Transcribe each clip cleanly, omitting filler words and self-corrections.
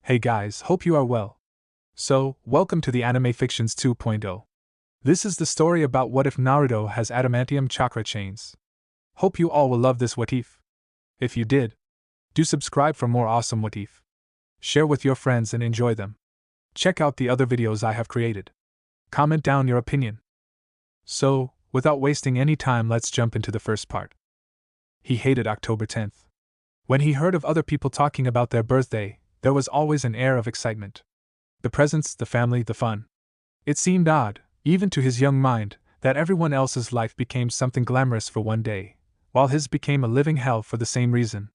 Hey guys, hope you are well. So, welcome to the Anime Fictions 2.0. This is the story about what if Naruto has adamantium chakra chains. Hope you all will love this whatif. If you did, do subscribe for more awesome whatif. Share with your friends and enjoy them. Check out the other videos I have created. Comment down your opinion. So, without wasting any time, let's jump into the first part. He hated October 10th. When he heard of other people talking about their birthday, there was always an air of excitement. The presents, the family, the fun. It seemed odd, even to his young mind, that everyone else's life became something glamorous for one day, while his became a living hell for the same reason.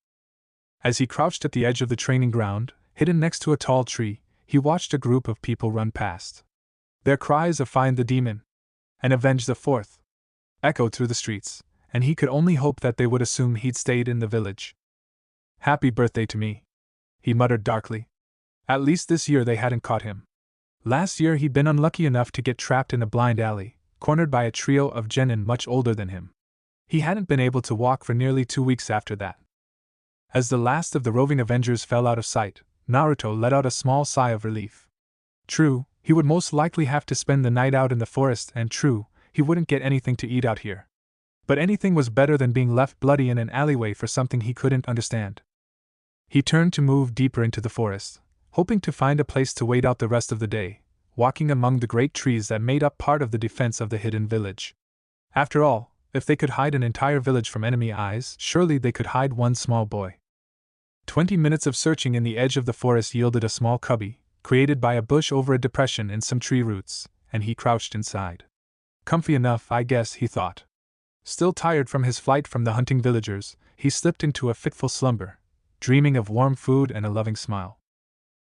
As he crouched at the edge of the training ground, hidden next to a tall tree, he watched a group of people run past. Their cries of "Find the demon!" and "Avenge the fourth!" echoed through the streets, and he could only hope that they would assume he'd stayed in the village. "Happy birthday to me," he muttered darkly. At least this year they hadn't caught him. Last year he'd been unlucky enough to get trapped in a blind alley, cornered by a trio of genin much older than him. He hadn't been able to walk for nearly 2 weeks after that. As the last of the roving Avengers fell out of sight, Naruto let out a small sigh of relief. True, he would most likely have to spend the night out in the forest, and true, he wouldn't get anything to eat out here. But anything was better than being left bloody in an alleyway for something he couldn't understand. He turned to move deeper into the forest, hoping to find a place to wait out the rest of the day, walking among the great trees that made up part of the defense of the hidden village. After all, if they could hide an entire village from enemy eyes, surely they could hide one small boy. 20 minutes of searching in the edge of the forest yielded a small cubby, created by a bush over a depression in some tree roots, and he crouched inside. Comfy enough, I guess, he thought. Still tired from his flight from the hunting villagers, he slipped into a fitful slumber, dreaming of warm food and a loving smile.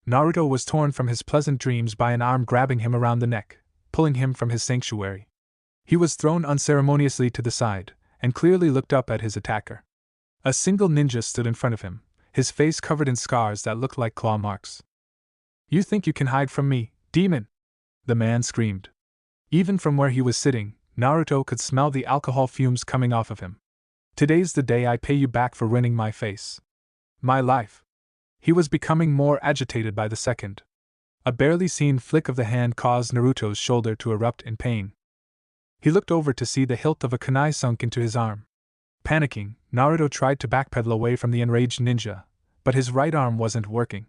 Naruto was torn from his pleasant dreams by an arm grabbing him around the neck, pulling him from his sanctuary. He was thrown unceremoniously to the side, and clearly looked up at his attacker. A single ninja stood in front of him, his face covered in scars that looked like claw marks. "You think you can hide from me, demon?" the man screamed. Even from where he was sitting, Naruto could smell the alcohol fumes coming off of him. "Today's the day I pay you back for ruining my face. My life." He was becoming more agitated by the second. A barely seen flick of the hand caused Naruto's shoulder to erupt in pain. He looked over to see the hilt of a kunai sunk into his arm. Panicking, Naruto tried to backpedal away from the enraged ninja, but his right arm wasn't working.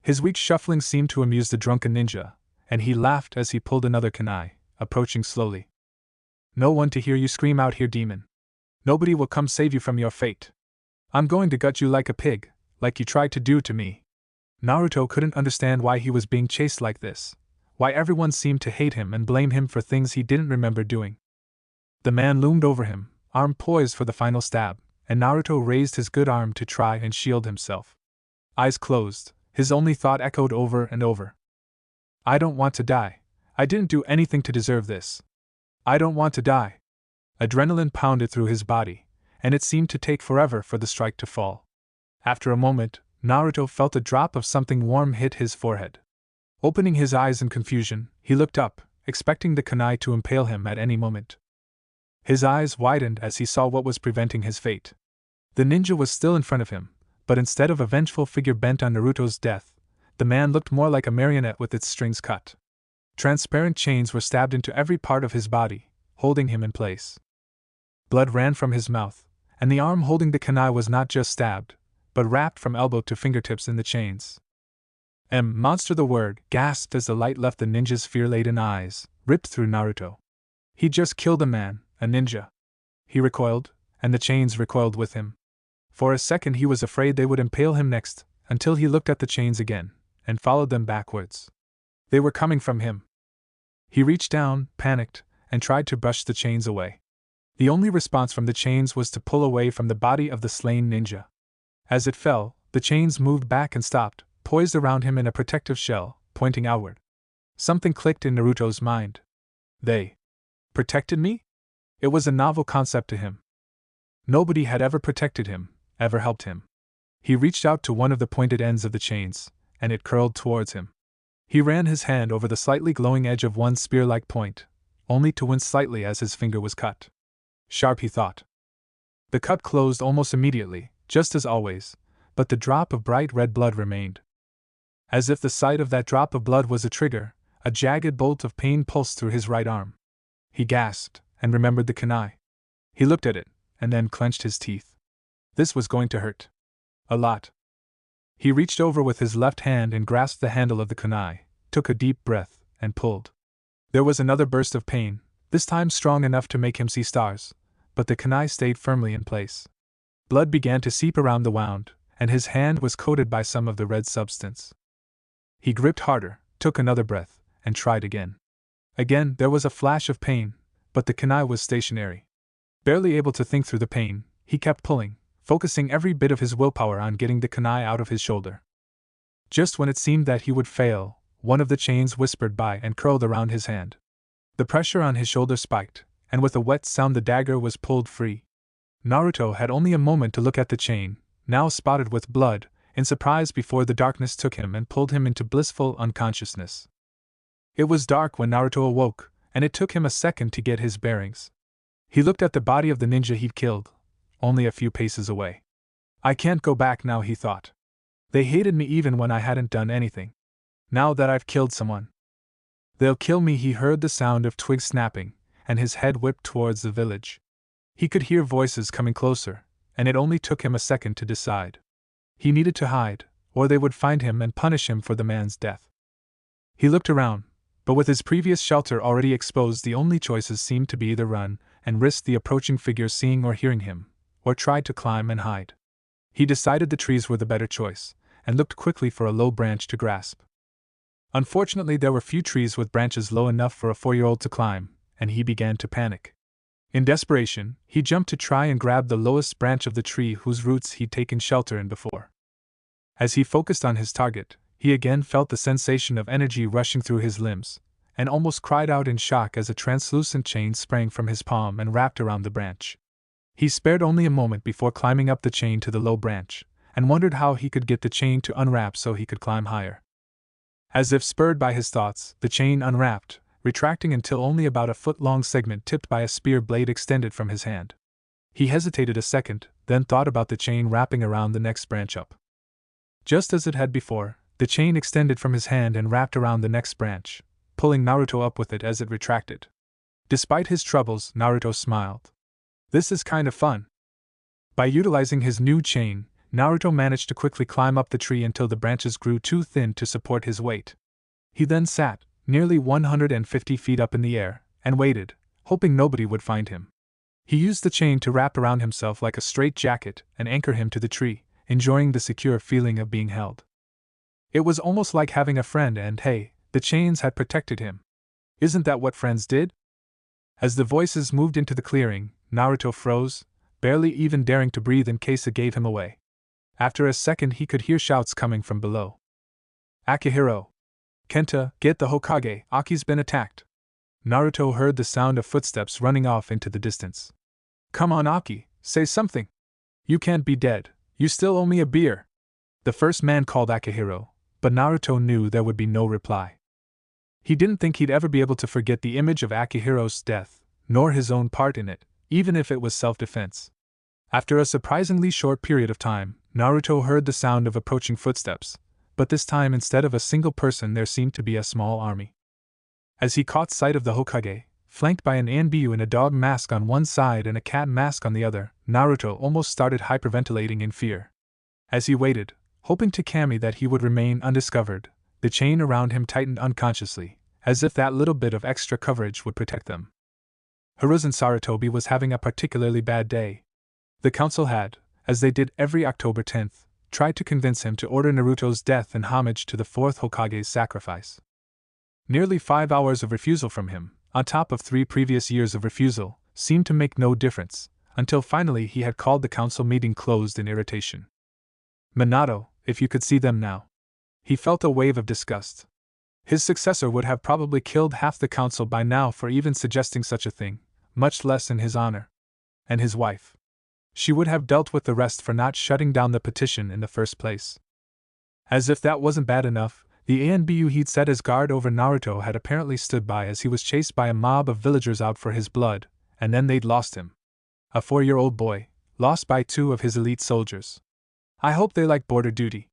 His weak shuffling seemed to amuse the drunken ninja, and he laughed as he pulled another kunai, approaching slowly. "No one to hear you scream out here, demon. Nobody will come save you from your fate. I'm going to gut you like a pig, like you tried to do to me." Naruto couldn't understand why he was being chased like this, why everyone seemed to hate him and blame him for things he didn't remember doing. The man loomed over him, arm poised for the final stab, and Naruto raised his good arm to try and shield himself. Eyes closed, his only thought echoed over and over. "I don't want to die. I didn't do anything to deserve this. I don't want to die." Adrenaline pounded through his body, and it seemed to take forever for the strike to fall. After a moment, Naruto felt a drop of something warm hit his forehead. Opening his eyes in confusion, he looked up, expecting the kunai to impale him at any moment. His eyes widened as he saw what was preventing his fate. The ninja was still in front of him, but instead of a vengeful figure bent on Naruto's death, the man looked more like a marionette with its strings cut. Transparent chains were stabbed into every part of his body, holding him in place. Blood ran from his mouth, and the arm holding the kunai was not just stabbed, but wrapped from elbow to fingertips in the chains. Monster, the word gasped as the light left the ninja's fear-laden eyes, ripped through Naruto. He just killed a man, a ninja. He recoiled, and the chains recoiled with him. For a second he was afraid they would impale him next, until he looked at the chains again, and followed them backwards. They were coming from him. He reached down, panicked, and tried to brush the chains away. The only response from the chains was to pull away from the body of the slain ninja. As it fell, the chains moved back and stopped, poised around him in a protective shell, pointing outward. Something clicked in Naruto's mind. They protected me? It was a novel concept to him. Nobody had ever protected him, ever helped him. He reached out to one of the pointed ends of the chains, and it curled towards him. He ran his hand over the slightly glowing edge of one spear-like point, only to wince slightly as his finger was cut. Sharp, he thought. The cut closed almost immediately, just as always, but the drop of bright red blood remained. As if the sight of that drop of blood was a trigger, a jagged bolt of pain pulsed through his right arm. He gasped, and remembered the kunai. He looked at it, and then clenched his teeth. This was going to hurt. A lot. He reached over with his left hand and grasped the handle of the kunai, took a deep breath, and pulled. There was another burst of pain, this time strong enough to make him see stars, but the kunai stayed firmly in place. Blood began to seep around the wound, and his hand was coated by some of the red substance. He gripped harder, took another breath, and tried again. Again there was a flash of pain, but the kunai was stationary. Barely able to think through the pain, he kept pulling, focusing every bit of his willpower on getting the kunai out of his shoulder. Just when it seemed that he would fail, one of the chains whispered by and curled around his hand. The pressure on his shoulder spiked, and with a wet sound the dagger was pulled free. Naruto had only a moment to look at the chain, now spotted with blood, in surprise before the darkness took him and pulled him into blissful unconsciousness. It was dark when Naruto awoke, and it took him a second to get his bearings. He looked at the body of the ninja he'd killed, only a few paces away. I can't go back now, he thought. They hated me even when I hadn't done anything. Now that I've killed someone, they'll kill me. He heard the sound of twigs snapping, and his head whipped towards the village. He could hear voices coming closer, and it only took him a second to decide. He needed to hide, or they would find him and punish him for the man's death. He looked around, but with his previous shelter already exposed, the only choices seemed to be either run and risk the approaching figure seeing or hearing him, or try to climb and hide. He decided the trees were the better choice, and looked quickly for a low branch to grasp. Unfortunately, there were few trees with branches low enough for a 4-year-old to climb, and he began to panic. In desperation, he jumped to try and grab the lowest branch of the tree whose roots he'd taken shelter in before. As he focused on his target, he again felt the sensation of energy rushing through his limbs, and almost cried out in shock as a translucent chain sprang from his palm and wrapped around the branch. He spared only a moment before climbing up the chain to the low branch, and wondered how he could get the chain to unwrap so he could climb higher. As if spurred by his thoughts, the chain unwrapped, retracting until only about a foot-long segment tipped by a spear blade extended from his hand. He hesitated a second, then thought about the chain wrapping around the next branch up. Just as it had before, the chain extended from his hand and wrapped around the next branch, pulling Naruto up with it as it retracted. Despite his troubles, Naruto smiled. This is kind of fun. By utilizing his new chain, Naruto managed to quickly climb up the tree until the branches grew too thin to support his weight. He then sat, nearly 150 feet up in the air, and waited, hoping nobody would find him. He used the chain to wrap around himself like a straitjacket and anchor him to the tree, enjoying the secure feeling of being held. It was almost like having a friend, and hey, the chains had protected him. Isn't that what friends did? As the voices moved into the clearing, Naruto froze, barely even daring to breathe in case it gave him away. After a second he could hear shouts coming from below. Akihiro! Kenta, get the Hokage, Aki's been attacked. Naruto heard the sound of footsteps running off into the distance. Come on, Aki, say something. You can't be dead, you still owe me a beer. The first man called Akihiro, but Naruto knew there would be no reply. He didn't think he'd ever be able to forget the image of Akihiro's death, nor his own part in it, even if it was self-defense. After a surprisingly short period of time, Naruto heard the sound of approaching footsteps, but this time instead of a single person there seemed to be a small army. As he caught sight of the Hokage, flanked by an anew in a dog mask on one side and a cat mask on the other, Naruto almost started hyperventilating in fear. As he waited, hoping to Kami that he would remain undiscovered, the chain around him tightened unconsciously, as if that little bit of extra coverage would protect them. Hiruzen Sarutobi was having a particularly bad day. The council had, as they did every October 10th, tried to convince him to order Naruto's death in homage to the fourth Hokage's sacrifice. Nearly 5 hours of refusal from him, on top of 3 previous years of refusal, seemed to make no difference, until finally he had called the council meeting closed in irritation. Minato, if you could see them now. He felt a wave of disgust. His successor would have probably killed half the council by now for even suggesting such a thing, much less in his honor. And his wife. She would have dealt with the rest for not shutting down the petition in the first place. As if that wasn't bad enough, the anew he'd set as guard over Naruto had apparently stood by as he was chased by a mob of villagers out for his blood, and then they'd lost him. A 4-year-old boy, lost by 2 of his elite soldiers. I hope they like border duty.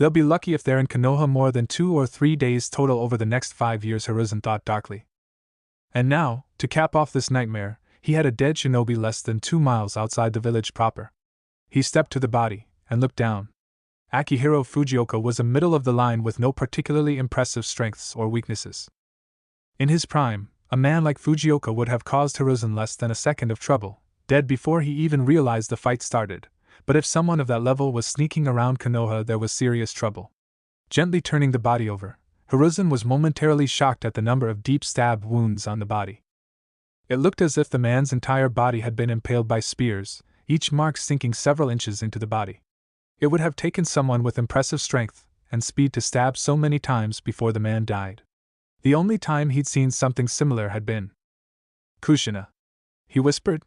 They'll be lucky if they're in Konoha more than 2 or 3 days total over the next 5 years, Hiruzen thought darkly. And now, to cap off this nightmare, he had a dead shinobi less than 2 miles outside the village proper. He stepped to the body and looked down. Akihiro Fujioka was a middle of the line with no particularly impressive strengths or weaknesses. In his prime, a man like Fujioka would have caused Hiruzen less than a second of trouble, dead before he even realized the fight started, but if someone of that level was sneaking around Konoha, there was serious trouble. Gently turning the body over, Hiruzen was momentarily shocked at the number of deep stab wounds on the body. It looked as if the man's entire body had been impaled by spears, each mark sinking several inches into the body. It would have taken someone with impressive strength and speed to stab so many times before the man died. The only time he'd seen something similar had been Kushina, he whispered.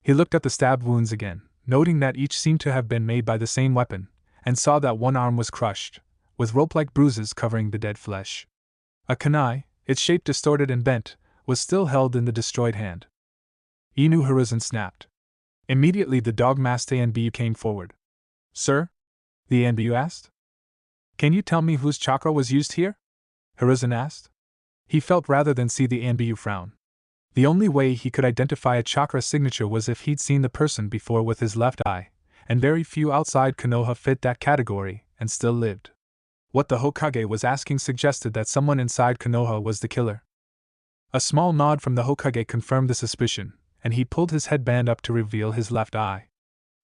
He looked at the stab wounds again, noting that each seemed to have been made by the same weapon, and saw that one arm was crushed, with rope-like bruises covering the dead flesh. A kunai, its shape distorted and bent, was still held in the destroyed hand. Anew, Hiruzen snapped. Immediately the dog-masked anew came forward. Sir? The anew asked. Can you tell me whose chakra was used here? Hiruzen asked. He felt rather than see the anew frown. The only way he could identify a chakra signature was if he'd seen the person before with his left eye, and very few outside Konoha fit that category and still lived. What the Hokage was asking suggested that someone inside Konoha was the killer. A small nod from the Hokage confirmed the suspicion, and he pulled his headband up to reveal his left eye.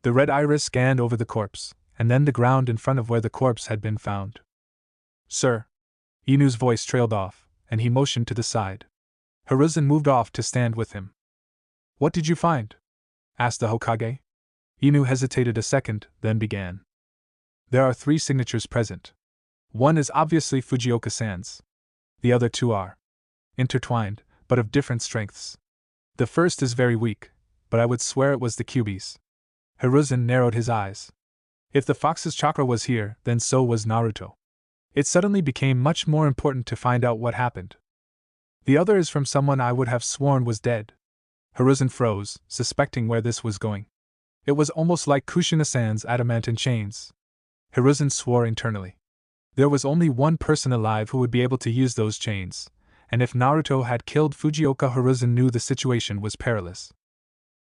The red iris scanned over the corpse, and then the ground in front of where the corpse had been found. Sir. Inou's voice trailed off, and he motioned to the side. Hiruzen moved off to stand with him. What did you find? Asked the Hokage. Anew hesitated a second, then began. There are 3 signatures present. One is obviously Fujioka-san's. The other 2 are intertwined, but of different strengths. The first is very weak, but I would swear it was the Kyuubi's. Hiruzen narrowed his eyes. If the fox's chakra was here, then so was Naruto. It suddenly became much more important to find out what happened. The other is from someone I would have sworn was dead. Hiruzen froze, suspecting where this was going. It was almost like Kushina-san's adamantine chains. Hiruzen swore internally. There was only one person alive who would be able to use those chains, and if Naruto had killed Fujioka, Hiruzen knew the situation was perilous.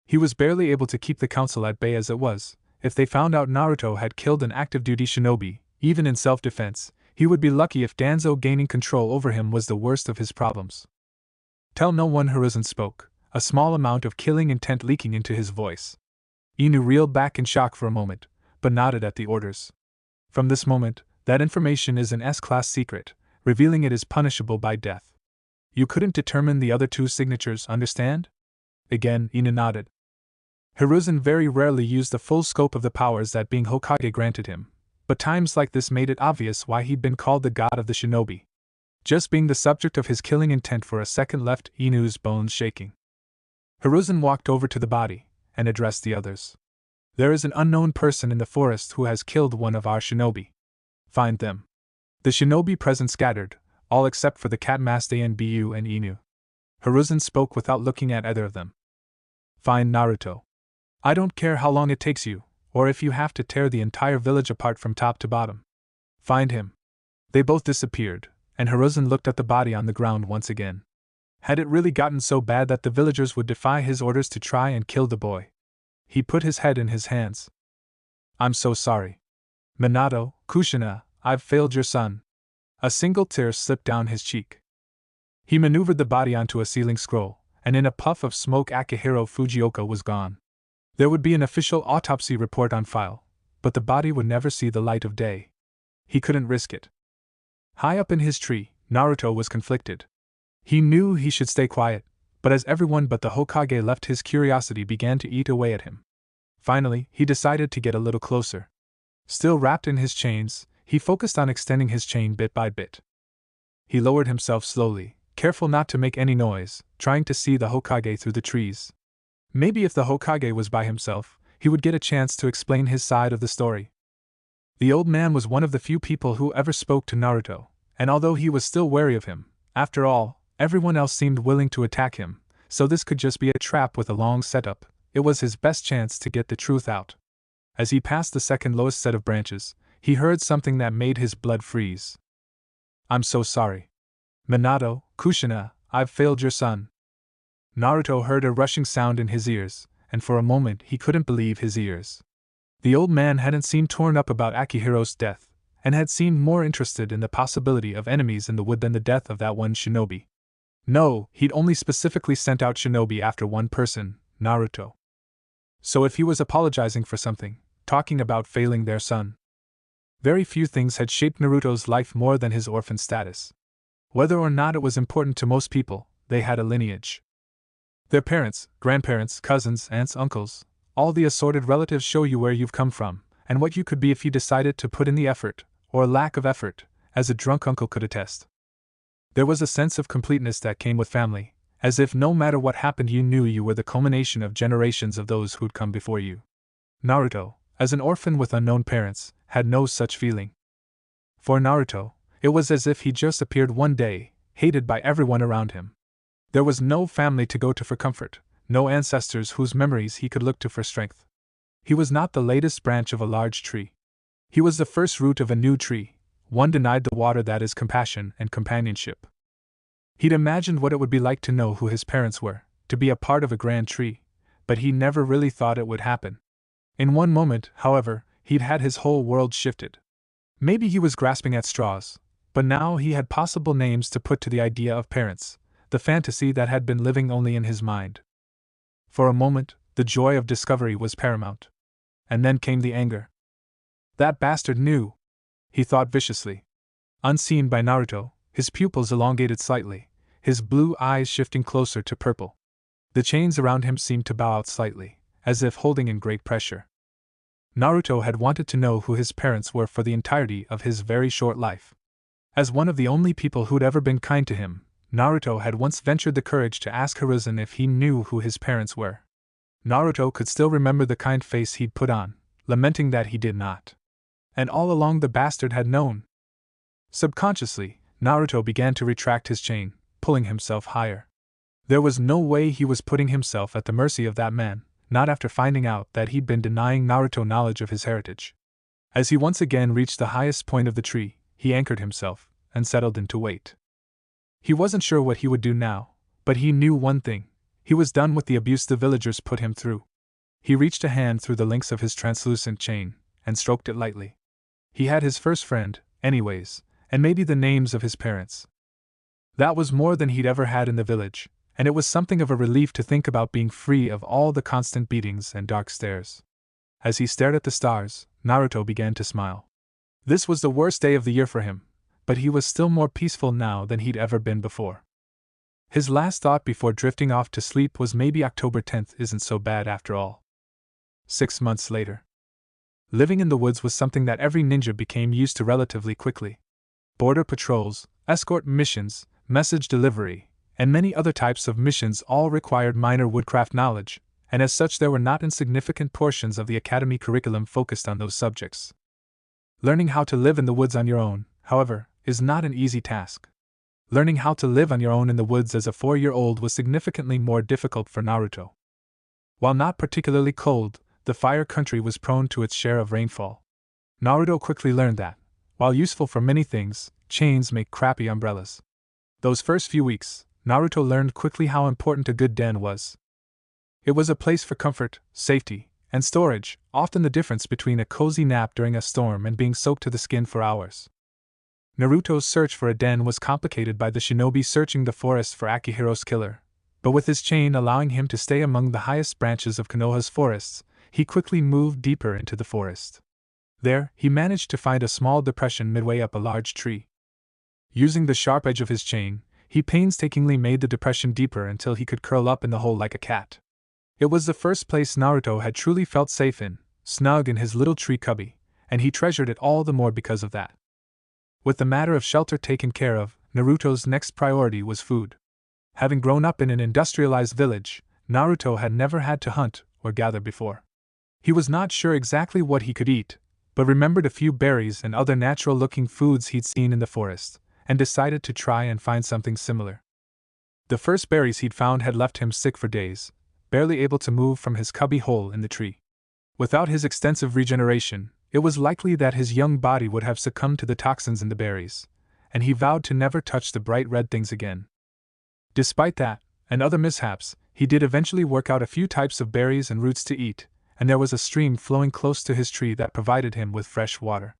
He was barely able to keep the council at bay as it was. If they found out Naruto had killed an active-duty shinobi, even in self-defense, he would be lucky if Danzo gaining control over him was the worst of his problems. Tell no one, Hiruzen spoke, a small amount of killing intent leaking into his voice. Anew reeled back in shock for a moment, but nodded at the orders. From this moment, that information is an S-class secret, revealing it is punishable by death. You couldn't determine the other 2 signatures, understand? Again, Anew nodded. Hiruzen very rarely used the full scope of the powers that being Hokage granted him, but times like this made it obvious why he'd been called the god of the shinobi. Just being the subject of his killing intent for a second left Inou's bones shaking. Hiruzen walked over to the body and addressed the others. There is an unknown person in the forest who has killed one of our shinobi. Find them. The shinobi present scattered, all except for the cat-masked anew and Anew. Hiruzen spoke without looking at either of them. Find Naruto. I don't care how long it takes you, or if you have to tear the entire village apart from top to bottom. Find him. They both disappeared, and Hiruzen looked at the body on the ground once again. Had it really gotten so bad that the villagers would defy his orders to try and kill the boy? He put his head in his hands. I'm so sorry. Minato, Kushina, I've failed your son. A single tear slipped down his cheek. He maneuvered the body onto a ceiling scroll, and in a puff of smoke Akihiro Fujioka was gone. There would be an official autopsy report on file, but the body would never see the light of day. He couldn't risk it. High up in his tree, Naruto was conflicted. He knew he should stay quiet, but as everyone but the Hokage left, his curiosity began to eat away at him. Finally, he decided to get a little closer. Still wrapped in his chains, he focused on extending his chain bit by bit. He lowered himself slowly, careful not to make any noise, trying to see the Hokage through the trees. Maybe if the Hokage was by himself, he would get a chance to explain his side of the story. The old man was one of the few people who ever spoke to Naruto, and although he was still wary of him, after all, everyone else seemed willing to attack him, so this could just be a trap with a long setup. It was his best chance to get the truth out. As he passed the second lowest set of branches, he heard something that made his blood freeze. "I'm so sorry. Minato, Kushina, I've failed your son." Naruto heard a rushing sound in his ears, and for a moment he couldn't believe his ears. The old man hadn't seemed torn up about Akihiro's death, and had seemed more interested in the possibility of enemies in the wood than the death of that one shinobi. No, he'd only specifically sent out shinobi after one person, Naruto. So if he was apologizing for something, talking about failing their son. Very few things had shaped Naruto's life more than his orphan status. Whether or not it was important to most people, they had a lineage. Their parents, grandparents, cousins, aunts, uncles, all the assorted relatives show you where you've come from, and what you could be if you decided to put in the effort, or lack of effort, as a drunk uncle could attest. There was a sense of completeness that came with family, as if no matter what happened you knew you were the culmination of generations of those who'd come before you. Naruto, as an orphan with unknown parents, had no such feeling. For Naruto, it was as if he just appeared one day, hated by everyone around him. There was no family to go to for comfort, no ancestors whose memories he could look to for strength. He was not the latest branch of a large tree. He was the first root of a new tree, one denied the water that is compassion and companionship. He'd imagined what it would be like to know who his parents were, to be a part of a grand tree, but he never really thought it would happen. In one moment, however, he'd had his whole world shifted. Maybe he was grasping at straws, but now he had possible names to put to the idea of parents, the fantasy that had been living only in his mind. For a moment, the joy of discovery was paramount. And then came the anger. That bastard knew! He thought viciously. Unseen by Naruto, his pupils elongated slightly, his blue eyes shifting closer to purple. The chains around him seemed to bow out slightly, as if holding in great pressure. Naruto had wanted to know who his parents were for the entirety of his very short life. As one of the only people who'd ever been kind to him, Naruto had once ventured the courage to ask Hiruzen if he knew who his parents were. Naruto could still remember the kind face he'd put on, lamenting that he did not. And all along the bastard had known. Subconsciously, Naruto began to retract his chain, pulling himself higher. There was no way he was putting himself at the mercy of that man, not after finding out that he'd been denying Naruto knowledge of his heritage. As he once again reached the highest point of the tree, he anchored himself, and settled into wait. He wasn't sure what he would do now, but he knew one thing: he was done with the abuse the villagers put him through. He reached a hand through the links of his translucent chain, and stroked it lightly. He had his first friend, anyways, and maybe the names of his parents. That was more than he'd ever had in the village, and it was something of a relief to think about being free of all the constant beatings and dark stares. As he stared at the stars, Naruto began to smile. This was the worst day of the year for him, but he was still more peaceful now than he'd ever been before. His last thought before drifting off to sleep was maybe October 10th isn't so bad after all. 6 months later. Living in the woods was something that every ninja became used to relatively quickly. Border patrols, escort missions, message delivery, and many other types of missions all required minor woodcraft knowledge, and as such there were not insignificant portions of the academy curriculum focused on those subjects. Learning how to live in the woods on your own, however, is not an easy task. Learning how to live on your own in the woods as a 4-year-old was significantly more difficult for Naruto. While not particularly cold, the fire country was prone to its share of rainfall. Naruto quickly learned that, while useful for many things, chains make crappy umbrellas. Those first few weeks, Naruto learned quickly how important a good den was. It was a place for comfort, safety, and storage, often the difference between a cozy nap during a storm and being soaked to the skin for hours. Naruto's search for a den was complicated by the shinobi searching the forest for Akihiro's killer, but with his chain allowing him to stay among the highest branches of Konoha's forests, he quickly moved deeper into the forest. There, he managed to find a small depression midway up a large tree. Using the sharp edge of his chain, he painstakingly made the depression deeper until he could curl up in the hole like a cat. It was the first place Naruto had truly felt safe in, snug in his little tree cubby, and he treasured it all the more because of that. With the matter of shelter taken care of, Naruto's next priority was food. Having grown up in an industrialized village, Naruto had never had to hunt or gather before. He was not sure exactly what he could eat, but remembered a few berries and other natural-looking foods he'd seen in the forest, and decided to try and find something similar. The first berries he'd found had left him sick for days, barely able to move from his cubby hole in the tree. Without his extensive regeneration, It was likely that his young body would have succumbed to the toxins in the berries, and he vowed to never touch the bright red things again. Despite that, and other mishaps, he did eventually work out a few types of berries and roots to eat, and there was a stream flowing close to his tree that provided him with fresh water.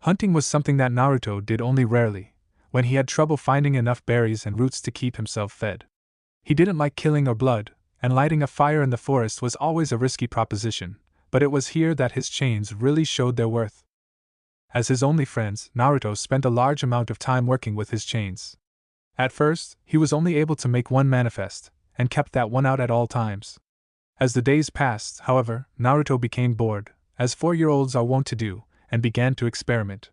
Hunting was something that Naruto did only rarely, when he had trouble finding enough berries and roots to keep himself fed. He didn't like killing or blood, and lighting a fire in the forest was always a risky proposition, but it was here that his chains really showed their worth. As his only friends, Naruto spent a large amount of time working with his chains. At first, he was only able to make one manifest, and kept that one out at all times. As the days passed, however, Naruto became bored, as 4-year-olds are wont to do, and began to experiment.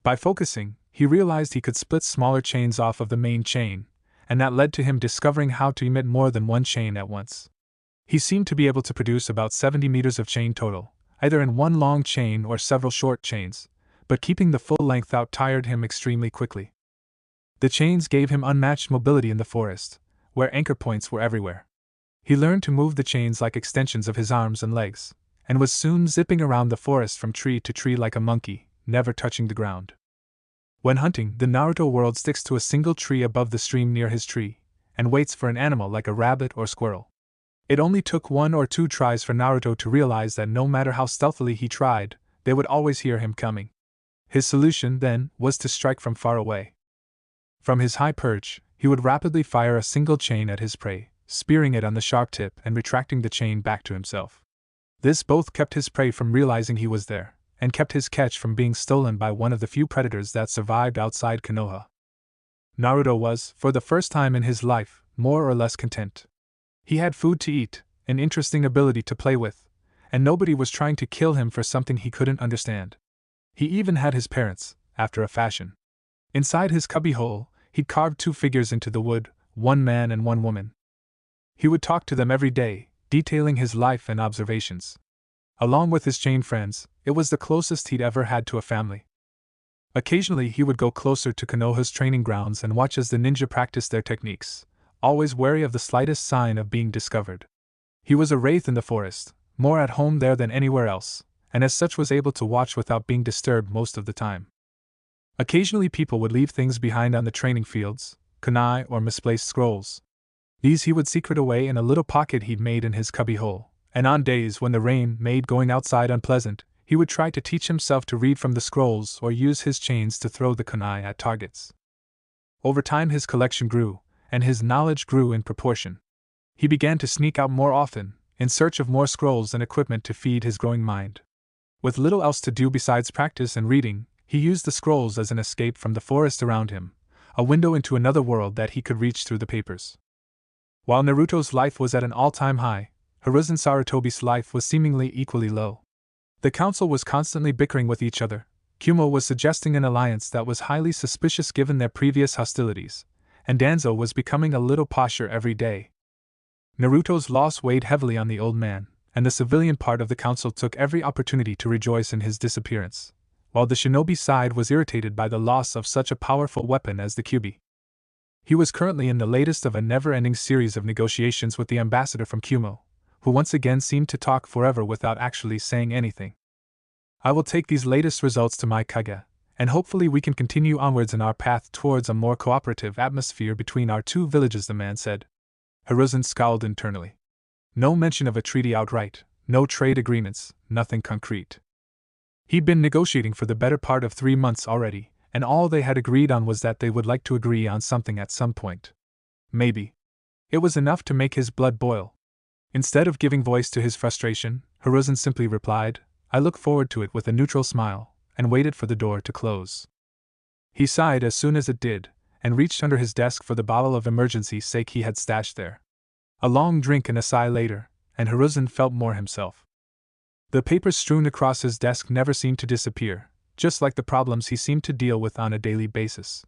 By focusing, he realized he could split smaller chains off of the main chain, and that led to him discovering how to emit more than one chain at once. He seemed to be able to produce about 70 meters of chain total, either in one long chain or several short chains, but keeping the full length out tired him extremely quickly. The chains gave him unmatched mobility in the forest, where anchor points were everywhere. He learned to move the chains like extensions of his arms and legs, and was soon zipping around the forest from tree to tree like a monkey, never touching the ground. When hunting, the Naruto world sticks to a single tree above the stream near his tree, and waits for an animal like a rabbit or squirrel. It only took 1 or 2 tries for Naruto to realize that no matter how stealthily he tried, they would always hear him coming. His solution, then, was to strike from far away. From his high perch, he would rapidly fire a single chain at his prey, spearing it on the sharp tip and retracting the chain back to himself. This both kept his prey from realizing he was there, and kept his catch from being stolen by one of the few predators that survived outside Konoha. Naruto was, for the first time in his life, more or less content. He had food to eat, an interesting ability to play with, and nobody was trying to kill him for something he couldn't understand. He even had his parents, after a fashion. Inside his cubbyhole, he'd carved 2 figures into the wood, 1 man and 1 woman. He would talk to them every day, detailing his life and observations. Along with his chain friends, it was the closest he'd ever had to a family. Occasionally he would go closer to Konoha's training grounds and watch as the ninja practiced their techniques, always wary of the slightest sign of being discovered. He was a wraith in the forest, more at home there than anywhere else, and as such was able to watch without being disturbed most of the time. Occasionally people would leave things behind on the training fields, kunai or misplaced scrolls. These he would secret away in a little pocket he'd made in his cubbyhole, and on days when the rain made going outside unpleasant, he would try to teach himself to read from the scrolls or use his chains to throw the kunai at targets. Over time his collection grew, and his knowledge grew in proportion. He began to sneak out more often, in search of more scrolls and equipment to feed his growing mind. With little else to do besides practice and reading, he used the scrolls as an escape from the forest around him, a window into another world that he could reach through the papers. While Naruto's life was at an all-time high, Hiruzen Sarutobi's life was seemingly equally low. The council was constantly bickering with each other. Kumo was suggesting an alliance that was highly suspicious given their previous hostilities, and Danzo was becoming a little posher every day. Naruto's loss weighed heavily on the old man, and the civilian part of the council took every opportunity to rejoice in his disappearance, while the shinobi side was irritated by the loss of such a powerful weapon as the kyubi. He was currently in the latest of a never-ending series of negotiations with the ambassador from Kumo, who once again seemed to talk forever without actually saying anything. I will take these latest results to my Kage, and hopefully we can continue onwards in our path towards a more cooperative atmosphere between our 2 villages, the man said. Hiruzen scowled internally. No mention of a treaty outright, no trade agreements, nothing concrete. He'd been negotiating for the better part of 3 months already, and all they had agreed on was that they would like to agree on something at some point. Maybe. It was enough to make his blood boil. Instead of giving voice to his frustration, Hiruzen simply replied, "I look forward to it," with a neutral smile, and waited for the door to close. He sighed as soon as it did, and reached under his desk for the bottle of emergency sake he had stashed there. A long drink and a sigh later, and Hiruzen felt more himself. The papers strewn across his desk never seemed to disappear, just like the problems he seemed to deal with on a daily basis.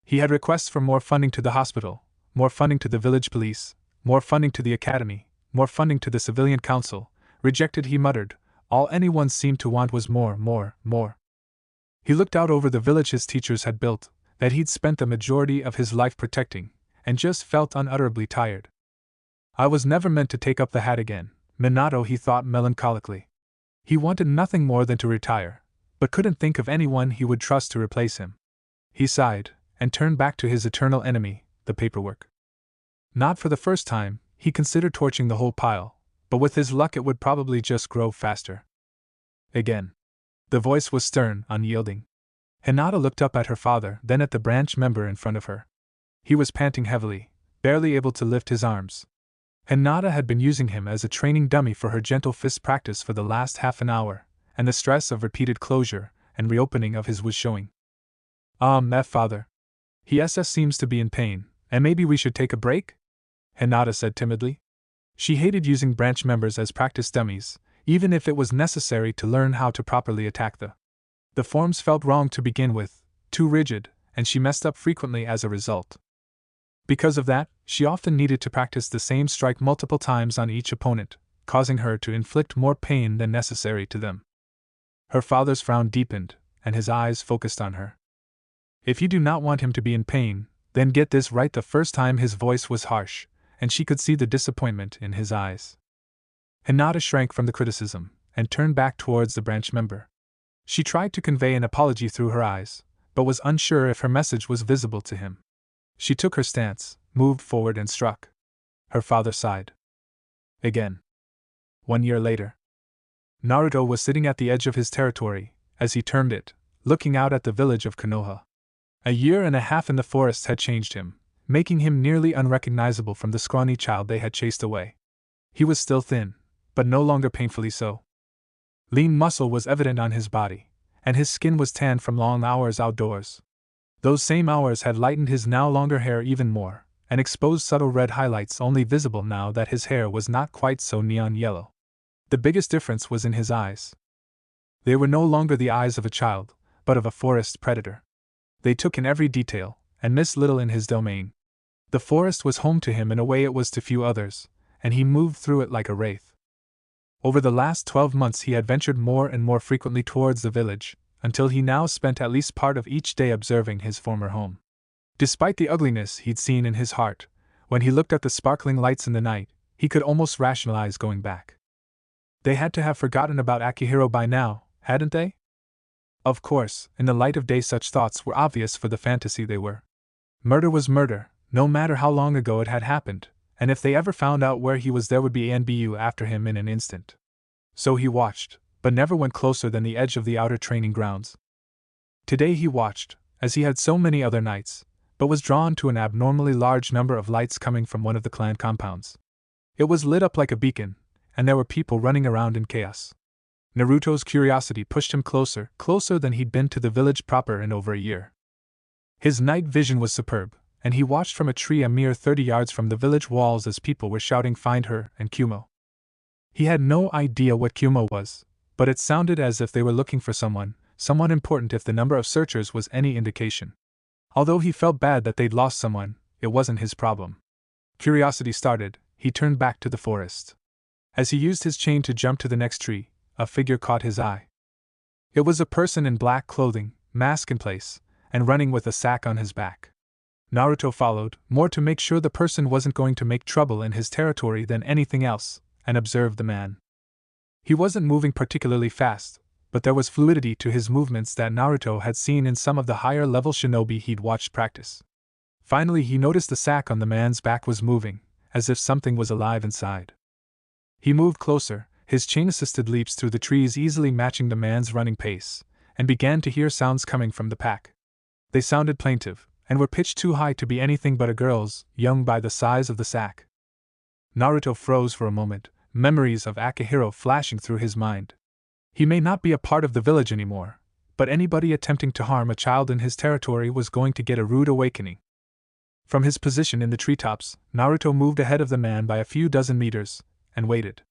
He had requests for more funding to the hospital, more funding to the village police, more funding to the academy, more funding to the civilian council. Rejected, he muttered. All anyone seemed to want was more, more, more. He looked out over the village his teachers had built, that he'd spent the majority of his life protecting, and just felt unutterably tired. I was never meant to take up the hat again, Minato, he thought melancholically. He wanted nothing more than to retire, but couldn't think of anyone he would trust to replace him. He sighed, and turned back to his eternal enemy, the paperwork. Not for the first time, he considered torching the whole pile, but with his luck it would probably just grow faster. Again. The voice was stern, unyielding. Hinata looked up at her father, then at the branch member in front of her. He was panting heavily, barely able to lift his arms. Hinata had been using him as a training dummy for her gentle fist practice for the last half an hour, and the stress of repeated closure and reopening of his was showing. Father. He seems to be in pain, and maybe we should take a break? Hinata said timidly. She hated using branch members as practice dummies, even if it was necessary to learn how to properly attack the forms felt wrong to begin with, too rigid, and she messed up frequently as a result. Because of that, she often needed to practice the same strike multiple times on each opponent, causing her to inflict more pain than necessary to them. Her father's frown deepened, and his eyes focused on her. If you do not want him to be in pain, then get this right the first time. His voice was harsh, and she could see the disappointment in his eyes. Hinata shrank from the criticism, and turned back towards the branch member. She tried to convey an apology through her eyes, but was unsure if her message was visible to him. She took her stance, moved forward and struck. Her father sighed. Again. 1 year later. Naruto was sitting at the edge of his territory, as he termed it, looking out at the village of Konoha. A year and a half in the forest had changed him, making him nearly unrecognizable from the scrawny child they had chased away. He was still thin, but no longer painfully so. Lean muscle was evident on his body, and his skin was tanned from long hours outdoors. Those same hours had lightened his now longer hair even more, and exposed subtle red highlights only visible now that his hair was not quite so neon yellow. The biggest difference was in his eyes. They were no longer the eyes of a child, but of a forest predator. They took in every detail, and missed little in his domain. The forest was home to him in a way it was to few others, and he moved through it like a wraith. Over the last 12 months he had ventured more and more frequently towards the village, until he now spent at least part of each day observing his former home. Despite the ugliness he'd seen in his heart, when he looked at the sparkling lights in the night, he could almost rationalize going back. They had to have forgotten about Akihiro by now, hadn't they? Of course, in the light of day such thoughts were obvious for the fantasy they were. Murder was murder, no matter how long ago it had happened, and if they ever found out where he was there would be Anbu after him in an instant. So he watched, but never went closer than the edge of the outer training grounds. Today he watched, as he had so many other nights, but was drawn to an abnormally large number of lights coming from one of the clan compounds. It was lit up like a beacon, and there were people running around in chaos. Naruto's curiosity pushed him closer than he'd been to the village proper in over a year. His night vision was superb, and he watched from a tree a mere 30 yards from the village walls as people were shouting "Find her" and "Kumo." He had no idea what Kumo was, but it sounded as if they were looking for someone important if the number of searchers was any indication. Although he felt bad that they'd lost someone, it wasn't his problem. Curiosity started, he turned back to the forest. As he used his chain to jump to the next tree, a figure caught his eye. It was a person in black clothing, mask in place, and running with a sack on his back. Naruto followed, more to make sure the person wasn't going to make trouble in his territory than anything else, and observed the man. He wasn't moving particularly fast, but there was fluidity to his movements that Naruto had seen in some of the higher-level shinobi he'd watched practice. Finally he noticed the sack on the man's back was moving, as if something was alive inside. He moved closer, his chain-assisted leaps through the trees easily matching the man's running pace, and began to hear sounds coming from the pack. They sounded plaintive, and were pitched too high to be anything but a girl's, young by the size of the sack. Naruto froze for a moment, memories of Akihiro flashing through his mind. He may not be a part of the village anymore, but anybody attempting to harm a child in his territory was going to get a rude awakening. From his position in the treetops, Naruto moved ahead of the man by a few dozen meters, and waited.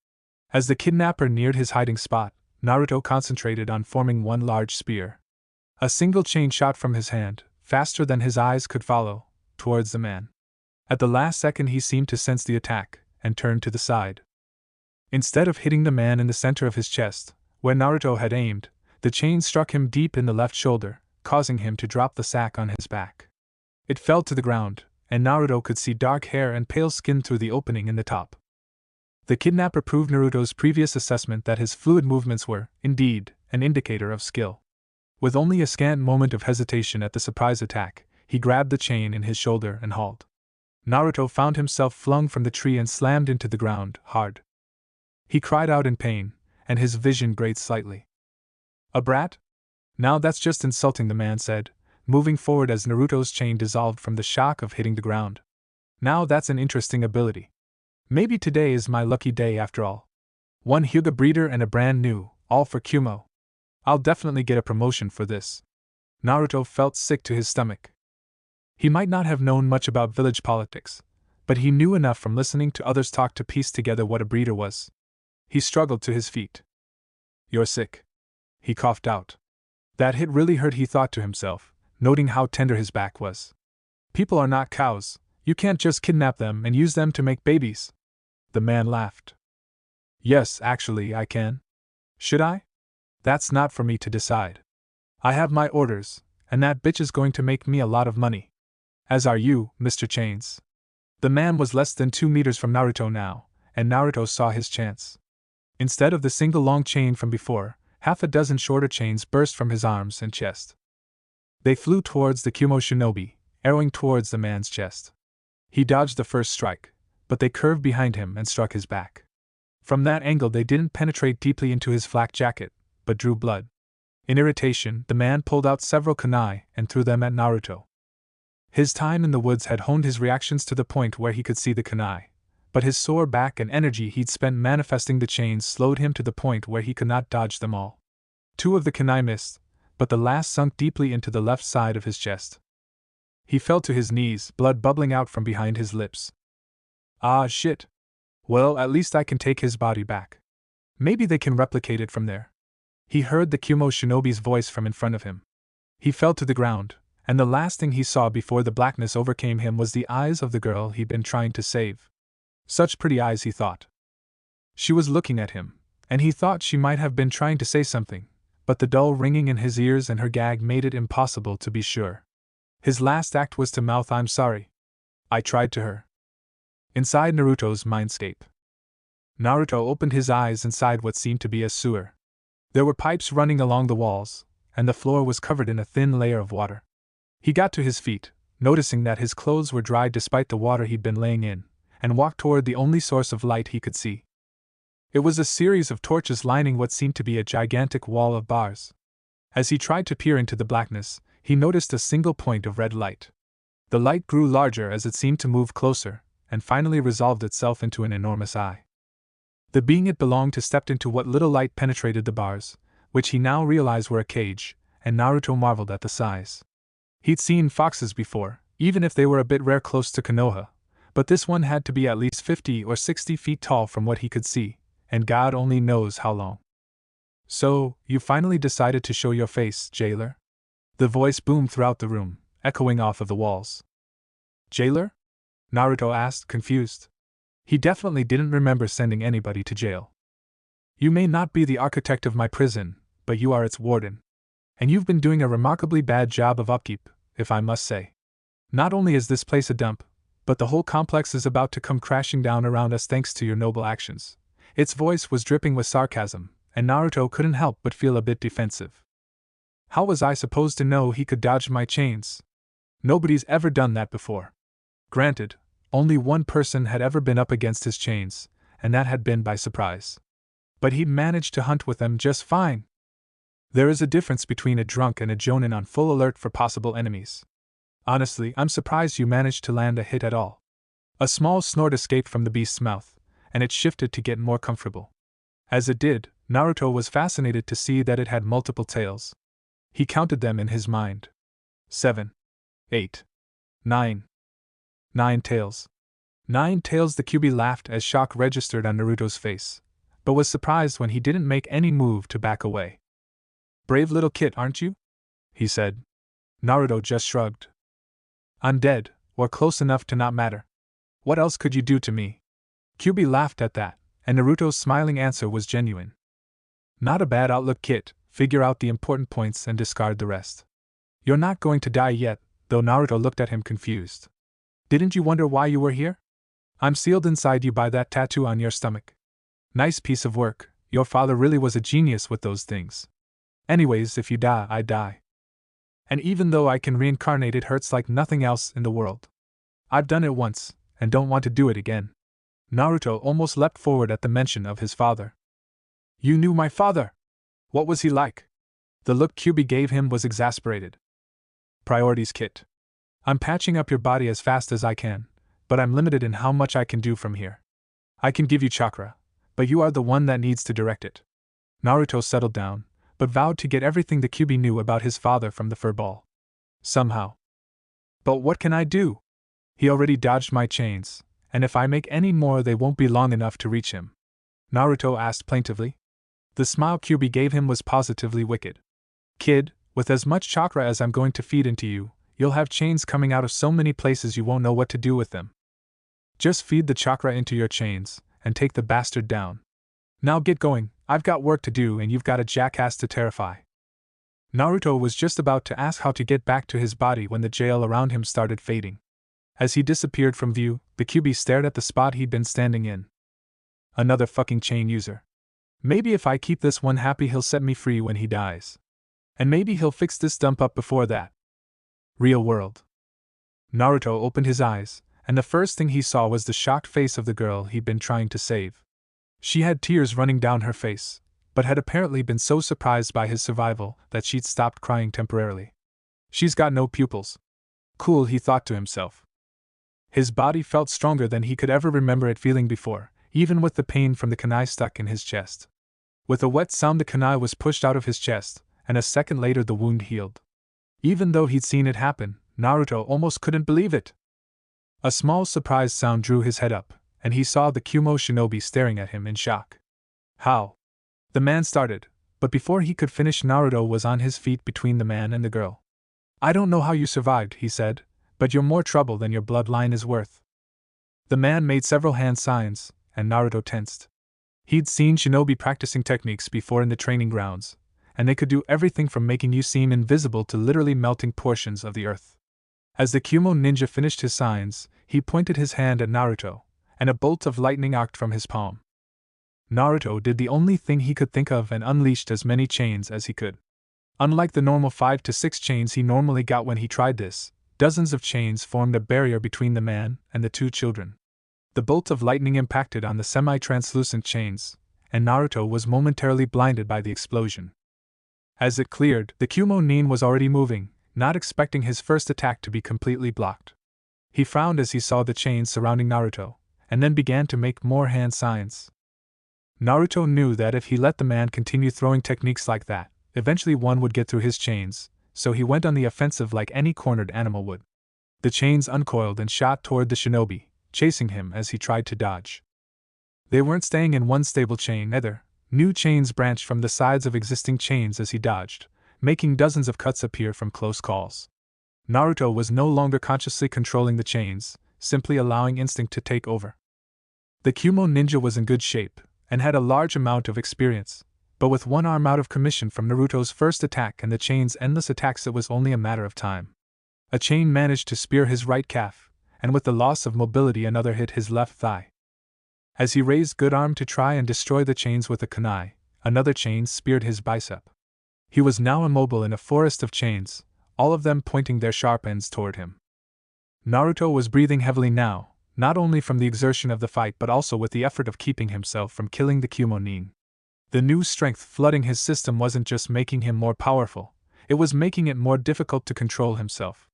As the kidnapper neared his hiding spot, Naruto concentrated on forming one large spear. A single chain shot from his hand, faster than his eyes could follow, towards the man. At the last second he seemed to sense the attack, and turned to the side. Instead of hitting the man in the center of his chest, where Naruto had aimed, the chain struck him deep in the left shoulder, causing him to drop the sack on his back. It fell to the ground, and Naruto could see dark hair and pale skin through the opening in the top. The kidnapper proved Naruto's previous assessment that his fluid movements were, indeed, an indicator of skill. With only a scant moment of hesitation at the surprise attack, he grabbed the chain in his shoulder and hauled. Naruto found himself flung from the tree and slammed into the ground, hard. He cried out in pain, and his vision grayed slightly. A brat? Now that's just insulting, the man said, moving forward as Naruto's chain dissolved from the shock of hitting the ground. Now that's an interesting ability. Maybe today is my lucky day after all. One Hyuga breeder and a brand new, all for Kumo. I'll definitely get a promotion for this. Naruto felt sick to his stomach. He might not have known much about village politics, but he knew enough from listening to others talk to piece together what a breeder was. He struggled to his feet. You're sick. He coughed out. That hit really hurt, he thought to himself, noting how tender his back was. People are not cows. You can't just kidnap them and use them to make babies. The man laughed. Yes, actually, I can. Should I? That's not for me to decide. I have my orders, and that bitch is going to make me a lot of money. As are you, Mr. Chains. The man was less than 2 meters from Naruto now, and Naruto saw his chance. Instead of the single long chain from before, half a dozen shorter chains burst from his arms and chest. They flew towards the Kumo shinobi, arrowing towards the man's chest. He dodged the first strike, but they curved behind him and struck his back. From that angle they didn't penetrate deeply into his flak jacket, but drew blood. In irritation, the man pulled out several kunai and threw them at Naruto. His time in the woods had honed his reactions to the point where he could see the kunai, but his sore back and energy he'd spent manifesting the chains slowed him to the point where he could not dodge them all. 2 of the kunai missed, but the last sunk deeply into the left side of his chest. He fell to his knees, blood bubbling out from behind his lips. Ah, shit. Well, at least I can take his body back. Maybe they can replicate it from there. He heard the Kumo shinobi's voice from in front of him. He fell to the ground, and the last thing he saw before the blackness overcame him was the eyes of the girl he'd been trying to save. Such pretty eyes, he thought. She was looking at him, and he thought she might have been trying to say something, but the dull ringing in his ears and her gag made it impossible to be sure. His last act was to mouth, "I'm sorry. I tried to her." Inside Naruto's mindscape. Naruto opened his eyes inside what seemed to be a sewer. There were pipes running along the walls, and the floor was covered in a thin layer of water. He got to his feet, noticing that his clothes were dry despite the water he'd been laying in, and walked toward the only source of light he could see. It was a series of torches lining what seemed to be a gigantic wall of bars. As he tried to peer into the blackness, he noticed a single point of red light. The light grew larger as it seemed to move closer, and finally resolved itself into an enormous eye. The being it belonged to stepped into what little light penetrated the bars, which he now realized were a cage, and Naruto marveled at the size. He'd seen foxes before, even if they were a bit rare close to Konoha, but this one had to be at least 50 or 60 feet tall from what he could see, and God only knows how long. "So, you finally decided to show your face, jailer?" The voice boomed throughout the room, echoing off of the walls. "Jailer?" Naruto asked, confused. He definitely didn't remember sending anybody to jail. "You may not be the architect of my prison, but you are its warden. And you've been doing a remarkably bad job of upkeep, if I must say. Not only is this place a dump, but the whole complex is about to come crashing down around us thanks to your noble actions." Its voice was dripping with sarcasm, and Naruto couldn't help but feel a bit defensive. How was I supposed to know he could dodge my chains? Nobody's ever done that before. Granted, only one person had ever been up against his chains, and that had been by surprise. But he'd managed to hunt with them just fine. There is a difference between a drunk and a jonin on full alert for possible enemies. Honestly, I'm surprised you managed to land a hit at all. A small snort escaped from the beast's mouth, and it shifted to get more comfortable. As it did, Naruto was fascinated to see that it had multiple tails. He counted them in his mind. 7, 8, 9. 9 tails. 9 tails. The Kyuubi laughed as shock registered on Naruto's face, but was surprised when he didn't make any move to back away. "Brave little kid, aren't you?" he said. Naruto just shrugged. "I'm dead, or close enough to not matter. What else could you do to me?" Kyuubi laughed at that, and Naruto's smiling answer was genuine. "Not a bad outlook, kid. Figure out the important points and discard the rest. You're not going to die yet," though Naruto looked at him confused. "Didn't you wonder why you were here? I'm sealed inside you by that tattoo on your stomach. Nice piece of work, your father really was a genius with those things. Anyways, if you die, I die. And even though I can reincarnate, it hurts like nothing else in the world. I've done it once, and don't want to do it again. Naruto almost leapt forward at the mention of his father. You knew my father? What was he like? The look Kyuubi gave him was exasperated. Priorities, Kit. I'm patching up your body as fast as I can, but I'm limited in how much I can do from here. I can give you chakra, but you are the one that needs to direct it. Naruto settled down, but vowed to get everything the Kyuubi knew about his father from the furball. Somehow. But what can I do? He already dodged my chains, and if I make any more they won't be long enough to reach him. Naruto asked plaintively. The smile Kyuubi gave him was positively wicked. Kid, with as much chakra as I'm going to feed into you, you'll have chains coming out of so many places you won't know what to do with them. Just feed the chakra into your chains, and take the bastard down. Now get going, I've got work to do and you've got a jackass to terrify. Naruto was just about to ask how to get back to his body when the jail around him started fading. As he disappeared from view, the Kyuubi stared at the spot he'd been standing in. Another fucking chain user. Maybe if I keep this one happy he'll set me free when he dies. And maybe he'll fix this dump up before that. Real world. Naruto opened his eyes, and the first thing he saw was the shocked face of the girl he'd been trying to save. She had tears running down her face, but had apparently been so surprised by his survival that she'd stopped crying temporarily. She's got no pupils. Cool, he thought to himself. His body felt stronger than he could ever remember it feeling before, even with the pain from the kunai stuck in his chest. With a wet sound, the kunai was pushed out of his chest, and a second later the wound healed. Even though he'd seen it happen, Naruto almost couldn't believe it. A small surprised sound drew his head up, and he saw the Kumo shinobi staring at him in shock. How? The man started, but before he could finish, Naruto was on his feet between the man and the girl. I don't know how you survived, he said, but you're more trouble than your bloodline is worth. The man made several hand signs, and Naruto tensed. He'd seen shinobi practicing techniques before in the training grounds, and they could do everything from making you seem invisible to literally melting portions of the earth. As the Kumo ninja finished his signs, he pointed his hand at Naruto, and a bolt of lightning arced from his palm. Naruto did the only thing he could think of and unleashed as many chains as he could. Unlike the normal 5 to 6 chains he normally got when he tried this, dozens of chains formed a barrier between the man and the two children. The bolt of lightning impacted on the semi-translucent chains, and Naruto was momentarily blinded by the explosion. As it cleared, the Kumo nin was already moving, not expecting his first attack to be completely blocked. He frowned as he saw the chains surrounding Naruto, and then began to make more hand signs. Naruto knew that if he let the man continue throwing techniques like that, eventually one would get through his chains, so he went on the offensive like any cornered animal would. The chains uncoiled and shot toward the shinobi, chasing him as he tried to dodge. They weren't staying in one stable chain either. New chains branched from the sides of existing chains as he dodged, making dozens of cuts appear from close calls. Naruto was no longer consciously controlling the chains, simply allowing instinct to take over. The Kumo ninja was in good shape, and had a large amount of experience, but with one arm out of commission from Naruto's first attack and the chain's endless attacks, it was only a matter of time. A chain managed to spear his right calf, and with the loss of mobility another hit his left thigh. As he raised good arm to try and destroy the chains with a kunai, another chain speared his bicep. He was now immobile in a forest of chains, all of them pointing their sharp ends toward him. Naruto was breathing heavily now, not only from the exertion of the fight but also with the effort of keeping himself from killing the Kumo nin. The new strength flooding his system wasn't just making him more powerful, it was making it more difficult to control himself.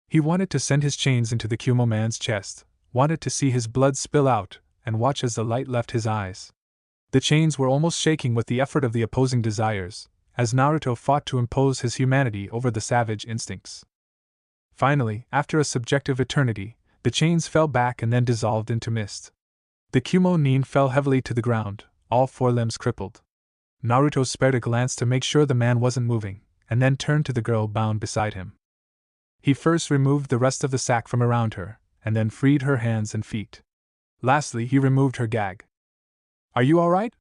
He wanted to send his chains into the Kumo man's chest, wanted to see his blood spill out, and watch as the light left his eyes. The chains were almost shaking with the effort of the opposing desires, as Naruto fought to impose his humanity over the savage instincts. Finally, after a subjective eternity, the chains fell back and then dissolved into mist. The Kumo nin fell heavily to the ground, all 4 limbs crippled. Naruto spared a glance to make sure the man wasn't moving, and then turned to the girl bound beside him. He first removed the rest of the sack from around her, and then freed her hands and feet. Lastly, he removed her gag. Are you all right?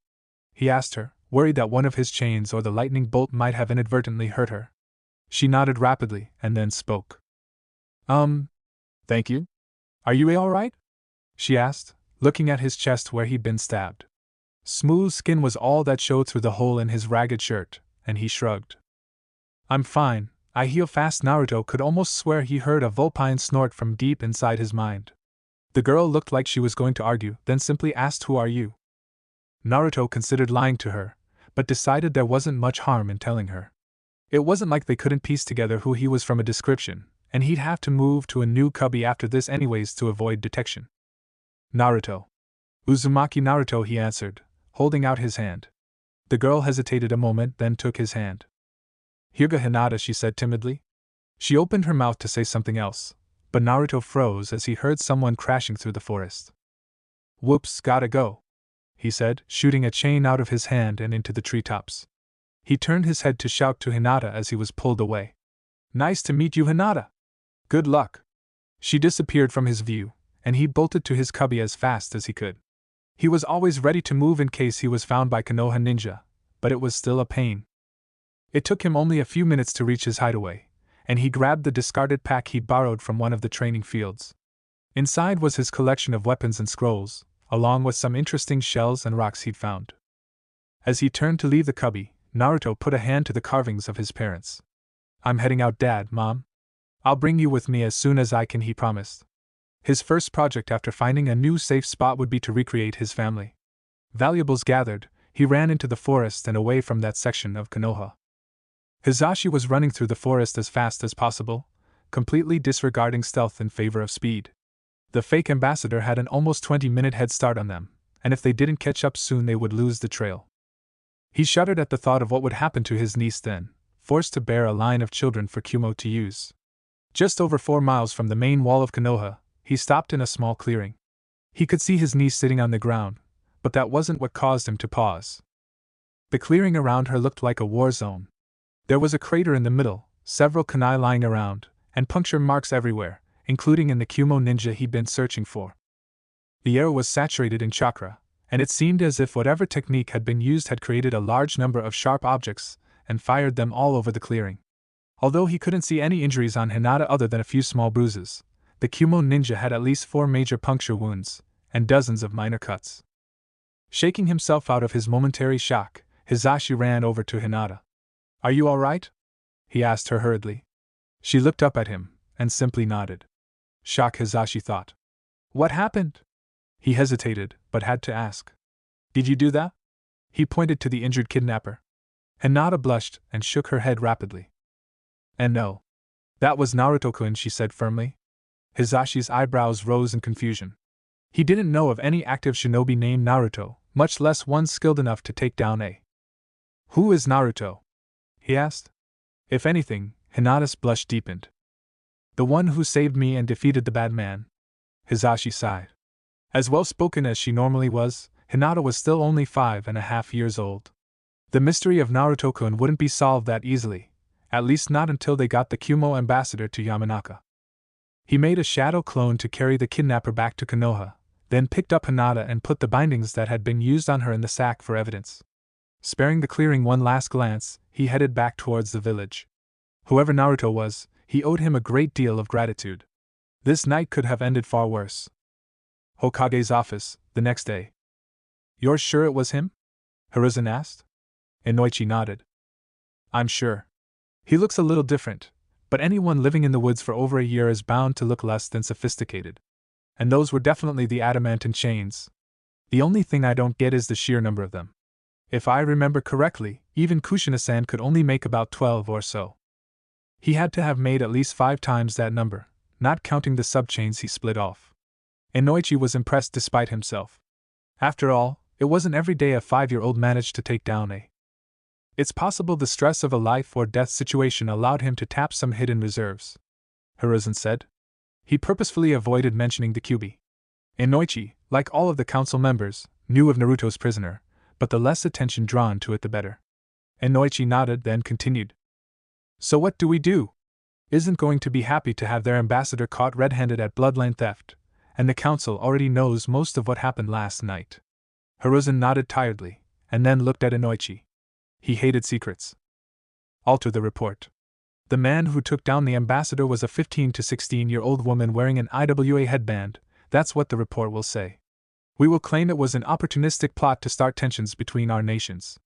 He asked her, worried that one of his chains or the lightning bolt might have inadvertently hurt her. She nodded rapidly, and then spoke. Thank you. Are you all right? She asked, looking at his chest where he'd been stabbed. Smooth skin was all that showed through the hole in his ragged shirt, and he shrugged. I'm fine, I heal fast. Naruto could almost swear he heard a vulpine snort from deep inside his mind. The girl looked like she was going to argue, then simply asked, "Who are you?" Naruto considered lying to her, but decided there wasn't much harm in telling her. It wasn't like they couldn't piece together who he was from a description, and he'd have to move to a new cubby after this anyways to avoid detection. Naruto. Uzumaki Naruto, he answered, holding out his hand. The girl hesitated a moment, then took his hand. Hyuga Hinata, she said timidly. She opened her mouth to say something else, but Naruto froze as he heard someone crashing through the forest. Whoops, gotta go, he said, shooting a chain out of his hand and into the treetops. He turned his head to shout to Hinata as he was pulled away. Nice to meet you, Hinata. Good luck. She disappeared from his view, and he bolted to his cubby as fast as he could. He was always ready to move in case he was found by Konoha ninja, but it was still a pain. It took him only a few minutes to reach his hideaway, and he grabbed the discarded pack he borrowed from one of the training fields. Inside was his collection of weapons and scrolls, along with some interesting shells and rocks he'd found. As he turned to leave the cubby, Naruto put a hand to the carvings of his parents. I'm heading out, Dad, Mom. I'll bring you with me as soon as I can, he promised. His first project after finding a new safe spot would be to recreate his family. Valuables gathered, he ran into the forest and away from that section of Konoha. Hizashi was running through the forest as fast as possible, completely disregarding stealth in favor of speed. The fake ambassador had an almost 20-minute head start on them, and if they didn't catch up soon they would lose the trail. He shuddered at the thought of what would happen to his niece then, forced to bear a line of children for Kumo to use. Just over 4 miles from the main wall of Konoha, he stopped in a small clearing. He could see his niece sitting on the ground, but that wasn't what caused him to pause. The clearing around her looked like a war zone. There was a crater in the middle, several kunai lying around, and puncture marks everywhere, including in the Kumo ninja he'd been searching for. The air was saturated in chakra, and it seemed as if whatever technique had been used had created a large number of sharp objects and fired them all over the clearing. Although he couldn't see any injuries on Hinata other than a few small bruises, the Kumo ninja had at least 4 major puncture wounds, and dozens of minor cuts. Shaking himself out of his momentary shock, Hizashi ran over to Hinata. Are you all right? He asked her hurriedly. She looked up at him, and simply nodded. Shock, Hizashi thought. What happened? He hesitated, but had to ask. Did you do that? He pointed to the injured kidnapper. Hinata blushed and shook her head rapidly. And no. That was Naruto-kun, she said firmly. Hizashi's eyebrows rose in confusion. He didn't know of any active shinobi named Naruto, much less one skilled enough to take down a. Who is Naruto? He asked. If anything, Hinata's blush deepened. The one who saved me and defeated the bad man. Hizashi sighed. As well-spoken as she normally was, Hinata was still only 5.5 years old. The mystery of Naruto-kun wouldn't be solved that easily, at least not until they got the Kumo ambassador to Yamanaka. He made a shadow clone to carry the kidnapper back to Konoha, then picked up Hinata and put the bindings that had been used on her in the sack for evidence. Sparing the clearing one last glance, he headed back towards the village. Whoever Naruto was, he owed him a great deal of gratitude. This night could have ended far worse. Hokage's office, the next day. You're sure it was him? Hiruzen asked. Inoichi nodded. I'm sure. He looks a little different, but anyone living in the woods for over a year is bound to look less than sophisticated. And those were definitely the adamantium chains. The only thing I don't get is the sheer number of them. If I remember correctly, even Kushina-san could only make about 12 or so. He had to have made at least 5 times that number, not counting the sub-chains he split off. Inoichi was impressed despite himself. After all, it wasn't every day a 5-year-old managed to take down a. It's possible the stress of a life-or-death situation allowed him to tap some hidden reserves, Hiruzen said. He purposefully avoided mentioning the Kyuubi. Inoichi, like all of the council members, knew of Naruto's prisoner, but the less attention drawn to it the better. Inoichi nodded, then continued. So what do we do? Isn't going to be happy to have their ambassador caught red-handed at bloodline theft, and the council already knows most of what happened last night. Hiruzen nodded tiredly, and then looked at Inoichi. He hated secrets. Alter the report. The man who took down the ambassador was a 15 to 16-year-old woman wearing an IWA headband, that's what the report will say. We will claim it was an opportunistic plot to start tensions between our nations.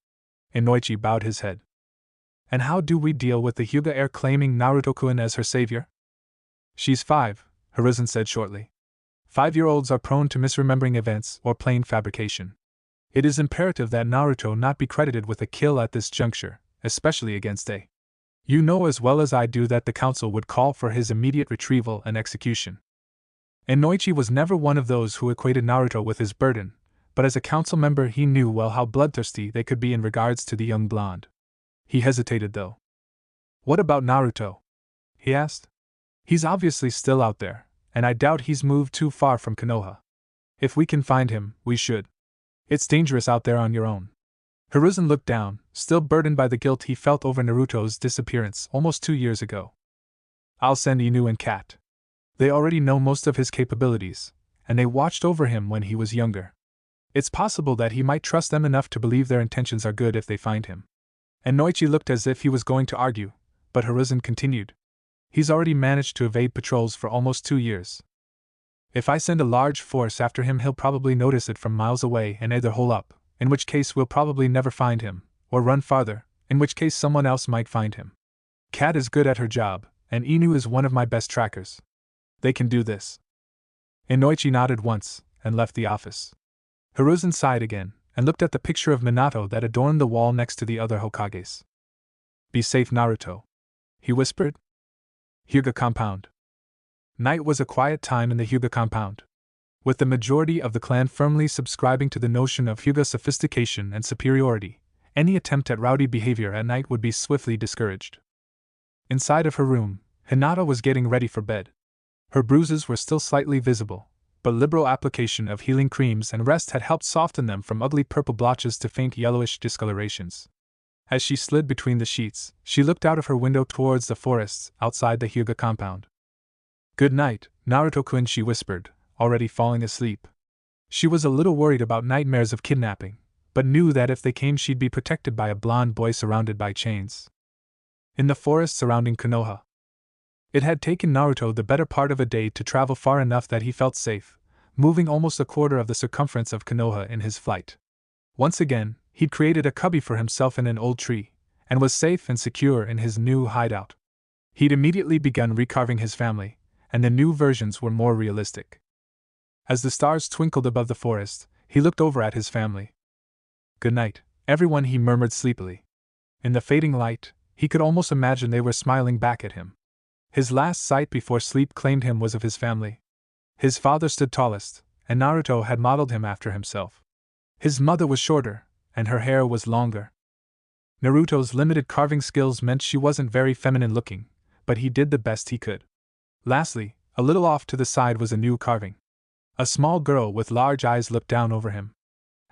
Inoichi bowed his head. And how do we deal with the Hyuga heir claiming Naruto-kun as her savior? She's 5, Hiruzen said shortly. 5-year-olds are prone to misremembering events or plain fabrication. It is imperative that Naruto not be credited with a kill at this juncture, especially against A. You know as well as I do that the council would call for his immediate retrieval and execution. Inoichi was never one of those who equated Naruto with his burden, but as a council member he knew well how bloodthirsty they could be in regards to the young blonde. He hesitated though. What about Naruto? He asked. He's obviously still out there, and I doubt he's moved too far from Konoha. If we can find him, we should. It's dangerous out there on your own. Hiruzen looked down, still burdened by the guilt he felt over Naruto's disappearance almost 2 years ago. I'll send Anew and Kat. They already know most of his capabilities, and they watched over him when he was younger. It's possible that he might trust them enough to believe their intentions are good if they find him. And Inoichi looked as if he was going to argue, but Hiruzen continued. He's already managed to evade patrols for almost 2 years. If I send a large force after him, he'll probably notice it from miles away and either hole up, in which case we'll probably never find him, or run farther, in which case someone else might find him. Kat is good at her job, and Anew is one of my best trackers. They can do this. Inoichi nodded once, and left the office. Hiruzen sighed again, and looked at the picture of Minato that adorned the wall next to the other Hokages. Be safe, Naruto, he whispered. Hyuga Compound. Night was a quiet time in the Hyuga compound. With the majority of the clan firmly subscribing to the notion of Hyuga sophistication and superiority, any attempt at rowdy behavior at night would be swiftly discouraged. Inside of her room, Hinata was getting ready for bed. Her bruises were still slightly visible, but liberal application of healing creams and rest had helped soften them from ugly purple blotches to faint yellowish discolorations. As she slid between the sheets, she looked out of her window towards the forests outside the Hyuga compound. Good night, Naruto-kun, she whispered, already falling asleep. She was a little worried about nightmares of kidnapping, but knew that if they came she'd be protected by a blonde boy surrounded by chains. In the forest surrounding Konoha. It had taken Naruto the better part of a day to travel far enough that he felt safe, moving almost a quarter of the circumference of Konoha in his flight. Once again, he'd created a cubby for himself in an old tree, and was safe and secure in his new hideout. He'd immediately begun recarving his family, and the new versions were more realistic. As the stars twinkled above the forest, he looked over at his family. Good night, everyone, he murmured sleepily. In the fading light, he could almost imagine they were smiling back at him. His last sight before sleep claimed him was of his family. His father stood tallest, and Naruto had modeled him after himself. His mother was shorter, and her hair was longer. Naruto's limited carving skills meant she wasn't very feminine looking, but he did the best he could. Lastly, a little off to the side was a new carving. A small girl with large eyes looked down over him.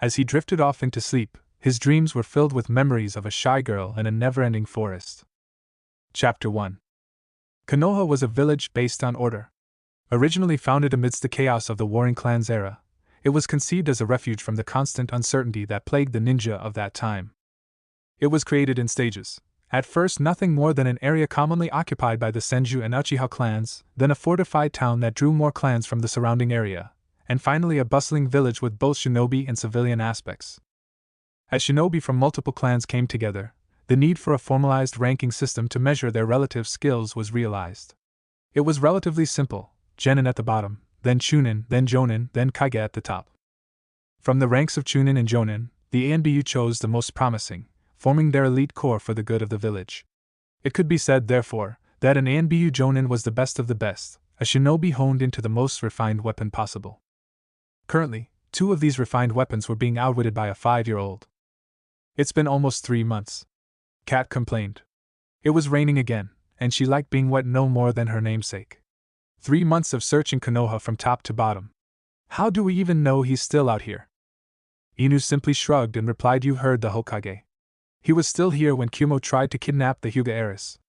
As he drifted off into sleep, his dreams were filled with memories of a shy girl in a never-ending forest. Chapter 1. Konoha was a village based on order. Originally founded amidst the chaos of the warring clans era, it was conceived as a refuge from the constant uncertainty that plagued the ninja of that time. It was created in stages. At first nothing more than an area commonly occupied by the Senju and Uchiha clans, then a fortified town that drew more clans from the surrounding area, and finally a bustling village with both shinobi and civilian aspects. As shinobi from multiple clans came together, the need for a formalized ranking system to measure their relative skills was realized. It was relatively simple: Genin at the bottom, then Chunin, then Jonin, then Kage at the top. From the ranks of Chunin and Jonin, the ANBU chose the most promising, forming their elite core for the good of the village. It could be said, therefore, that an ANBU Jonin was the best of the best, a shinobi honed into the most refined weapon possible. Currently, 2 of these refined weapons were being outwitted by a 5-year-old. It's been almost 3 months. Kat complained. It was raining again, and she liked being wet no more than her namesake. 3 months of searching Konoha from top to bottom. How do we even know he's still out here? Inu simply shrugged and replied, you heard the Hokage. He was still here when Kumo tried to kidnap the Hyuga heiress.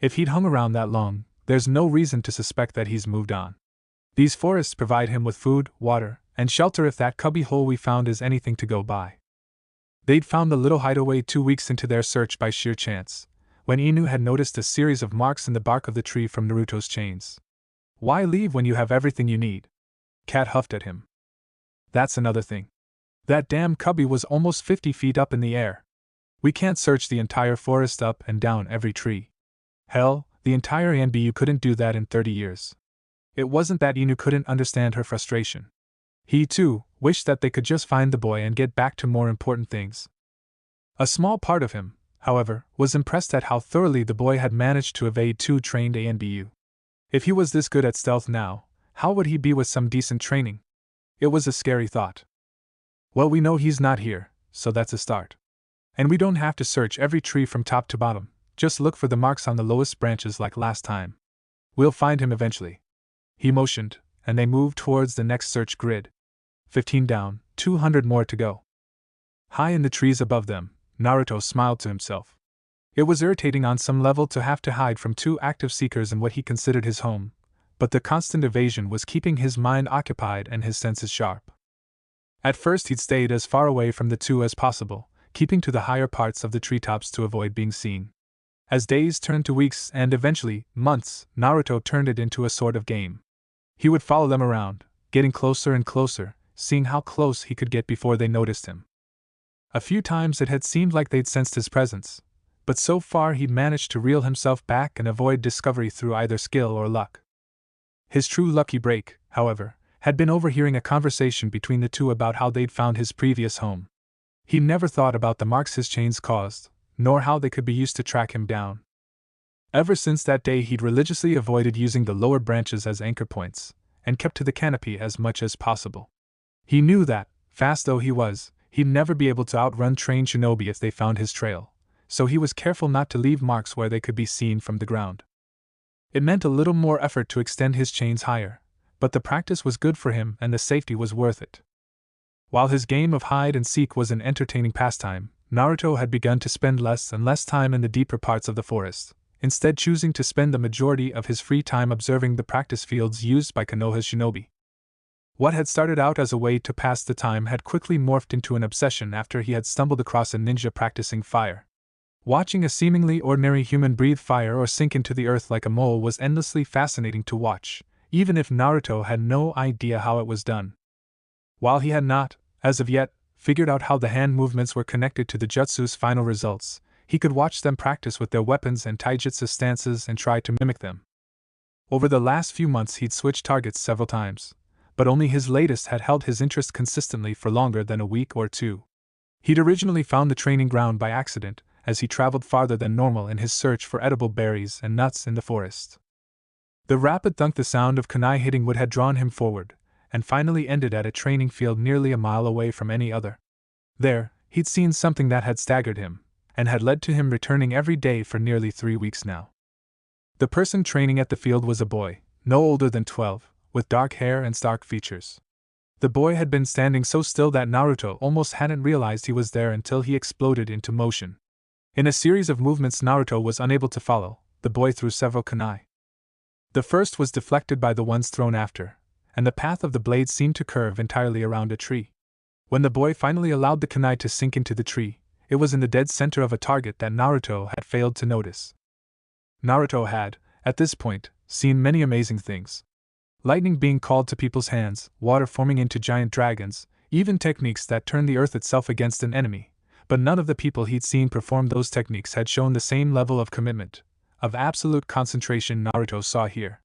If he'd hung around that long, there's no reason to suspect that he's moved on. These forests provide him with food, water, and shelter if that cubby hole we found is anything to go by. They'd found the little hideaway 2 weeks into their search by sheer chance, when Inu had noticed a series of marks in the bark of the tree from Naruto's chains. Why leave when you have everything you need? Kat huffed at him. That's another thing. That damn cubby was almost 50 feet up in the air. We can't search the entire forest up and down every tree. Hell, the entire NBU couldn't do that in 30 years. It wasn't that Inu couldn't understand her frustration. He, too, wished that they could just find the boy and get back to more important things. A small part of him, however, was impressed at how thoroughly the boy had managed to evade two trained ANBU. If he was this good at stealth now, how would he be with some decent training? It was a scary thought. Well, we know he's not here, so that's a start. And we don't have to search every tree from top to bottom, just look for the marks on the lowest branches like last time. We'll find him eventually. He motioned, and they moved towards the next search grid. 15 down, 200 more to go. High in the trees above them, Naruto smiled to himself. It was irritating on some level to have to hide from two active seekers in what he considered his home, but the constant evasion was keeping his mind occupied and his senses sharp. At first he'd stayed as far away from the two as possible, keeping to the higher parts of the treetops to avoid being seen. As days turned to weeks and eventually months, Naruto turned it into a sort of game. He would follow them around, getting closer and closer, seeing how close he could get before they noticed him. A few times it had seemed like they'd sensed his presence, but so far he'd managed to reel himself back and avoid discovery through either skill or luck. His true lucky break, however, had been overhearing a conversation between the two about how they'd found his previous home. He never thought about the marks his chains caused, nor how they could be used to track him down. Ever since that day he'd religiously avoided using the lower branches as anchor points, and kept to the canopy as much as possible. He knew that, fast though he was, he'd never be able to outrun trained shinobi if they found his trail, so he was careful not to leave marks where they could be seen from the ground. It meant a little more effort to extend his chains higher, but the practice was good for him and the safety was worth it. While his game of hide and seek was an entertaining pastime, Naruto had begun to spend less and less time in the deeper parts of the forest, instead choosing to spend the majority of his free time observing the practice fields used by Konoha's shinobi. What had started out as a way to pass the time had quickly morphed into an obsession after he had stumbled across a ninja practicing fire. Watching a seemingly ordinary human breathe fire or sink into the earth like a mole was endlessly fascinating to watch, even if Naruto had no idea how it was done. While he had not, as of yet, figured out how the hand movements were connected to the jutsu's final results, he could watch them practice with their weapons and taijutsu stances and try to mimic them. Over the last few months he'd switched targets several times, but only his latest had held his interest consistently for longer than a week or two. He'd originally found the training ground by accident, as he traveled farther than normal in his search for edible berries and nuts in the forest. The rapid thunk the sound of kunai hitting wood had drawn him forward, and finally ended at a training field nearly a mile away from any other. There, he'd seen something that had staggered him, and had led to him returning every day for nearly 3 weeks now. The person training at the field was a boy, no older than 12, with dark hair and stark features. The boy had been standing so still that Naruto almost hadn't realized he was there until he exploded into motion. In a series of movements Naruto was unable to follow, the boy threw several kunai. The first was deflected by the ones thrown after, and the path of the blade seemed to curve entirely around a tree. When the boy finally allowed the kunai to sink into the tree, it was in the dead center of a target that Naruto had failed to notice. Naruto had, at this point, seen many amazing things. Lightning being called to people's hands, water forming into giant dragons, even techniques that turned the earth itself against an enemy, but none of the people he'd seen perform those techniques had shown the same level of commitment, of absolute concentration Naruto saw here.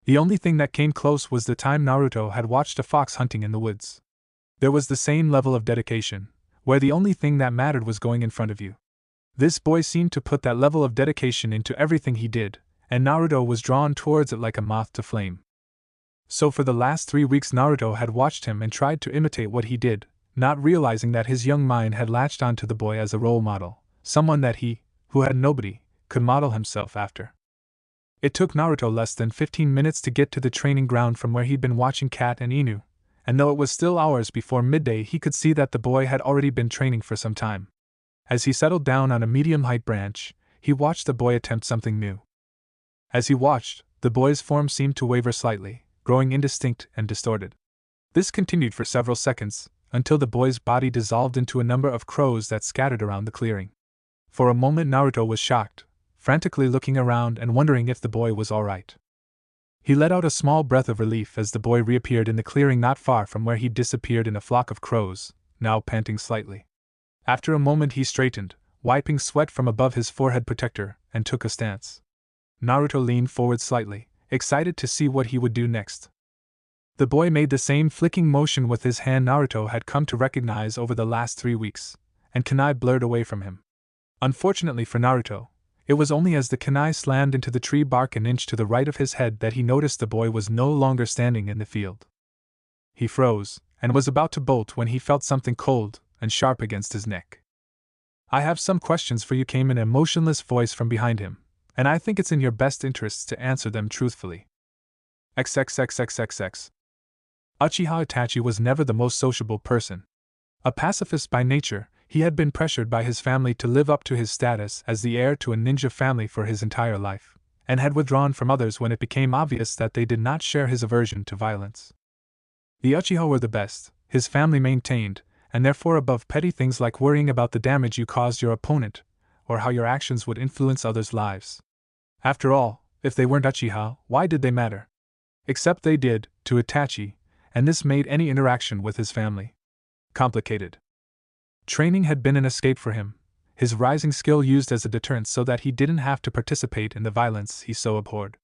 The only thing that came close was the time Naruto had watched a fox hunting in the woods. There was the same level of dedication, where the only thing that mattered was going in front of you. This boy seemed to put that level of dedication into everything he did, and Naruto was drawn towards it like a moth to flame. So for the last 3 weeks Naruto had watched him and tried to imitate what he did, not realizing that his young mind had latched onto the boy as a role model, someone that he, who had nobody, could model himself after. It took Naruto less than 15 minutes to get to the training ground from where he'd been watching Kat and Inu, and though it was still hours before midday he could see that the boy had already been training for some time. As he settled down on a medium-height branch, he watched the boy attempt something new. As he watched, the boy's form seemed to waver slightly, growing indistinct and distorted. This continued for several seconds, until the boy's body dissolved into a number of crows that scattered around the clearing. For a moment Naruto was shocked, frantically looking around and wondering if the boy was all right. He let out a small breath of relief as the boy reappeared in the clearing not far from where he'd disappeared in a flock of crows, now panting slightly. After a moment he straightened, wiping sweat from above his forehead protector, and took a stance. Naruto leaned forward slightly, excited to see what he would do next. The boy made the same flicking motion with his hand Naruto had come to recognize over the last 3 weeks, and kunai blurred away from him. Unfortunately for Naruto, it was only as the kunai slammed into the tree bark an inch to the right of his head that he noticed the boy was no longer standing in the field. He froze, and was about to bolt when he felt something cold and sharp against his neck. "I have some questions for you," came an emotionless voice from behind him, "and I think it's in your best interests to answer them truthfully." XXXXXX. Uchiha Itachi was never the most sociable person. A pacifist by nature, he had been pressured by his family to live up to his status as the heir to a ninja family for his entire life, and had withdrawn from others when it became obvious that they did not share his aversion to violence. The Uchiha were the best, his family maintained, and therefore above petty things like worrying about the damage you caused your opponent, or how your actions would influence others' lives. After all, if they weren't Uchiha, why did they matter? Except they did, to Itachi, and this made any interaction with his family complicated. Training had been an escape for him, his rising skill used as a deterrent so that he didn't have to participate in the violence he so abhorred.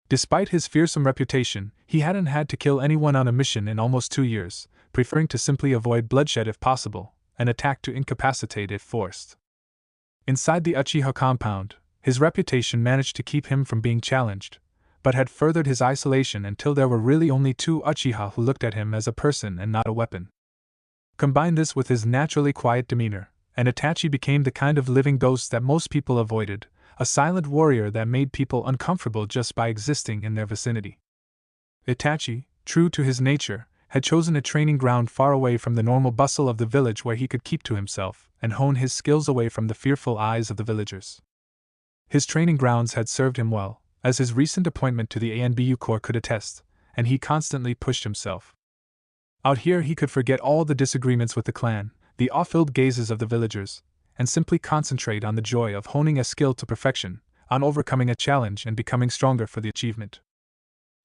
Despite his fearsome reputation, he hadn't had to kill anyone on a mission in almost 2 years, preferring to simply avoid bloodshed if possible, and attack to incapacitate if forced. Inside the Uchiha compound, his reputation managed to keep him from being challenged, but had furthered his isolation until there were really only 2 Uchiha who looked at him as a person and not a weapon. Combine this with his naturally quiet demeanor, and Itachi became the kind of living ghost that most people avoided, a silent warrior that made people uncomfortable just by existing in their vicinity. Itachi, true to his nature, had chosen a training ground far away from the normal bustle of the village where he could keep to himself and hone his skills away from the fearful eyes of the villagers. His training grounds had served him well, as his recent appointment to the ANBU Corps could attest, and he constantly pushed himself. Out here he could forget all the disagreements with the clan, the awe-filled gazes of the villagers, and simply concentrate on the joy of honing a skill to perfection, on overcoming a challenge and becoming stronger for the achievement.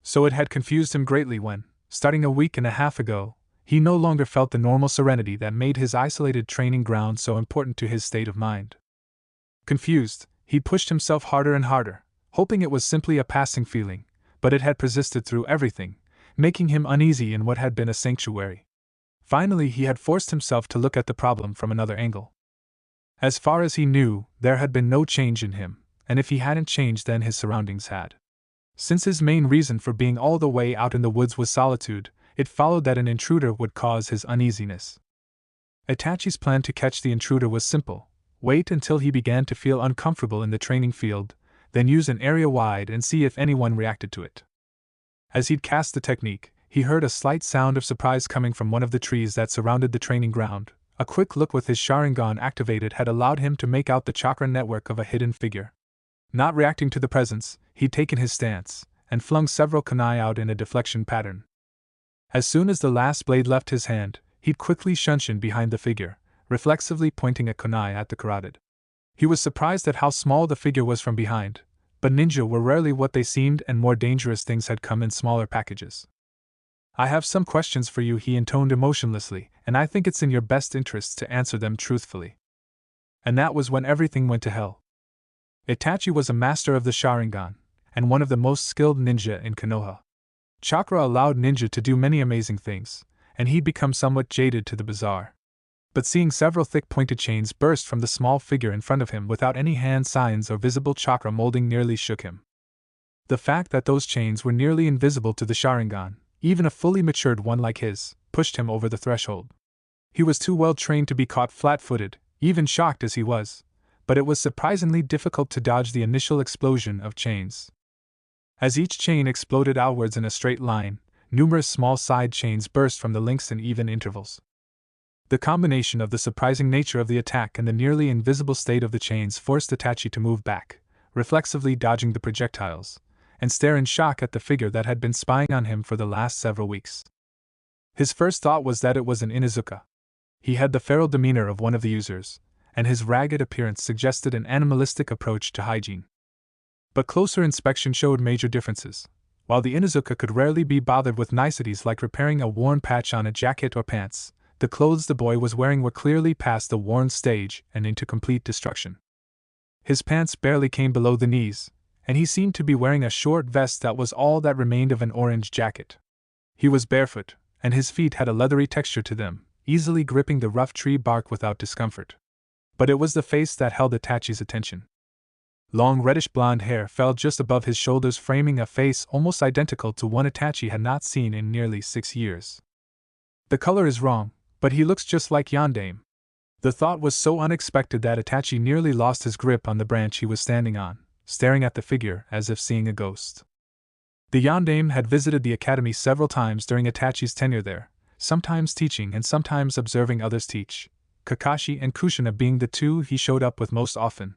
So it had confused him greatly when, starting a week and a half ago, he no longer felt the normal serenity that made his isolated training ground so important to his state of mind. Confused, he pushed himself harder and harder, hoping it was simply a passing feeling, but it had persisted through everything, making him uneasy in what had been a sanctuary. Finally, he had forced himself to look at the problem from another angle. As far as he knew, there had been no change in him, and if he hadn't changed, then his surroundings had. Since his main reason for being all the way out in the woods was solitude, it followed that an intruder would cause his uneasiness. Itachi's plan to catch the intruder was simple: wait until he began to feel uncomfortable in the training field, then use an area wide and see if anyone reacted to it. As he'd cast the technique, he heard a slight sound of surprise coming from one of the trees that surrounded the training ground. A quick look with his Sharingan activated had allowed him to make out the chakra network of a hidden figure. Not reacting to the presence, he'd taken his stance, and flung several kunai out in a deflection pattern. As soon as the last blade left his hand, he'd quickly shunshin behind the figure, reflexively pointing a kunai at the carotid. He was surprised at how small the figure was from behind, but ninja were rarely what they seemed, and more dangerous things had come in smaller packages. "I have some questions for you," he intoned emotionlessly, "and I think it's in your best interests to answer them truthfully." And that was when everything went to hell. Itachi was a master of the Sharingan, and one of the most skilled ninja in Konoha. Chakra allowed ninja to do many amazing things, and he'd become somewhat jaded to the bizarre. But seeing several thick pointed chains burst from the small figure in front of him without any hand signs or visible chakra molding nearly shook him. The fact that those chains were nearly invisible to the Sharingan, even a fully matured one like his, pushed him over the threshold. He was too well trained to be caught flat-footed, even shocked as he was, but it was surprisingly difficult to dodge the initial explosion of chains. As each chain exploded outwards in a straight line, numerous small side chains burst from the links in even intervals. The combination of the surprising nature of the attack and the nearly invisible state of the chains forced Itachi to move back, reflexively dodging the projectiles, and stare in shock at the figure that had been spying on him for the last several weeks. His first thought was that it was an Inuzuka. He had the feral demeanor of one of the users, and his ragged appearance suggested an animalistic approach to hygiene. But closer inspection showed major differences. While the Inuzuka could rarely be bothered with niceties like repairing a worn patch on a jacket or pants, the clothes the boy was wearing were clearly past the worn stage and into complete destruction. His pants barely came below the knees, and he seemed to be wearing a short vest that was all that remained of an orange jacket. He was barefoot, and his feet had a leathery texture to them, easily gripping the rough tree bark without discomfort. But it was the face that held Itachi's attention. Long reddish blonde hair fell just above his shoulders, framing a face almost identical to one Itachi had not seen in nearly 6 years. The color is wrong, but he looks just like Yondaime. The thought was so unexpected that Itachi nearly lost his grip on the branch he was standing on, staring at the figure as if seeing a ghost. The Yondaime had visited the academy several times during Itachi's tenure there, sometimes teaching and sometimes observing others teach, Kakashi and Kushina being the two he showed up with most often.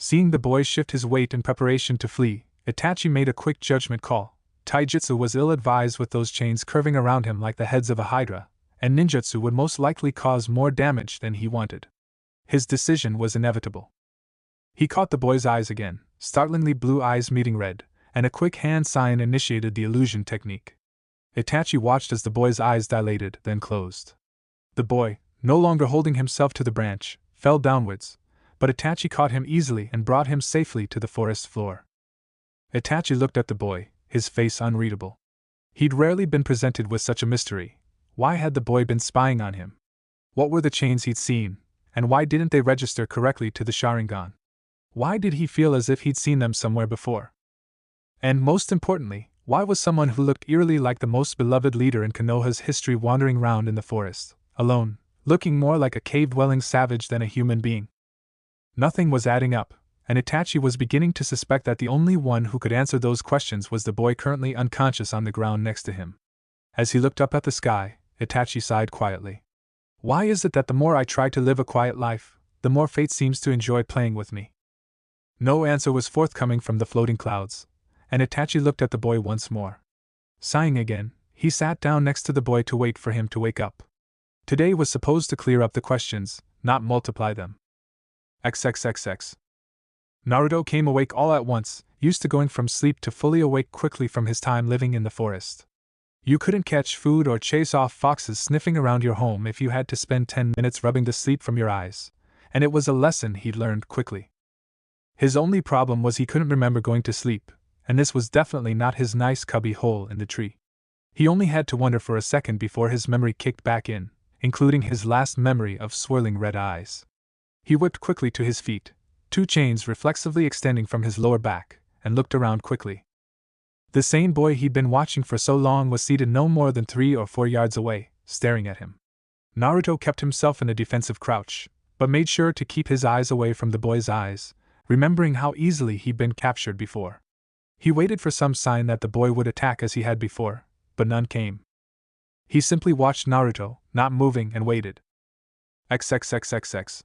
Seeing the boy shift his weight in preparation to flee, Itachi made a quick judgment call. Taijutsu was ill-advised with those chains curving around him like the heads of a hydra, and ninjutsu would most likely cause more damage than he wanted. His decision was inevitable. He caught the boy's eyes again, startlingly blue eyes meeting red, and a quick hand sign initiated the illusion technique. Itachi watched as the boy's eyes dilated, then closed. The boy, no longer holding himself to the branch, fell downwards, but Itachi caught him easily and brought him safely to the forest floor. Itachi looked at the boy, his face unreadable. He'd rarely been presented with such a mystery. Why had the boy been spying on him? What were the chains he'd seen, and why didn't they register correctly to the Sharingan? Why did he feel as if he'd seen them somewhere before? And most importantly, why was someone who looked eerily like the most beloved leader in Konoha's history wandering round in the forest, alone, looking more like a cave-dwelling savage than a human being? Nothing was adding up, and Itachi was beginning to suspect that the only one who could answer those questions was the boy currently unconscious on the ground next to him. As he looked up at the sky, Itachi sighed quietly. Why is it that the more I try to live a quiet life, the more fate seems to enjoy playing with me? No answer was forthcoming from the floating clouds, and Itachi looked at the boy once more. Sighing again, he sat down next to the boy to wait for him to wake up. Today was supposed to clear up the questions, not multiply them. XXXX. Naruto came awake all at once, used to going from sleep to fully awake quickly from his time living in the forest. You couldn't catch food or chase off foxes sniffing around your home if you had to spend 10 minutes rubbing the sleep from your eyes, and it was a lesson he'd learned quickly. His only problem was he couldn't remember going to sleep, and this was definitely not his nice cubby hole in the tree. He only had to wonder for a second before his memory kicked back in, including his last memory of swirling red eyes. He whipped quickly to his feet, 2 chains reflexively extending from his lower back, and looked around quickly. The same boy he'd been watching for so long was seated no more than 3 or 4 yards away, staring at him. Naruto kept himself in a defensive crouch, but made sure to keep his eyes away from the boy's eyes, remembering how easily he'd been captured before. He waited for some sign that the boy would attack as he had before, but none came. He simply watched Naruto, not moving, and waited. XXXXX.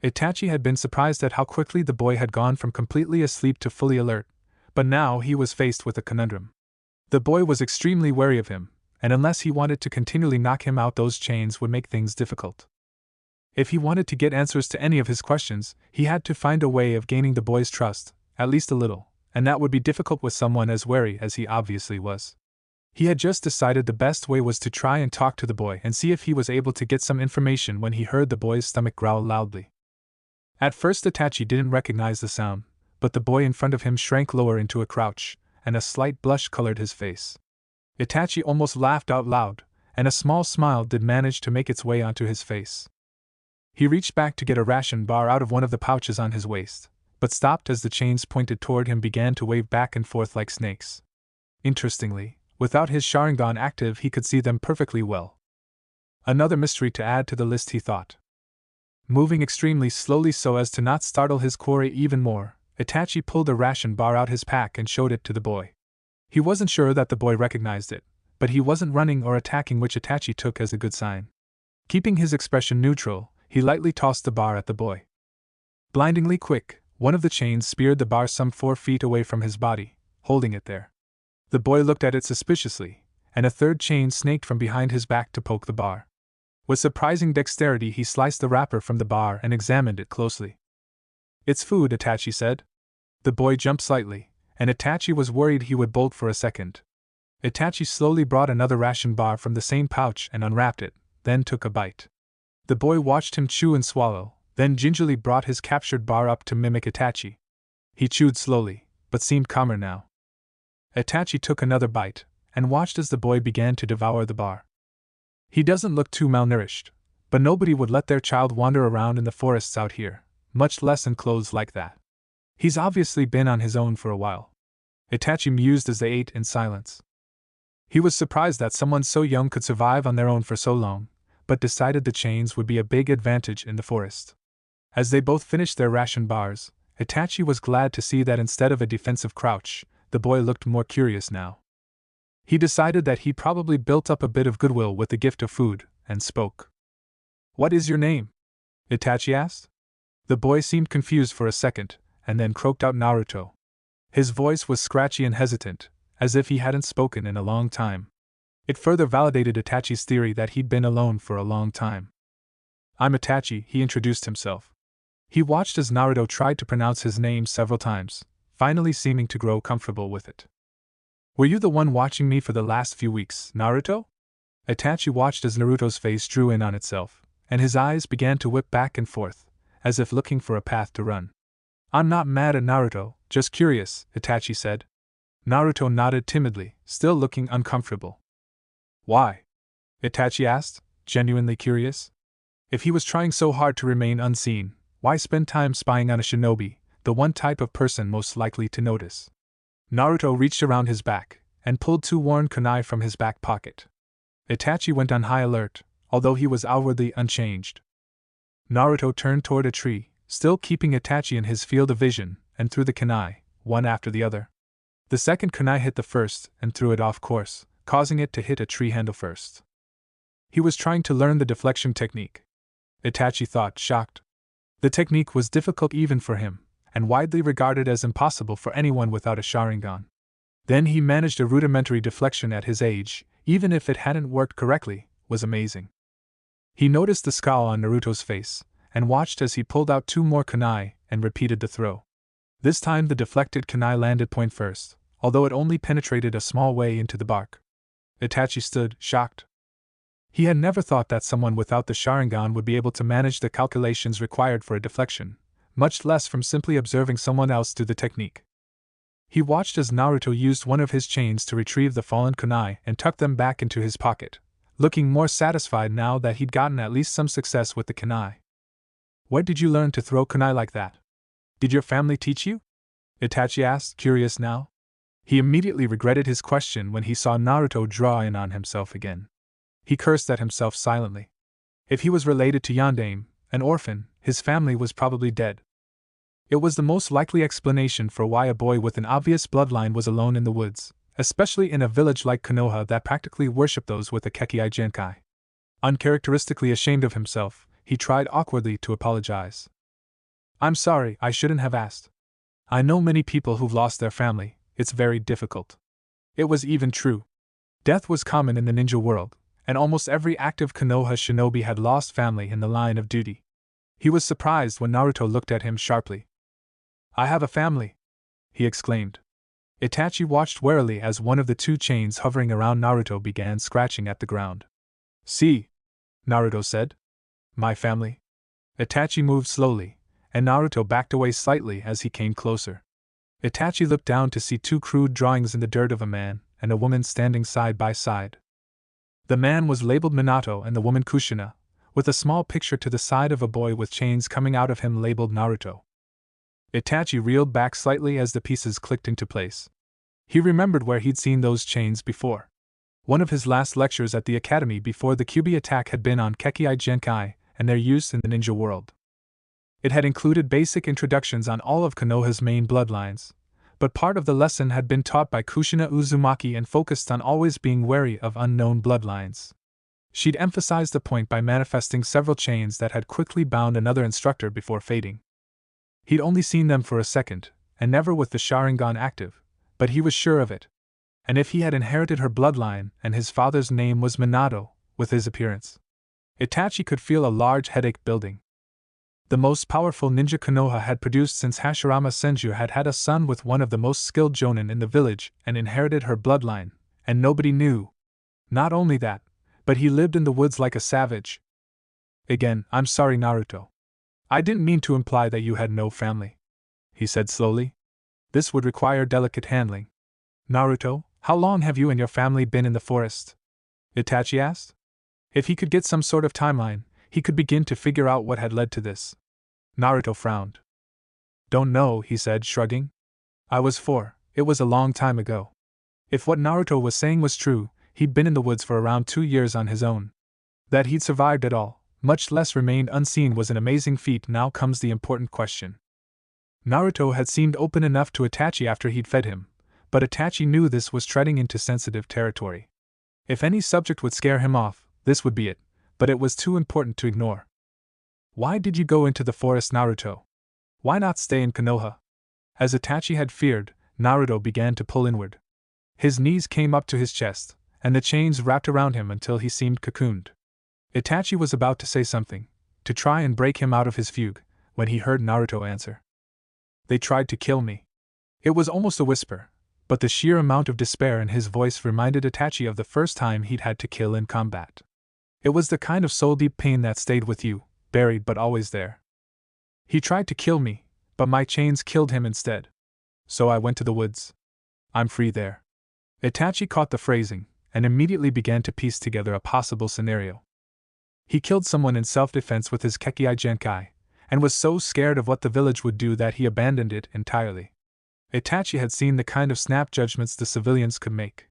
Itachi had been surprised at how quickly the boy had gone from completely asleep to fully alert, but now he was faced with a conundrum. The boy was extremely wary of him, and unless he wanted to continually knock him out, those chains would make things difficult. If he wanted to get answers to any of his questions, he had to find a way of gaining the boy's trust, at least a little, and that would be difficult with someone as wary as he obviously was. He had just decided the best way was to try and talk to the boy and see if he was able to get some information when he heard the boy's stomach growl loudly. At first Itachi didn't recognize the sound, but the boy in front of him shrank lower into a crouch, and a slight blush colored his face. Itachi almost laughed out loud, and a small smile did manage to make its way onto his face. He reached back to get a ration bar out of one of the pouches on his waist, but stopped as the chains pointed toward him began to wave back and forth like snakes. Interestingly, without his Sharingan active he could see them perfectly well. Another mystery to add to the list, he thought. Moving extremely slowly so as to not startle his quarry even more, Itachi pulled a ration bar out his pack and showed it to the boy. He wasn't sure that the boy recognized it, but he wasn't running or attacking, which Itachi took as a good sign. Keeping his expression neutral, he lightly tossed the bar at the boy. Blindingly quick, one of the chains speared the bar some 4 feet away from his body, holding it there. The boy looked at it suspiciously, and a third chain snaked from behind his back to poke the bar. With surprising dexterity he sliced the wrapper from the bar and examined it closely. "It's food," Itachi said. The boy jumped slightly, and Itachi was worried he would bolt for a second. Itachi slowly brought another ration bar from the same pouch and unwrapped it, then took a bite. The boy watched him chew and swallow, then gingerly brought his captured bar up to mimic Itachi. He chewed slowly, but seemed calmer now. Itachi took another bite, and watched as the boy began to devour the bar. He doesn't look too malnourished, but nobody would let their child wander around in the forests out here, much less in clothes like that. He's obviously been on his own for a while. Itachi mused as they ate in silence. He was surprised that someone so young could survive on their own for so long, but decided the chains would be a big advantage in the forest. As they both finished their ration bars, Itachi was glad to see that instead of a defensive crouch, the boy looked more curious now. He decided that he probably built up a bit of goodwill with the gift of food, and spoke. "What is your name?" Itachi asked. The boy seemed confused for a second, and then croaked out Naruto. His voice was scratchy and hesitant, as if he hadn't spoken in a long time. It further validated Itachi's theory that he'd been alone for a long time. "I'm Itachi," he introduced himself. He watched as Naruto tried to pronounce his name several times, finally seeming to grow comfortable with it. "Were you the one watching me for the last few weeks, Naruto?" Itachi watched as Naruto's face drew in on itself, and his eyes began to whip back and forth, as if looking for a path to run. "I'm not mad at Naruto, just curious," Itachi said. Naruto nodded timidly, still looking uncomfortable. "Why?" Itachi asked, genuinely curious. If he was trying so hard to remain unseen, why spend time spying on a shinobi, the one type of person most likely to notice? Naruto reached around his back, and pulled 2 worn kunai from his back pocket. Itachi went on high alert, although he was outwardly unchanged. Naruto turned toward a tree, still keeping Itachi in his field of vision, and threw the kunai, one after the other. The second kunai hit the first and threw it off course, causing it to hit a tree handle first. He was trying to learn the deflection technique. Itachi thought, shocked. The technique was difficult even for him, and widely regarded as impossible for anyone without a Sharingan. Then he managed a rudimentary deflection at his age, even if it hadn't worked correctly, was amazing. He noticed the scowl on Naruto's face, and watched as he pulled out 2 more kunai and repeated the throw. This time the deflected kunai landed point first, although it only penetrated a small way into the bark. Itachi stood, shocked. He had never thought that someone without the Sharingan would be able to manage the calculations required for a deflection, much less from simply observing someone else do the technique. He watched as Naruto used one of his chains to retrieve the fallen kunai and tucked them back into his pocket, looking more satisfied now that he'd gotten at least some success with the kunai. "Where did you learn to throw kunai like that? Did your family teach you?" Itachi asked, curious now. He immediately regretted his question when he saw Naruto draw in on himself again. He cursed at himself silently. If he was related to Yondaime, an orphan, his family was probably dead. It was the most likely explanation for why a boy with an obvious bloodline was alone in the woods, especially in a village like Konoha that practically worshipped those with a Kekkai Genkai. Uncharacteristically ashamed of himself, he tried awkwardly to apologize. "I'm sorry, I shouldn't have asked. I know many people who've lost their family, it's very difficult." It was even true. Death was common in the ninja world, and almost every active Konoha shinobi had lost family in the line of duty. He was surprised when Naruto looked at him sharply. "I have a family," he exclaimed. Itachi watched warily as one of the 2 chains hovering around Naruto began scratching at the ground. "See," Naruto said. "My family?" Itachi moved slowly, and Naruto backed away slightly as he came closer. Itachi looked down to see 2 crude drawings in the dirt of a man and a woman standing side by side. The man was labeled Minato and the woman Kushina, with a small picture to the side of a boy with chains coming out of him labeled Naruto. Itachi reeled back slightly as the pieces clicked into place. He remembered where he'd seen those chains before. One of his last lectures at the academy before the Kyuubi attack had been on Kekkai Genkai and their use in the ninja world. It had included basic introductions on all of Konoha's main bloodlines, but part of the lesson had been taught by Kushina Uzumaki and focused on always being wary of unknown bloodlines. She'd emphasized the point by manifesting several chains that had quickly bound another instructor before fading. He'd only seen them for a second, and never with the Sharingan active, but he was sure of it. And if he had inherited her bloodline and his father's name was Minato, with his appearance, Itachi could feel a large headache building. The most powerful ninja Konoha had produced since Hashirama Senju had had a son with one of the most skilled jonin in the village and inherited her bloodline, and nobody knew. Not only that, but he lived in the woods like a savage. Again, I'm sorry, Naruto. I didn't mean to imply that you had no family, he said slowly. This would require delicate handling. Naruto, how long have you and your family been in the forest? Itachi asked. If he could get some sort of timeline, he could begin to figure out what had led to this. Naruto frowned. Don't know, he said, shrugging. I was 4, it was a long time ago. If what Naruto was saying was true, he'd been in the woods for around 2 years on his own. That he'd survived at all, much less remained unseen, was an amazing feat. Now comes the important question. Naruto had seemed open enough to Itachi after he'd fed him, but Itachi knew this was treading into sensitive territory. If any subject would scare him off, this would be it, but it was too important to ignore. Why did you go into the forest, Naruto? Why not stay in Konoha? As Itachi had feared, Naruto began to pull inward. His knees came up to his chest, and the chains wrapped around him until he seemed cocooned. Itachi was about to say something, to try and break him out of his fugue, when he heard Naruto answer. They tried to kill me. It was almost a whisper, but the sheer amount of despair in his voice reminded Itachi of the first time he'd had to kill in combat. It was the kind of soul-deep pain that stayed with you, buried but always there. He tried to kill me, but my chains killed him instead. So I went to the woods. I'm free there. Itachi caught the phrasing, and immediately began to piece together a possible scenario. He killed someone in self-defense with his Kekkai Genkai, and was so scared of what the village would do that he abandoned it entirely. Itachi had seen the kind of snap judgments the civilians could make.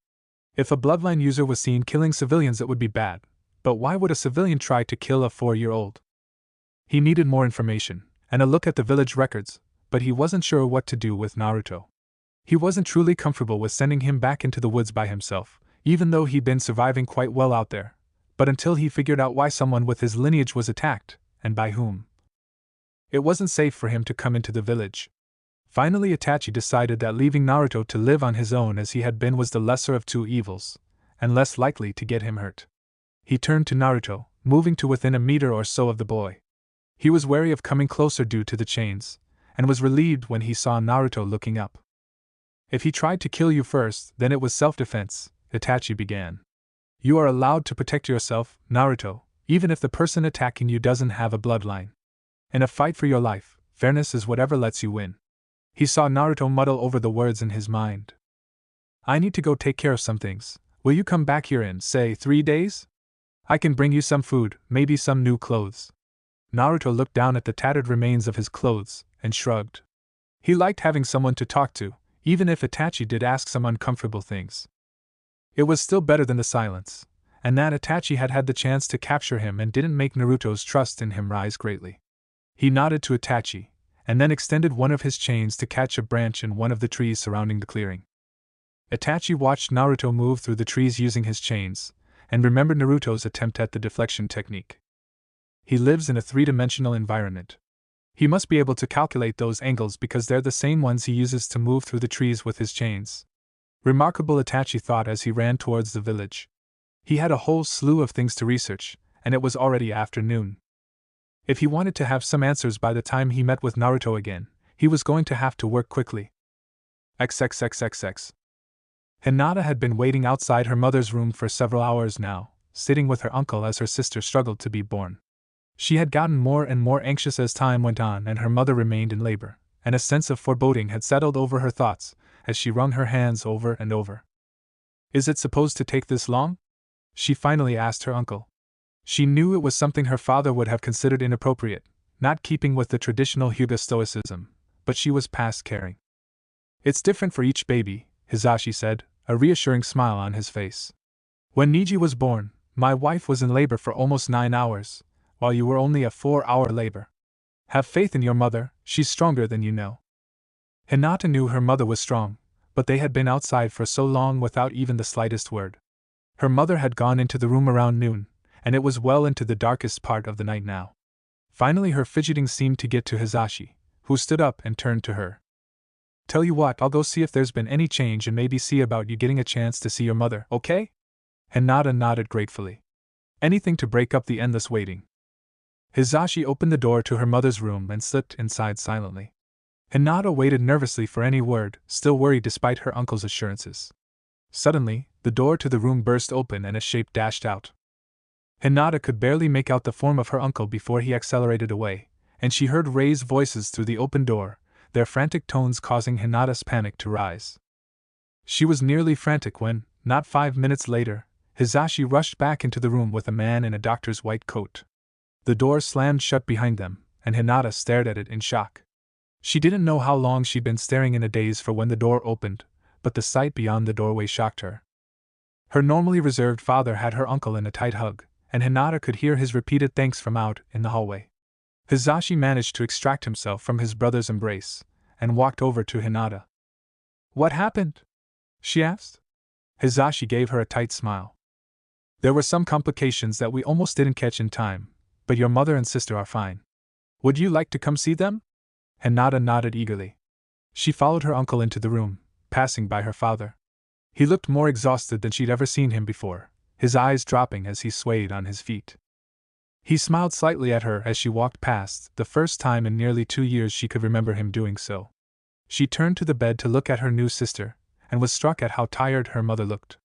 If a bloodline user was seen killing civilians, it would be bad, but why would a civilian try to kill a 4-year-old? He needed more information, and a look at the village records, but he wasn't sure what to do with Naruto. He wasn't truly comfortable with sending him back into the woods by himself, even though he'd been surviving quite well out there, but until he figured out why someone with his lineage was attacked, and by whom. It wasn't safe for him to come into the village. Finally, Itachi decided that leaving Naruto to live on his own as he had been was the lesser of two evils, and less likely to get him hurt. He turned to Naruto, moving to within a meter or so of the boy. He was wary of coming closer due to the chains, and was relieved when he saw Naruto looking up. If he tried to kill you first, then it was self-defense, Itachi began. You are allowed to protect yourself, Naruto, even if the person attacking you doesn't have a bloodline. In a fight for your life, fairness is whatever lets you win. He saw Naruto muddle over the words in his mind. I need to go take care of some things. Will you come back here in, say, 3 days? I can bring you some food, maybe some new clothes. Naruto looked down at the tattered remains of his clothes, and shrugged. He liked having someone to talk to, even if Itachi did ask some uncomfortable things. It was still better than the silence, and that Itachi had had the chance to capture him and didn't make Naruto's trust in him rise greatly. He nodded to Itachi, and then extended one of his chains to catch a branch in one of the trees surrounding the clearing. Itachi watched Naruto move through the trees using his chains, and remembered Naruto's attempt at the deflection technique. He lives in a 3-dimensional environment. He must be able to calculate those angles because they're the same ones he uses to move through the trees with his chains. Remarkable, Itachi thought as he ran towards the village. He had a whole slew of things to research, and it was already afternoon. If he wanted to have some answers by the time he met with Naruto again, he was going to have to work quickly. XXXXX. Hinata had been waiting outside her mother's room for several hours now, sitting with her uncle as her sister struggled to be born. She had gotten more and more anxious as time went on and her mother remained in labor, and a sense of foreboding had settled over her thoughts as she wrung her hands over and over. Is it supposed to take this long? She finally asked her uncle. She knew it was something her father would have considered inappropriate, not keeping with the traditional Hyuga stoicism, but she was past caring. It's different for each baby, Hisashi said, a reassuring smile on his face. When Niji was born, my wife was in labor for almost 9 hours, while you were only a 4-hour labor. Have faith in your mother, she's stronger than you know. Hinata knew her mother was strong, but they had been outside for so long without even the slightest word. Her mother had gone into the room around noon, and it was well into the darkest part of the night now. Finally her fidgeting seemed to get to Hisashi, who stood up and turned to her. Tell you what, I'll go see if there's been any change and maybe see about you getting a chance to see your mother, okay? Hinata nodded gratefully. Anything to break up the endless waiting. Hisashi opened the door to her mother's room and slipped inside silently. Hinata waited nervously for any word, still worried despite her uncle's assurances. Suddenly, the door to the room burst open and a shape dashed out. Hinata could barely make out the form of her uncle before he accelerated away, and she heard raised voices through the open door, their frantic tones causing Hinata's panic to rise. She was nearly frantic when, not 5 minutes later, Hisashi rushed back into the room with a man in a doctor's white coat. The door slammed shut behind them, and Hinata stared at it in shock. She didn't know how long she'd been staring in a daze for when the door opened, but the sight beyond the doorway shocked her. Her normally reserved father had her uncle in a tight hug, and Hinata could hear his repeated thanks from out in the hallway. Hisashi managed to extract himself from his brother's embrace, and walked over to Hinata. "What happened?" she asked. Hisashi gave her a tight smile. "There were some complications that we almost didn't catch in time, but your mother and sister are fine. Would you like to come see them?" Hinata nodded eagerly. She followed her uncle into the room, passing by her father. He looked more exhausted than she'd ever seen him before, his eyes dropping as he swayed on his feet. He smiled slightly at her as she walked past, the first time in nearly 2 years she could remember him doing so. She turned to the bed to look at her new sister, and was struck at how tired her mother looked.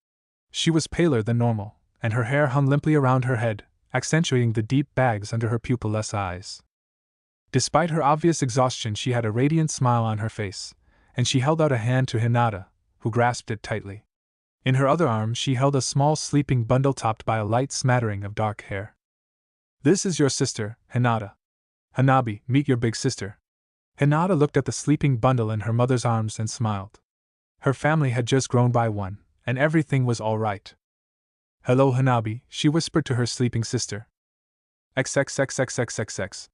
She was paler than normal, and her hair hung limply around her head, accentuating the deep bags under her pupilless eyes. Despite her obvious exhaustion, she had a radiant smile on her face, and she held out a hand to Hinata, who grasped it tightly. In her other arm she held a small sleeping bundle topped by a light smattering of dark hair. "This is your sister, Hinata. Hanabi, meet your big sister." Hinata looked at the sleeping bundle in her mother's arms and smiled. Her family had just grown by one, and everything was all right. "Hello, Hanabi," she whispered to her sleeping sister. XXXXXXX.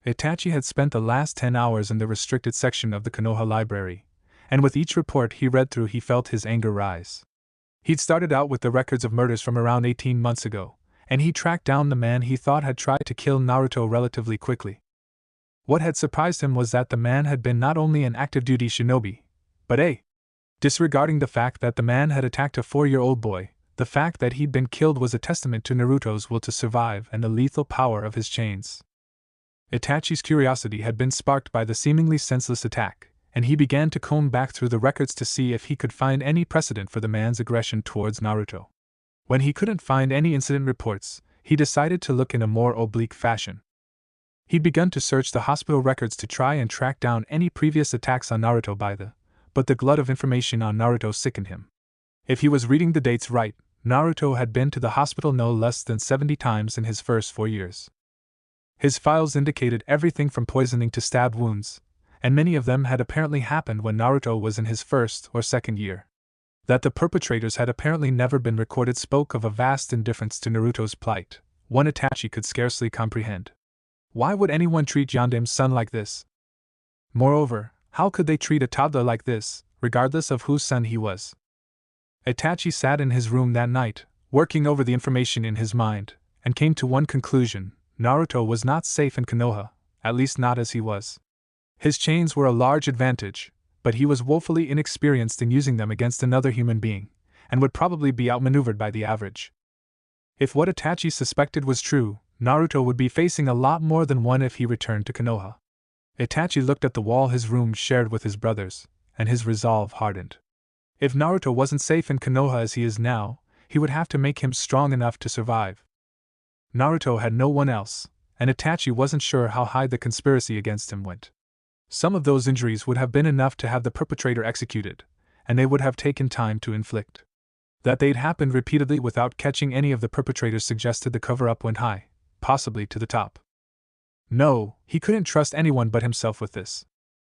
Itachi had spent the last 10 hours in the restricted section of the Konoha library, and with each report he read through he felt his anger rise. He'd started out with the records of murders from around 18 months ago, and he tracked down the man he thought had tried to kill Naruto relatively quickly. What had surprised him was that the man had been not only an active-duty shinobi, but disregarding the fact that the man had attacked a 4-year-old boy, the fact that he'd been killed was a testament to Naruto's will to survive and the lethal power of his chains. Itachi's curiosity had been sparked by the seemingly senseless attack, and he began to comb back through the records to see if he could find any precedent for the man's aggression towards Naruto. When he couldn't find any incident reports, he decided to look in a more oblique fashion. He'd begun to search the hospital records to try and track down any previous attacks on Naruto but the glut of information on Naruto sickened him. If he was reading the dates right, Naruto had been to the hospital no less than 70 times in his first 4 years. His files indicated everything from poisoning to stab wounds, and many of them had apparently happened when Naruto was in his first or second year. That the perpetrators had apparently never been recorded spoke of a vast indifference to Naruto's plight, one Itachi could scarcely comprehend. Why would anyone treat Yondame's son like this? Moreover, how could they treat a toddler like this, regardless of whose son he was? Itachi sat in his room that night, working over the information in his mind, and came to one conclusion: Naruto was not safe in Konoha, at least not as he was. His chains were a large advantage, but he was woefully inexperienced in using them against another human being, and would probably be outmaneuvered by the average. If what Itachi suspected was true, Naruto would be facing a lot more than one if he returned to Konoha. Itachi looked at the wall his room shared with his brothers, and his resolve hardened. If Naruto wasn't safe in Konoha as he is now, he would have to make him strong enough to survive. Naruto had no one else, and Itachi wasn't sure how high the conspiracy against him went. Some of those injuries would have been enough to have the perpetrator executed, and they would have taken time to inflict. That they'd happened repeatedly without catching any of the perpetrators suggested the cover-up went high, possibly to the top. No, he couldn't trust anyone but himself with this.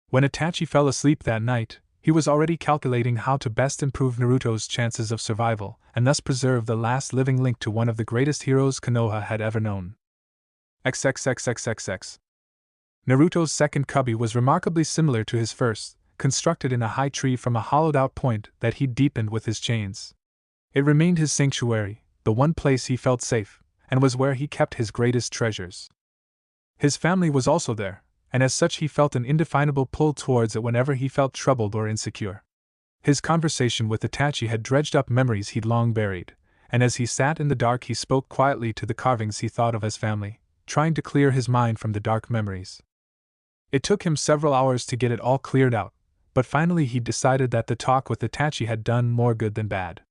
When Itachi fell asleep that night, he was already calculating how to best improve Naruto's chances of survival, and thus preserve the last living link to one of the greatest heroes Konoha had ever known. XXXXXX. Naruto's second cubby was remarkably similar to his first, constructed in a high tree from a hollowed-out point that he'd deepened with his chains. It remained his sanctuary, the one place he felt safe, and was where he kept his greatest treasures. His family was also there, and as such he felt an indefinable pull towards it whenever he felt troubled or insecure. His conversation with Itachi had dredged up memories he'd long buried, and as he sat in the dark he spoke quietly to the carvings he thought of as family, trying to clear his mind from the dark memories. It took him several hours to get it all cleared out, but finally he decided that the talk with Itachi had done more good than bad.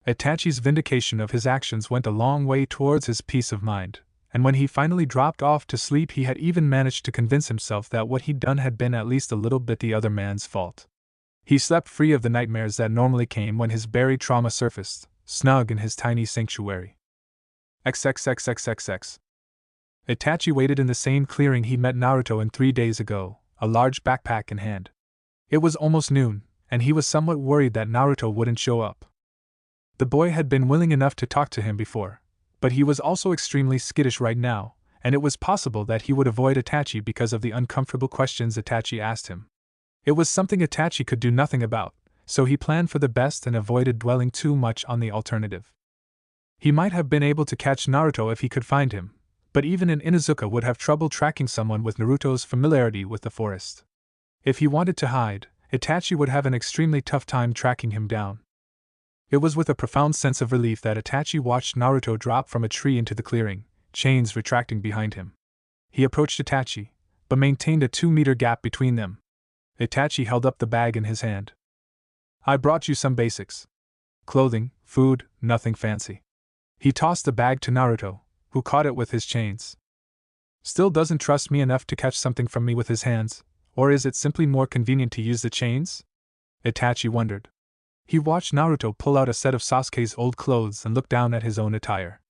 Itachi's vindication of his actions went a long way towards his peace of mind, and when he finally dropped off to sleep he had even managed to convince himself that what he'd done had been at least a little bit the other man's fault. He slept free of the nightmares that normally came when his buried trauma surfaced, snug in his tiny sanctuary. XXXXXX. Itachi waited in the same clearing he met Naruto in 3 days ago, a large backpack in hand. It was almost noon, and he was somewhat worried that Naruto wouldn't show up. The boy had been willing enough to talk to him before, but he was also extremely skittish right now, and it was possible that he would avoid Itachi because of the uncomfortable questions Itachi asked him. It was something Itachi could do nothing about, so he planned for the best and avoided dwelling too much on the alternative. He might have been able to catch Naruto if he could find him, but even an Inuzuka would have trouble tracking someone with Naruto's familiarity with the forest. If he wanted to hide, Itachi would have an extremely tough time tracking him down. It was with a profound sense of relief that Itachi watched Naruto drop from a tree into the clearing, chains retracting behind him. He approached Itachi, but maintained a 2-meter gap between them. Itachi held up the bag in his hand. "I brought you some basics. Clothing, food, nothing fancy." He tossed the bag to Naruto, who caught it with his chains. "Still doesn't trust me enough to catch something from me with his hands, or is it simply more convenient to use the chains?" Itachi wondered. He watched Naruto pull out a set of Sasuke's old clothes and look down at his own attire.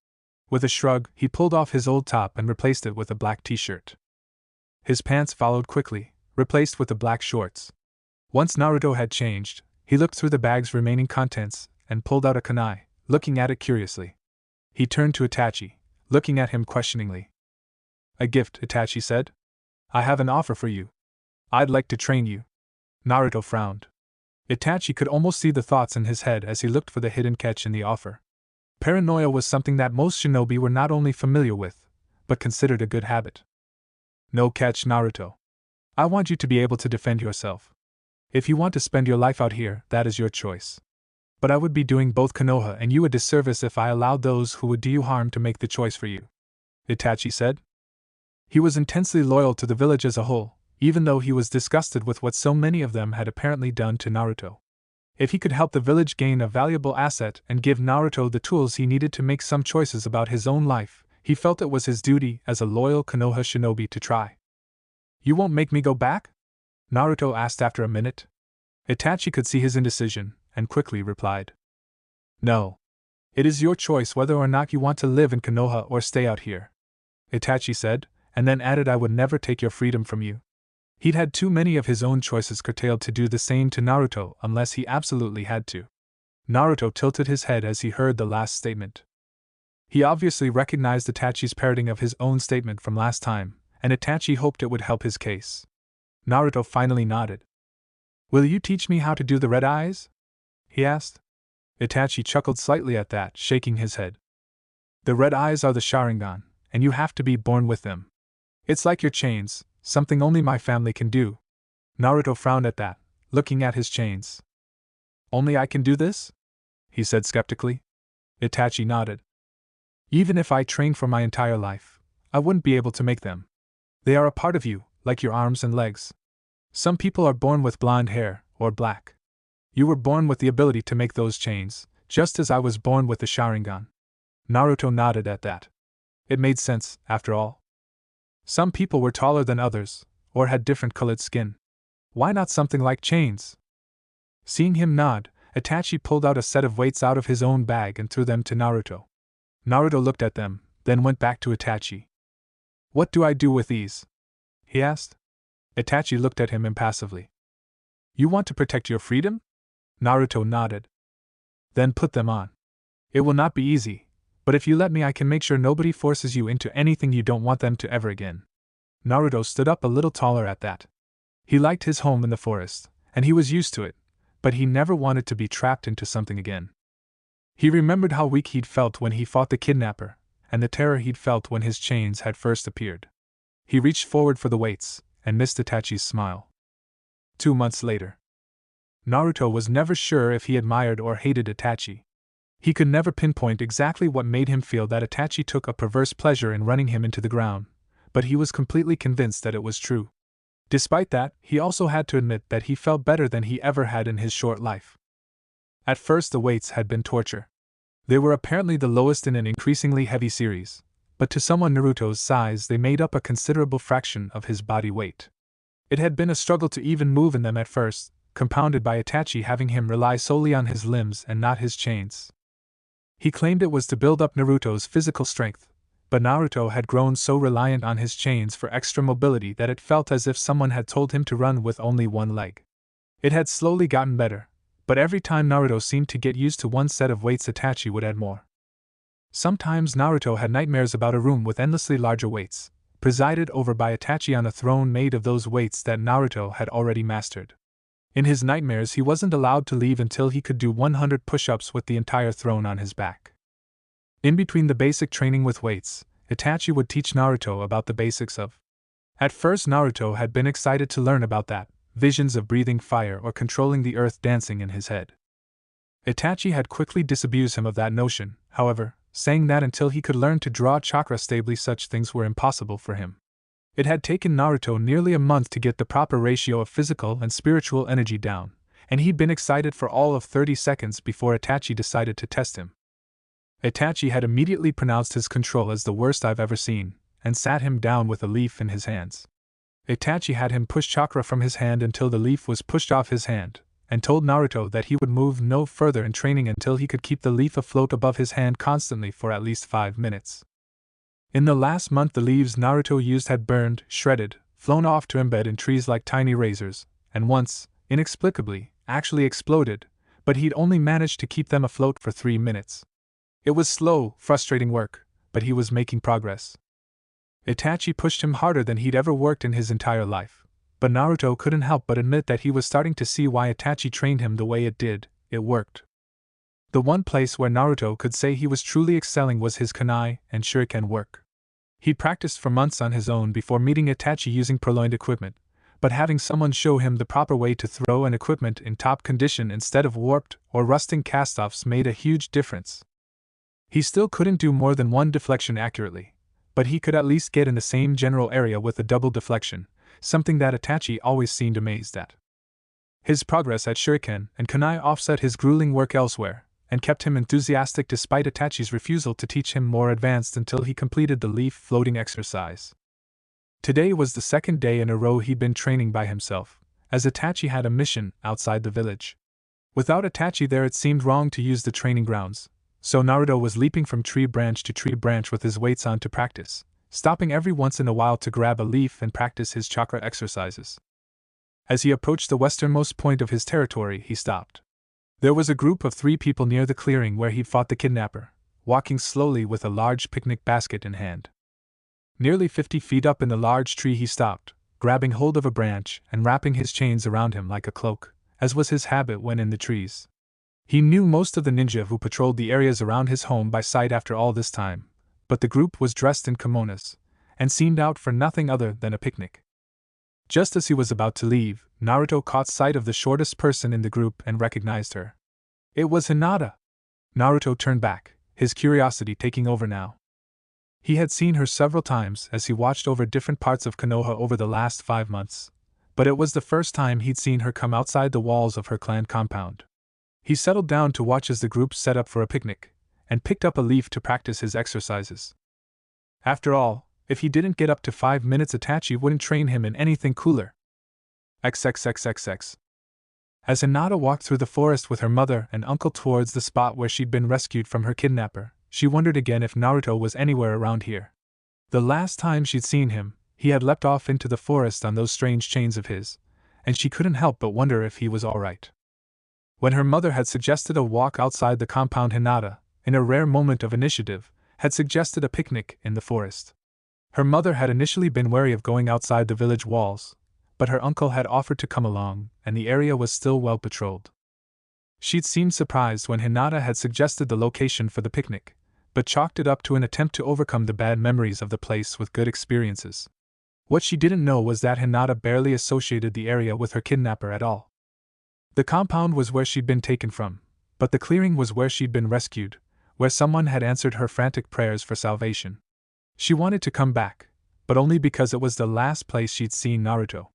With a shrug, he pulled off his old top and replaced it with a black t-shirt. His pants followed quickly, replaced with the black shorts. Once Naruto had changed, he looked through the bag's remaining contents and pulled out a kunai, looking at it curiously. He turned to Itachi, looking at him questioningly. "A gift," Itachi said. "I have an offer for you. I'd like to train you." Naruto frowned. Itachi could almost see the thoughts in his head as he looked for the hidden catch in the offer. Paranoia was something that most shinobi were not only familiar with, but considered a good habit. "No catch, Naruto. I want you to be able to defend yourself. If you want to spend your life out here, that is your choice. But I would be doing both Konoha and you a disservice if I allowed those who would do you harm to make the choice for you," Itachi said. He was intensely loyal to the village as a whole, even though he was disgusted with what so many of them had apparently done to Naruto. If he could help the village gain a valuable asset and give Naruto the tools he needed to make some choices about his own life, he felt it was his duty as a loyal Konoha shinobi to try. "You won't make me go back?" Naruto asked after a minute. Itachi could see his indecision, and quickly replied. "No. It is your choice whether or not you want to live in Konoha or stay out here," Itachi said, and then added, "I would never take your freedom from you." He'd had too many of his own choices curtailed to do the same to Naruto unless he absolutely had to. Naruto tilted his head as he heard the last statement. He obviously recognized Itachi's parroting of his own statement from last time, and Itachi hoped it would help his case. Naruto finally nodded. "Will you teach me how to do the red eyes?" he asked. Itachi chuckled slightly at that, shaking his head. "The red eyes are the Sharingan, and you have to be born with them. It's like your chains, something only my family can do." Naruto frowned at that, looking at his chains. "Only I can do this?" he said skeptically. Itachi nodded. "Even if I trained for my entire life, I wouldn't be able to make them. They are a part of you, like your arms and legs. Some people are born with blonde hair, or black. You were born with the ability to make those chains, just as I was born with the Sharingan." Naruto nodded at that. It made sense, after all. Some people were taller than others, or had different colored skin. Why not something like chains? Seeing him nod, Itachi pulled out a set of weights out of his own bag and threw them to Naruto. Naruto looked at them, then went back to Itachi. "What do I do with these?" he asked. Itachi looked at him impassively. "You want to protect your freedom?" Naruto nodded. "Then put them on. It will not be easy, but if you let me I can make sure nobody forces you into anything you don't want them to ever again." Naruto stood up a little taller at that. He liked his home in the forest, and he was used to it, but he never wanted to be trapped into something again. He remembered how weak he'd felt when he fought the kidnapper, and the terror he'd felt when his chains had first appeared. He reached forward for the weights, and missed Itachi's smile. 2 months later. Naruto was never sure if he admired or hated Itachi. He could never pinpoint exactly what made him feel that Itachi took a perverse pleasure in running him into the ground, but he was completely convinced that it was true. Despite that, he also had to admit that he felt better than he ever had in his short life. At first, the weights had been torture. They were apparently the lowest in an increasingly heavy series, but to someone Naruto's size, they made up a considerable fraction of his body weight. It had been a struggle to even move in them at first, compounded by Itachi having him rely solely on his limbs and not his chains. He claimed it was to build up Naruto's physical strength, but Naruto had grown so reliant on his chains for extra mobility that it felt as if someone had told him to run with only one leg. It had slowly gotten better, but every time Naruto seemed to get used to one set of weights, Itachi would add more. Sometimes Naruto had nightmares about a room with endlessly larger weights, presided over by Itachi on a throne made of those weights that Naruto had already mastered. In his nightmares, he wasn't allowed to leave until he could do 100 push-ups with the entire throne on his back. In between the basic training with weights, Itachi would teach Naruto about the basics of. At first, Naruto had been excited to learn about that, visions of breathing fire or controlling the earth dancing in his head. Itachi had quickly disabused him of that notion, however, saying that until he could learn to draw chakra stably, such things were impossible for him. It had taken Naruto nearly a month to get the proper ratio of physical and spiritual energy down, and he'd been excited for all of 30 seconds before Itachi decided to test him. Itachi had immediately pronounced his control as the worst I've ever seen, and sat him down with a leaf in his hands. Itachi had him push chakra from his hand until the leaf was pushed off his hand, and told Naruto that he would move no further in training until he could keep the leaf afloat above his hand constantly for at least 5 minutes. In the last month, the leaves Naruto used had burned, shredded, flown off to embed in trees like tiny razors, and once, inexplicably, actually exploded, but he'd only managed to keep them afloat for 3 minutes. It was slow, frustrating work, but he was making progress. Itachi pushed him harder than he'd ever worked in his entire life, but Naruto couldn't help but admit that he was starting to see why Itachi trained him the way it did. It worked. The one place where Naruto could say he was truly excelling was his kunai and shuriken work. He'd practiced for months on his own before meeting Itachi using purloined equipment, but having someone show him the proper way to throw an equipment in top condition instead of warped or rusting castoffs made a huge difference. He still couldn't do more than one deflection accurately, but he could at least get in the same general area with a double deflection, something that Itachi always seemed amazed at. His progress at shuriken and kunai offset his grueling work elsewhere, and kept him enthusiastic despite Itachi's refusal to teach him more advanced until he completed the leaf floating exercise. Today was the second day in a row he'd been training by himself, as Itachi had a mission outside the village. Without Itachi there, it seemed wrong to use the training grounds, so Naruto was leaping from tree branch to tree branch with his weights on to practice, stopping every once in a while to grab a leaf and practice his chakra exercises. As he approached the westernmost point of his territory, he stopped. There was a group of 3 people near the clearing where he'd fought the kidnapper, walking slowly with a large picnic basket in hand. Nearly 50 feet up in the large tree, he stopped, grabbing hold of a branch and wrapping his chains around him like a cloak, as was his habit when in the trees. He knew most of the ninja who patrolled the areas around his home by sight after all this time, but the group was dressed in kimonos, and seemed out for nothing other than a picnic. Just as he was about to leave, Naruto caught sight of the shortest person in the group and recognized her. It was Hinata. Naruto turned back, his curiosity taking over now. He had seen her several times as he watched over different parts of Konoha over the last 5 months, but it was the first time he'd seen her come outside the walls of her clan compound. He settled down to watch as the group set up for a picnic, and picked up a leaf to practice his exercises. After all, if he didn't get up to 5 minutes, Itachi wouldn't train him in anything cooler. XXXXX. As Hinata walked through the forest with her mother and uncle towards the spot where she'd been rescued from her kidnapper, she wondered again if Naruto was anywhere around here. The last time she'd seen him, he had leapt off into the forest on those strange chains of his, and she couldn't help but wonder if he was alright. When her mother had suggested a walk outside the compound, Hinata, in a rare moment of initiative, had suggested a picnic in the forest. Her mother had initially been wary of going outside the village walls, but her uncle had offered to come along, and the area was still well patrolled. She'd seemed surprised when Hinata had suggested the location for the picnic, but chalked it up to an attempt to overcome the bad memories of the place with good experiences. What she didn't know was that Hinata barely associated the area with her kidnapper at all. The compound was where she'd been taken from, But the clearing was where she'd been rescued, where someone had answered her frantic prayers for salvation. She wanted to come back, but only because it was the last place she'd seen Naruto.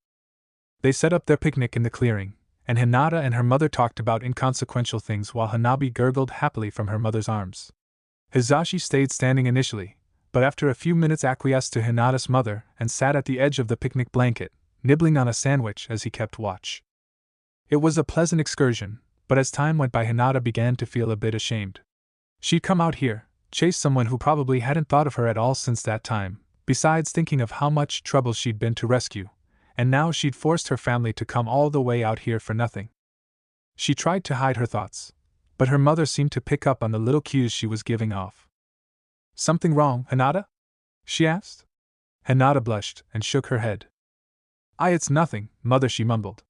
They set up their picnic in the clearing, and Hinata and her mother talked about inconsequential things while Hanabi gurgled happily from her mother's arms. Hizashi stayed standing initially, but after a few minutes acquiesced to Hinata's mother and sat at the edge of the picnic blanket, nibbling on a sandwich as he kept watch. It was a pleasant excursion, but as time went by Hinata began to feel a bit ashamed. She'd come out here, chase someone who probably hadn't thought of her at all since that time, besides thinking of how much trouble she'd been to rescue, and now she'd forced her family to come all the way out here for nothing. She tried to hide her thoughts, but her mother seemed to pick up on the little cues she was giving off. "Something wrong, Hinata?" she asked. Hinata blushed and shook her head. It's nothing, mother," she mumbled.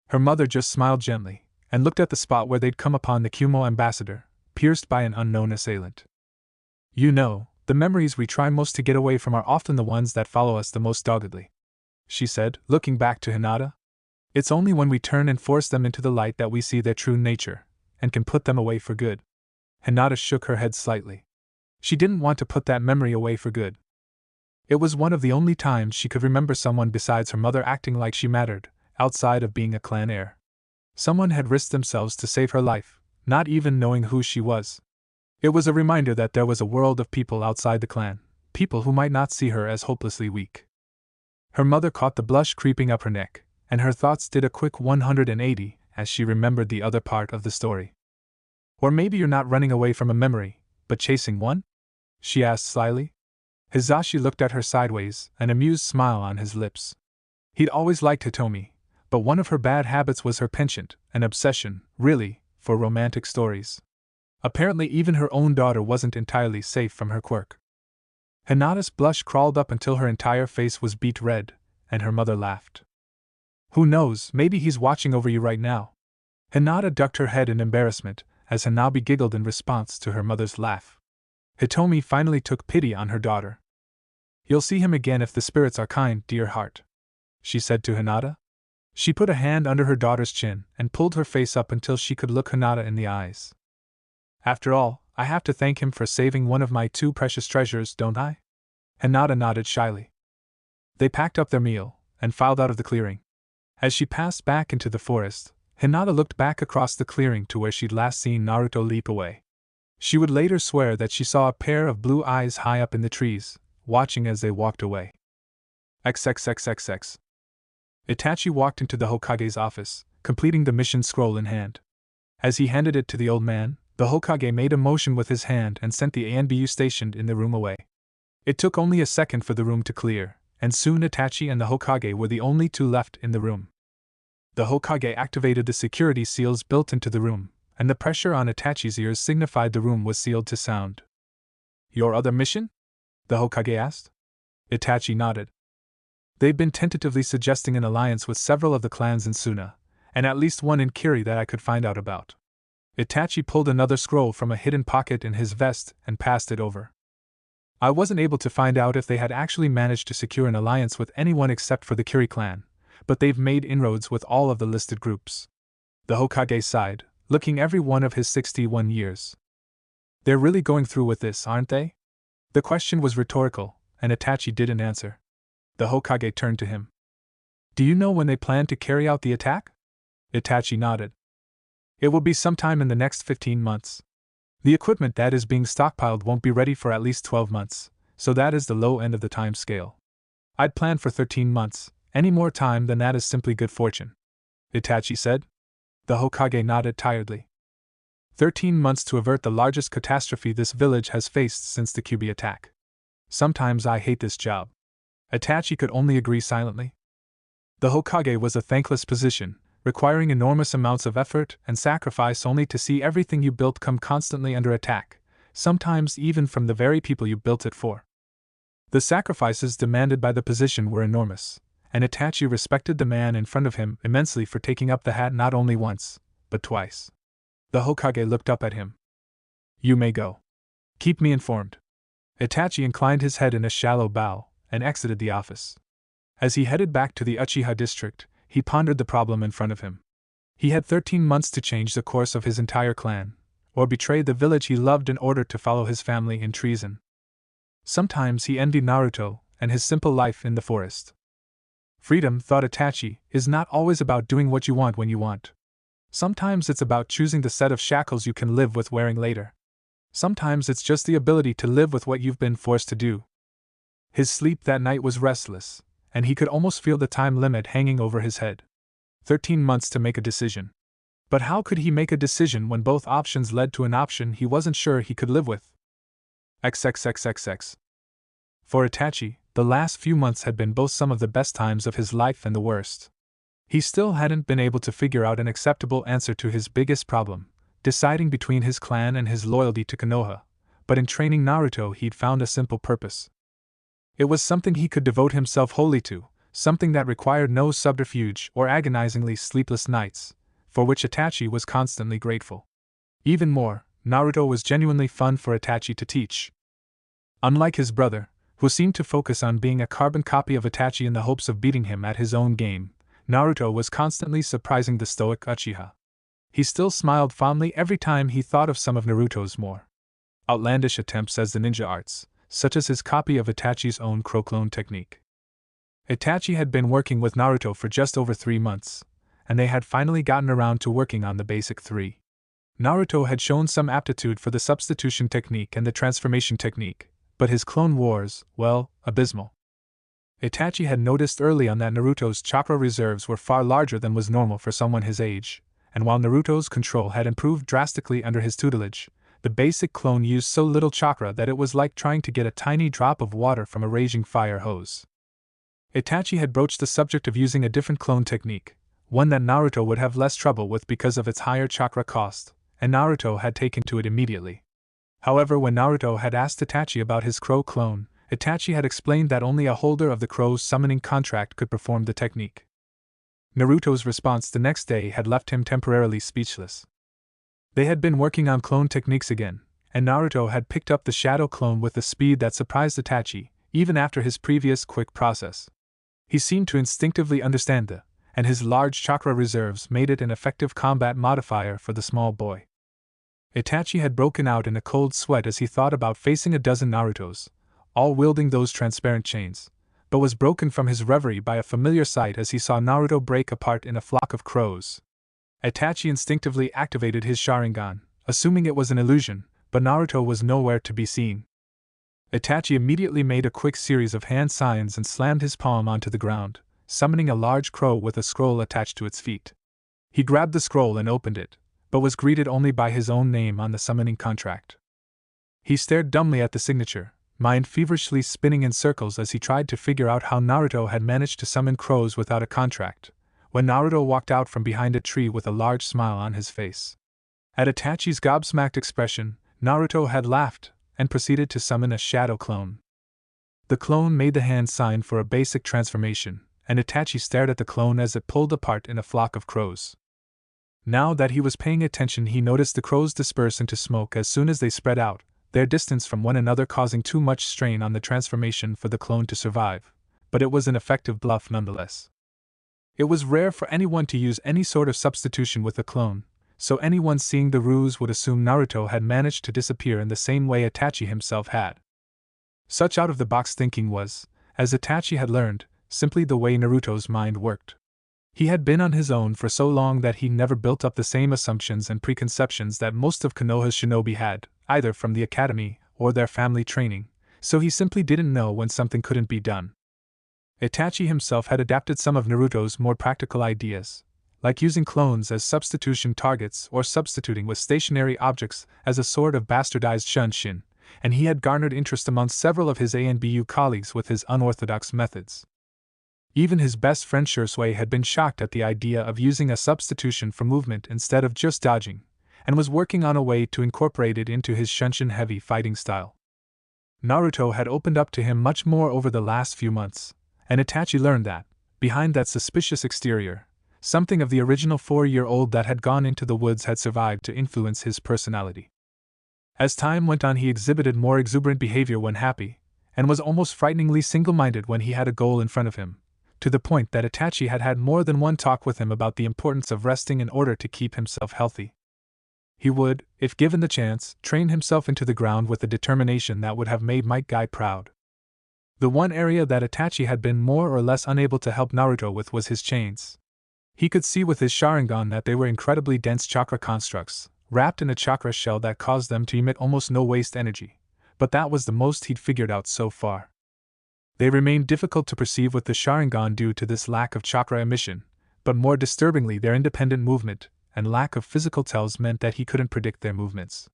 Her mother just smiled gently, and looked at the spot where they'd come upon the Kumo ambassador, pierced by an unknown assailant. "You know, the memories we try most to get away from are often the ones that follow us the most doggedly," she said, looking back to Hinata. "It's only when we turn and force them into the light that we see their true nature, and can put them away for good." Hinata shook her head slightly. She didn't want to put that memory away for good. It was one of the only times she could remember someone besides her mother acting like she mattered, outside of being a clan heir. Someone had risked themselves to save her life, not even knowing who she was. It was a reminder that there was a world of people outside the clan, people who might not see her as hopelessly weak. Her mother caught the blush creeping up her neck, and her thoughts did a quick 180 as she remembered the other part of the story. "Or maybe you're not running away from a memory, but chasing one?" she asked slyly. Hizashi looked at her sideways, an amused smile on his lips. He'd always liked Hitomi, but one of her bad habits was her penchant, an obsession, really, for romantic stories. Apparently even her own daughter wasn't entirely safe from her quirk. Hinata's blush crawled up until her entire face was beet red, and her mother laughed. "Who knows, maybe he's watching over you right now." Hinata ducked her head in embarrassment, as Hanabi giggled in response to her mother's laugh. Hitomi finally took pity on her daughter. "You'll see him again if the spirits are kind, dear heart," she said to Hinata. She put a hand under her daughter's chin and pulled her face up until she could look Hinata in the eyes. "After all, I have to thank him for saving one of my two precious treasures, don't I?" Hinata nodded shyly. They packed up their meal and filed out of the clearing. As she passed back into the forest, Hinata looked back across the clearing to where she'd last seen Naruto leap away. She would later swear that she saw a pair of blue eyes high up in the trees, watching as they walked away. XXXXX. Itachi walked into the Hokage's office, completing the mission scroll in hand. As he handed it to the old man, the Hokage made a motion with his hand and sent the ANBU stationed in the room away. It took only a second for the room to clear, and soon Itachi and the Hokage were the only two left in the room. The Hokage activated the security seals built into the room, and the pressure on Itachi's ears signified the room was sealed to sound. "Your other mission?" the Hokage asked. Itachi nodded. "They've been tentatively suggesting an alliance with several of the clans in Suna, and at least one in Kiri that I could find out about." Itachi pulled another scroll from a hidden pocket in his vest and passed it over. "I wasn't able to find out if they had actually managed to secure an alliance with anyone except for the Kiri clan, but they've made inroads with all of the listed groups." The Hokage sighed, looking every one of his 61 years. "They're really going through with this, aren't they?" The question was rhetorical, and Itachi didn't answer. The Hokage turned to him. "Do you know when they plan to carry out the attack?" Itachi nodded. "It will be sometime in the next 15 months. The equipment that is being stockpiled won't be ready for at least 12 months, so that is the low end of the time scale. I'd planned for 13 months, any more time than that is simply good fortune," Itachi said. The Hokage nodded tiredly. 13 months to avert the largest catastrophe this village has faced since the Kyuubi attack. Sometimes I hate this job. Itachi could only agree silently. The Hokage was a thankless position, requiring enormous amounts of effort and sacrifice only to see everything you built come constantly under attack, sometimes even from the very people you built it for. The sacrifices demanded by the position were enormous, and Itachi respected the man in front of him immensely for taking up the hat not only once, but twice. The Hokage looked up at him. "You may go. Keep me informed." Itachi inclined his head in a shallow bow and exited the office. As he headed back to the Uchiha district, he pondered the problem in front of him. He had 13 months to change the course of his entire clan, or betray the village he loved in order to follow his family in treason. Sometimes he envied Naruto and his simple life in the forest. Freedom, thought Itachi, is not always about doing what you want when you want. Sometimes it's about choosing the set of shackles you can live with wearing later. Sometimes it's just the ability to live with what you've been forced to do. His sleep that night was restless, and he could almost feel the time limit hanging over his head. 13 months to make a decision. But how could he make a decision when both options led to an option he wasn't sure he could live with? XXXXX. For Itachi, the last few months had been both some of the best times of his life and the worst. He still hadn't been able to figure out an acceptable answer to his biggest problem, deciding between his clan and his loyalty to Konoha, but in training Naruto he'd found a simple purpose. It was something he could devote himself wholly to, something that required no subterfuge or agonizingly sleepless nights, for which Itachi was constantly grateful. Even more, Naruto was genuinely fun for Itachi to teach. Unlike his brother, who seemed to focus on being a carbon copy of Itachi in the hopes of beating him at his own game, Naruto was constantly surprising the stoic Uchiha. He still smiled fondly every time he thought of some of Naruto's more outlandish attempts as the ninja arts, such as his copy of Itachi's own crow clone technique. Itachi had been working with Naruto for just over 3 months, and they had finally gotten around to working on the basic 3. Naruto had shown some aptitude for the substitution technique and the transformation technique, but his clone wars, well, abysmal. Itachi had noticed early on that Naruto's chakra reserves were far larger than was normal for someone his age, and while Naruto's control had improved drastically under his tutelage, the basic clone used so little chakra that it was like trying to get a tiny drop of water from a raging fire hose. Itachi had broached the subject of using a different clone technique, one that Naruto would have less trouble with because of its higher chakra cost, and Naruto had taken to it immediately. However, when Naruto had asked Itachi about his crow clone, Itachi had explained that only a holder of the crow's summoning contract could perform the technique. Naruto's response the next day had left him temporarily speechless. They had been working on clone techniques again, and Naruto had picked up the shadow clone with a speed that surprised Itachi, even after his previous quick process. He seemed to instinctively understand and his large chakra reserves made it an effective combat modifier for the small boy. Itachi had broken out in a cold sweat as he thought about facing a dozen Narutos, all wielding those transparent chains, but was broken from his reverie by a familiar sight as he saw Naruto break apart in a flock of crows. Itachi instinctively activated his Sharingan, assuming it was an illusion, but Naruto was nowhere to be seen. Itachi immediately made a quick series of hand signs and slammed his palm onto the ground, summoning a large crow with a scroll attached to its feet. He grabbed the scroll and opened it, but was greeted only by his own name on the summoning contract. He stared dumbly at the signature, mind feverishly spinning in circles as he tried to figure out how Naruto had managed to summon crows without a contract, when Naruto walked out from behind a tree with a large smile on his face. At Itachi's gobsmacked expression, Naruto had laughed and proceeded to summon a shadow clone. The clone made the hand sign for a basic transformation, and Itachi stared at the clone as it pulled apart in a flock of crows. Now that he was paying attention, he noticed the crows disperse into smoke as soon as they spread out, their distance from one another causing too much strain on the transformation for the clone to survive, but it was an effective bluff nonetheless. It was rare for anyone to use any sort of substitution with a clone, so anyone seeing the ruse would assume Naruto had managed to disappear in the same way Itachi himself had. Such out-of-the-box thinking was, as Itachi had learned, simply the way Naruto's mind worked. He had been on his own for so long that he never built up the same assumptions and preconceptions that most of Konoha's shinobi had, either from the academy or their family training, so he simply didn't know when something couldn't be done. Itachi himself had adapted some of Naruto's more practical ideas, like using clones as substitution targets or substituting with stationary objects as a sort of bastardized shunshin, and he had garnered interest among several of his ANBU colleagues with his unorthodox methods. Even his best friend Shursui had been shocked at the idea of using a substitution for movement instead of just dodging, and was working on a way to incorporate it into his shunshin-heavy fighting style. Naruto had opened up to him much more over the last few months, and Itachi learned that, behind that suspicious exterior, something of the original 4-year-old that had gone into the woods had survived to influence his personality. As time went on, he exhibited more exuberant behavior when happy, and was almost frighteningly single-minded when he had a goal in front of him, to the point that Itachi had had more than one talk with him about the importance of resting in order to keep himself healthy. He would, if given the chance, train himself into the ground with a determination that would have made Might Guy proud. The one area that Itachi had been more or less unable to help Naruto with was his chains. He could see with his Sharingan that they were incredibly dense chakra constructs, wrapped in a chakra shell that caused them to emit almost no waste energy, but that was the most he'd figured out so far. They remained difficult to perceive with the Sharingan due to this lack of chakra emission, but more disturbingly their independent movement and lack of physical tells meant that he couldn't predict their movements.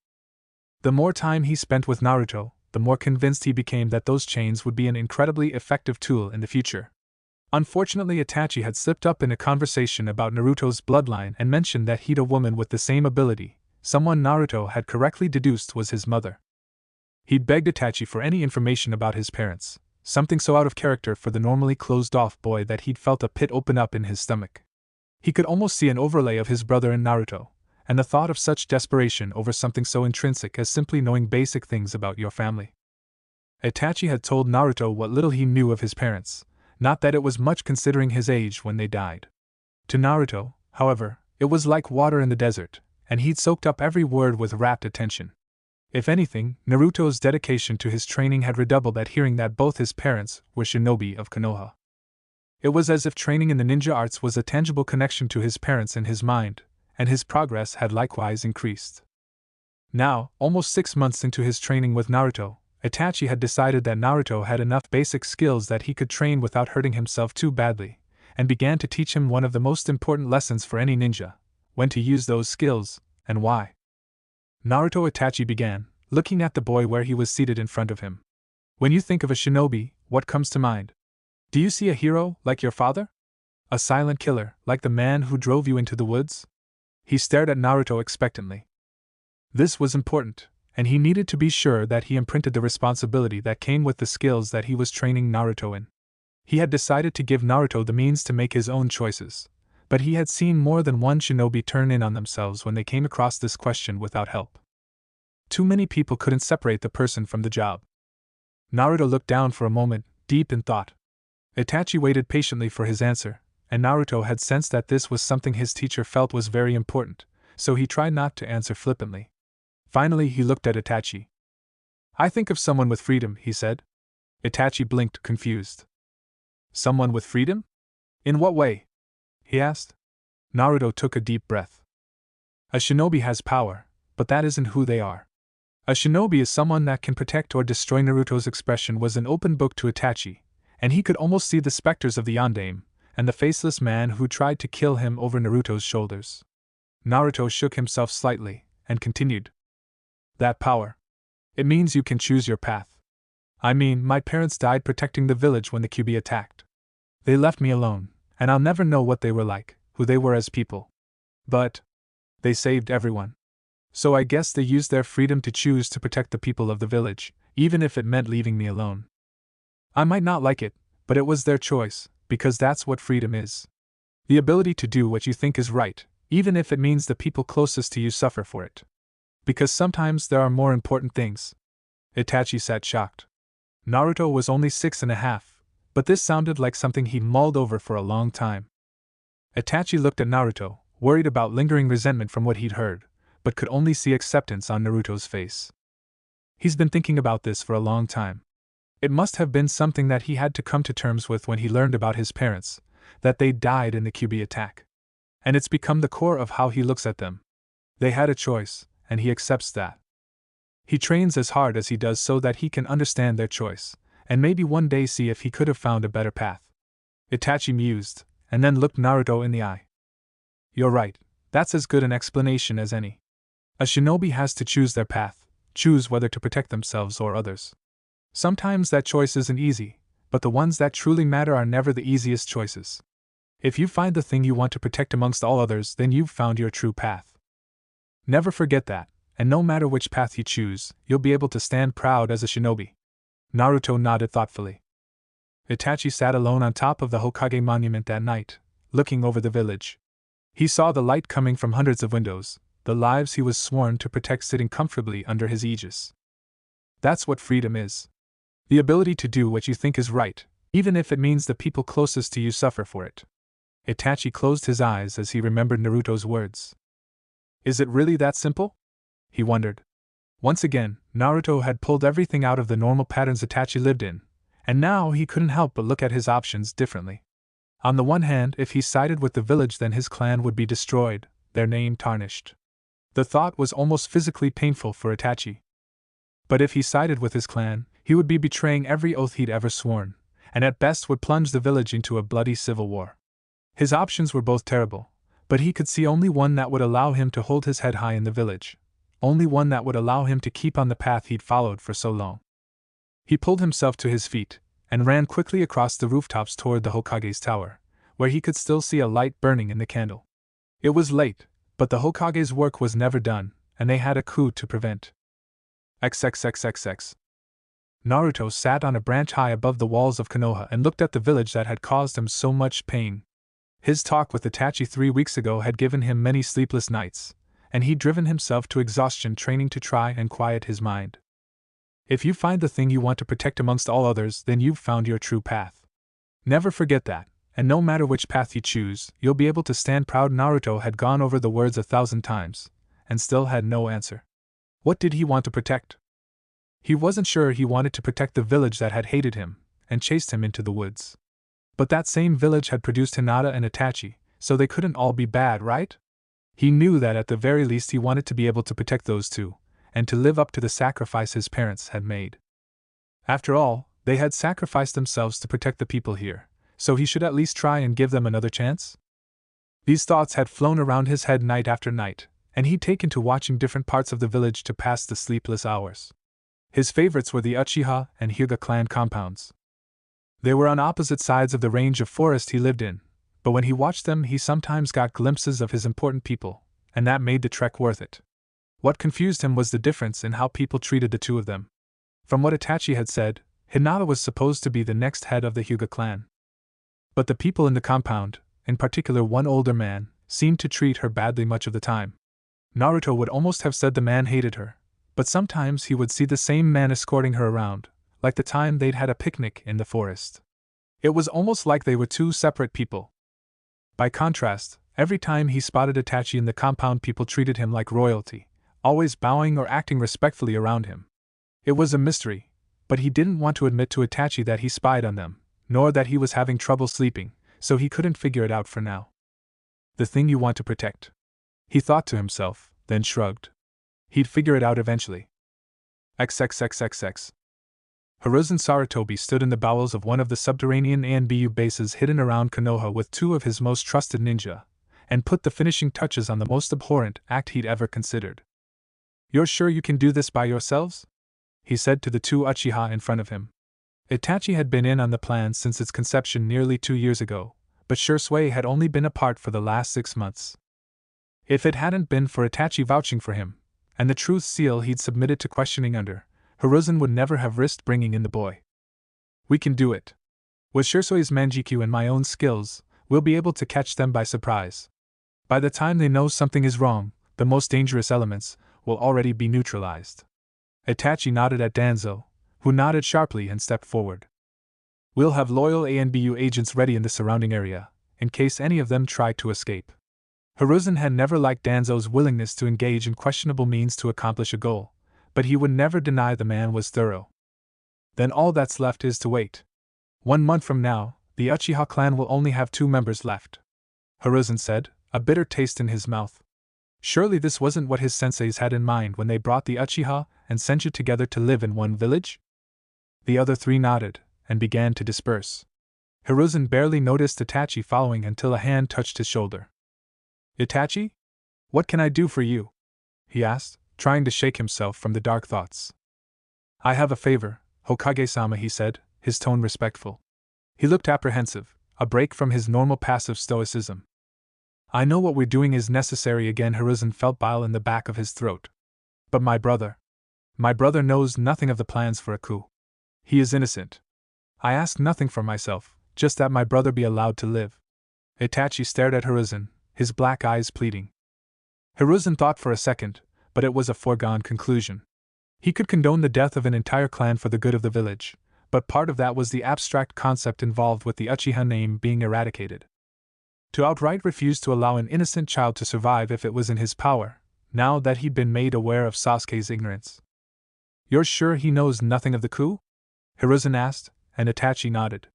The more time he spent with Naruto, the more convinced he became that those chains would be an incredibly effective tool in the future. Unfortunately, Itachi had slipped up in a conversation about Naruto's bloodline and mentioned that he'd a woman with the same ability, someone Naruto had correctly deduced was his mother. He'd begged Itachi for any information about his parents, something so out of character for the normally closed-off boy that he'd felt a pit open up in his stomach. He could almost see an overlay of his brother in Naruto, and the thought of such desperation over something so intrinsic as simply knowing basic things about your family. Itachi had told Naruto what little he knew of his parents, not that it was much considering his age when they died. To Naruto, however, it was like water in the desert, and he'd soaked up every word with rapt attention. If anything, Naruto's dedication to his training had redoubled at hearing that both his parents were shinobi of Konoha. It was as if training in the ninja arts was a tangible connection to his parents in his mind, and his progress had likewise increased. Now, almost 6 months into his training with Naruto, Itachi had decided that Naruto had enough basic skills that he could train without hurting himself too badly, and began to teach him one of the most important lessons for any ninja: when to use those skills, and why. Naruto, Itachi began, looking at the boy where he was seated in front of him. When you think of a shinobi, what comes to mind? Do you see a hero, like your father? A silent killer, like the man who drove you into the woods? He stared at Naruto expectantly. This was important, and he needed to be sure that he imprinted the responsibility that came with the skills that he was training Naruto in. He had decided to give Naruto the means to make his own choices, but he had seen more than one shinobi turn in on themselves when they came across this question without help. Too many people couldn't separate the person from the job. Naruto looked down for a moment, deep in thought. Itachi waited patiently for his answer, and Naruto had sensed that this was something his teacher felt was very important, so he tried not to answer flippantly. Finally, he looked at Itachi. I think of someone with freedom, he said. Itachi blinked, confused. Someone with freedom? In what way? He asked. Naruto took a deep breath. A shinobi has power, but that isn't who they are. A shinobi is someone that can protect or destroy. Naruto's expression was an open book to Itachi, and he could almost see the specters of the Yondaime, and the faceless man who tried to kill him over Naruto's shoulders. Naruto shook himself slightly, and continued. That power. It means you can choose your path. I mean, my parents died protecting the village when the coup attacked. They left me alone, and I'll never know what they were like, who they were as people. But they saved everyone. So I guess they used their freedom to choose to protect the people of the village, even if it meant leaving me alone. I might not like it, but it was their choice, because that's what freedom is. The ability to do what you think is right, even if it means the people closest to you suffer for it. Because sometimes there are more important things. Itachi sat shocked. Naruto was only 6.5, but this sounded like something he mulled over for a long time. Itachi looked at Naruto, worried about lingering resentment from what he'd heard, but could only see acceptance on Naruto's face. He's been thinking about this for a long time. It must have been something that he had to come to terms with when he learned about his parents, that they died in the coup attack. And it's become the core of how he looks at them. They had a choice, and he accepts that. He trains as hard as he does so that he can understand their choice, and maybe one day see if he could have found a better path. Itachi mused, and then looked Naruto in the eye. You're right, that's as good an explanation as any. A shinobi has to choose their path, choose whether to protect themselves or others. Sometimes that choice isn't easy, but the ones that truly matter are never the easiest choices. If you find the thing you want to protect amongst all others, then you've found your true path. Never forget that, and no matter which path you choose, you'll be able to stand proud as a shinobi. Naruto nodded thoughtfully. Itachi sat alone on top of the Hokage monument that night, looking over the village. He saw the light coming from hundreds of windows, the lives he was sworn to protect sitting comfortably under his aegis. That's what freedom is. The ability to do what you think is right, even if it means the people closest to you suffer for it. Itachi closed his eyes as he remembered Naruto's words. Is it really that simple? He wondered. Once again, Naruto had pulled everything out of the normal patterns Itachi lived in, and now he couldn't help but look at his options differently. On the one hand, if he sided with the village, then his clan would be destroyed, their name tarnished. The thought was almost physically painful for Itachi. But if he sided with his clan, he would be betraying every oath he'd ever sworn, and at best would plunge the village into a bloody civil war. His options were both terrible, but he could see only one that would allow him to hold his head high in the village, only one that would allow him to keep on the path he'd followed for so long. He pulled himself to his feet, and ran quickly across the rooftops toward the Hokage's tower, where he could still see a light burning in the candle. It was late, but the Hokage's work was never done, and they had a coup to prevent. XXXXX. Naruto sat on a branch high above the walls of Konoha and looked at the village that had caused him so much pain. His talk with Itachi 3 weeks ago had given him many sleepless nights, and he'd driven himself to exhaustion training to try and quiet his mind. If you find the thing you want to protect amongst all others, then you've found your true path. Never forget that, and no matter which path you choose, you'll be able to stand proud. Naruto had gone over the words 1,000 times, and still had no answer. What did he want to protect? He wasn't sure. He wanted to protect the village that had hated him, and chased him into the woods. But that same village had produced Hinata and Itachi, so they couldn't all be bad, right? He knew that at the very least he wanted to be able to protect those two, and to live up to the sacrifice his parents had made. After all, they had sacrificed themselves to protect the people here, so he should at least try and give them another chance? These thoughts had flown around his head night after night, and he'd taken to watching different parts of the village to pass the sleepless hours. His favorites were the Uchiha and Hyuga clan compounds. They were on opposite sides of the range of forest he lived in, but when he watched them he sometimes got glimpses of his important people, and that made the trek worth it. What confused him was the difference in how people treated the two of them. From what Itachi had said, Hinata was supposed to be the next head of the Hyuga clan. But the people in the compound, in particular one older man, seemed to treat her badly much of the time. Naruto would almost have said the man hated her, but sometimes he would see the same man escorting her around, like the time they'd had a picnic in the forest. It was almost like they were two separate people. By contrast, every time he spotted Itachi in the compound, people treated him like royalty, always bowing or acting respectfully around him. It was a mystery, but he didn't want to admit to Itachi that he spied on them, nor that he was having trouble sleeping, so he couldn't figure it out for now. The thing you want to protect. He thought to himself, then shrugged. He'd figure it out eventually. XXXXX. Hiruzen Sarutobi stood in the bowels of one of the subterranean ANBU bases hidden around Konoha with 2 of his most trusted ninja, and put the finishing touches on the most abhorrent act he'd ever considered. "You're sure you can do this by yourselves?" he said to the 2 Uchiha in front of him. Itachi had been in on the plan since its conception nearly 2 years ago, but Shursui had only been apart for the last 6 months. If it hadn't been for Itachi vouching for him, and the truth seal he'd submitted to questioning under, Hiruzen would never have risked bringing in the boy. "We can do it. With Shursui's Manjikyu and my own skills, we'll be able to catch them by surprise. By the time they know something is wrong, the most dangerous elements will already be neutralized." Itachi nodded at Danzo, who nodded sharply and stepped forward. "We'll have loyal ANBU agents ready in the surrounding area, in case any of them try to escape." Hiruzen had never liked Danzo's willingness to engage in questionable means to accomplish a goal, but he would never deny the man was thorough. "Then all that's left is to wait. 1 month from now, the Uchiha clan will only have 2 members left," Hiruzen said, a bitter taste in his mouth. Surely this wasn't what his senseis had in mind when they brought the Uchiha and Senju together to live in one village? The other 3 nodded, and began to disperse. Hiruzen barely noticed Itachi following until a hand touched his shoulder. "Itachi? What can I do for you?" he asked, trying to shake himself from the dark thoughts. "I have a favor, Hokage-sama," he said, his tone respectful. He looked apprehensive, a break from his normal passive stoicism. "I know what we're doing is necessary." Again Hiruzen felt bile in the back of his throat. "But my brother knows nothing of the plans for a coup. He is innocent. I ask nothing for myself, just that my brother be allowed to live." Itachi stared at Hiruzen, his black eyes pleading. Hiruzen thought for a second, but it was a foregone conclusion. He could condone the death of an entire clan for the good of the village, but part of that was the abstract concept involved with the Uchiha name being eradicated. To outright refuse to allow an innocent child to survive if it was in his power, now that he'd been made aware of Sasuke's ignorance. You're sure he knows nothing of the coup? Hiruzen asked, and Itachi nodded.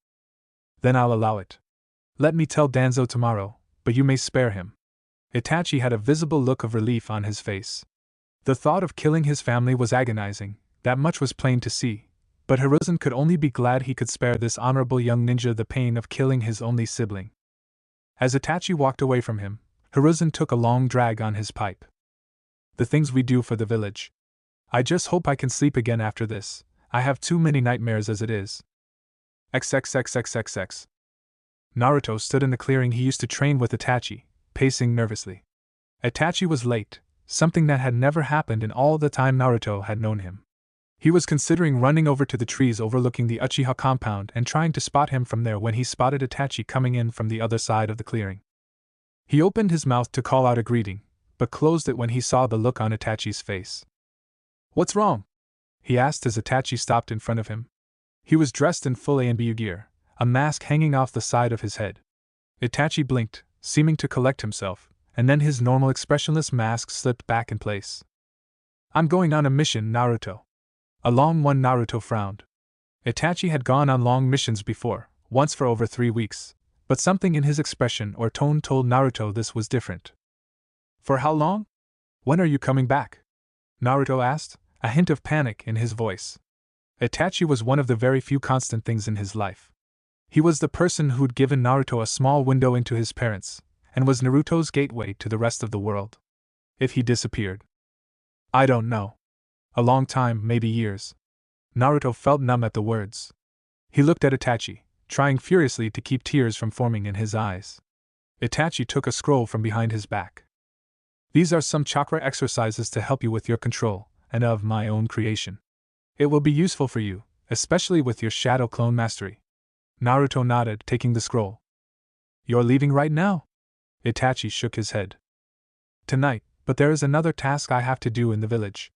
Then I'll allow it. Let me tell Danzo tomorrow, but you may spare him. Itachi had a visible look of relief on his face. The thought of killing his family was agonizing, that much was plain to see, but Hiruzen could only be glad he could spare this honorable young ninja the pain of killing his only sibling. As Itachi walked away from him, Hiruzen took a long drag on his pipe. The things we do for the village. I just hope I can sleep again after this. I have too many nightmares as it is. XXXXXX. Naruto stood in the clearing he used to train with Itachi, pacing nervously. Itachi was late, something that had never happened in all the time Naruto had known him. He was considering running over to the trees overlooking the Uchiha compound and trying to spot him from there when he spotted Itachi coming in from the other side of the clearing. He opened his mouth to call out a greeting, but closed it when he saw the look on Itachi's face. What's wrong? He asked as Itachi stopped in front of him. He was dressed in full anew gear, a mask hanging off the side of his head. Itachi blinked, seeming to collect himself, and then his normal expressionless mask slipped back in place. I'm going on a mission, Naruto. A long one. Naruto frowned. Itachi had gone on long missions before, once for over 3 weeks, but something in his expression or tone told Naruto this was different. For how long? When are you coming back? Naruto asked, a hint of panic in his voice. Itachi was one of the very few constant things in his life. He was the person who'd given Naruto a small window into his parents, and was Naruto's gateway to the rest of the world. If he disappeared, I don't know. A long time, maybe years. Naruto felt numb at the words. He looked at Itachi, trying furiously to keep tears from forming in his eyes. Itachi took a scroll from behind his back. These are some chakra exercises to help you with your control, and of my own creation. It will be useful for you, especially with your shadow clone mastery. Naruto nodded, taking the scroll. You're leaving right now? Itachi shook his head. Tonight, but there is another task I have to do in the village.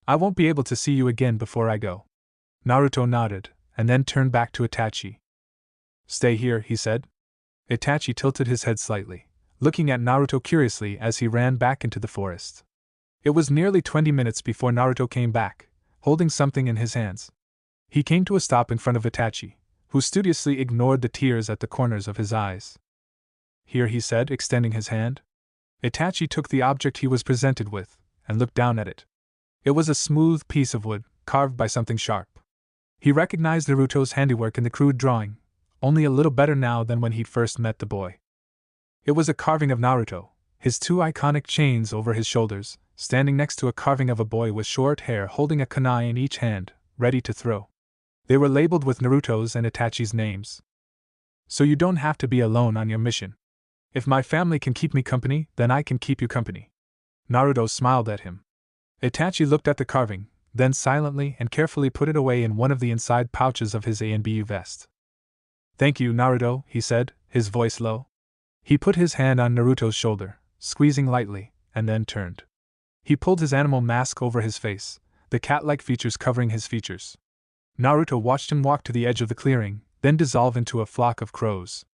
I won't be able to see you again before I go. Naruto nodded, and then turned back to Itachi. Stay here, he said. Itachi tilted his head slightly, looking at Naruto curiously as he ran back into the forest. It was nearly 20 minutes before Naruto came back, holding something in his hands. He came to a stop in front of Itachi, who studiously ignored the tears at the corners of his eyes. Here, he said, extending his hand. Itachi took the object he was presented with, and looked down at it. It was a smooth piece of wood, carved by something sharp. He recognized Naruto's handiwork in the crude drawing, only a little better now than when he'd first met the boy. It was a carving of Naruto, his 2 iconic chains over his shoulders, standing next to a carving of a boy with short hair holding a kunai in each hand, ready to throw. They were labeled with Naruto's and Itachi's names. So you don't have to be alone on your mission. If my family can keep me company, then I can keep you company. Naruto smiled at him. Itachi looked at the carving, then silently and carefully put it away in one of the inside pouches of his anew vest. Thank you, Naruto, he said, his voice low. He put his hand on Naruto's shoulder, squeezing lightly, and then turned. He pulled his animal mask over his face, the cat-like features covering his features. Naruto watched him walk to the edge of the clearing, then dissolve into a flock of crows.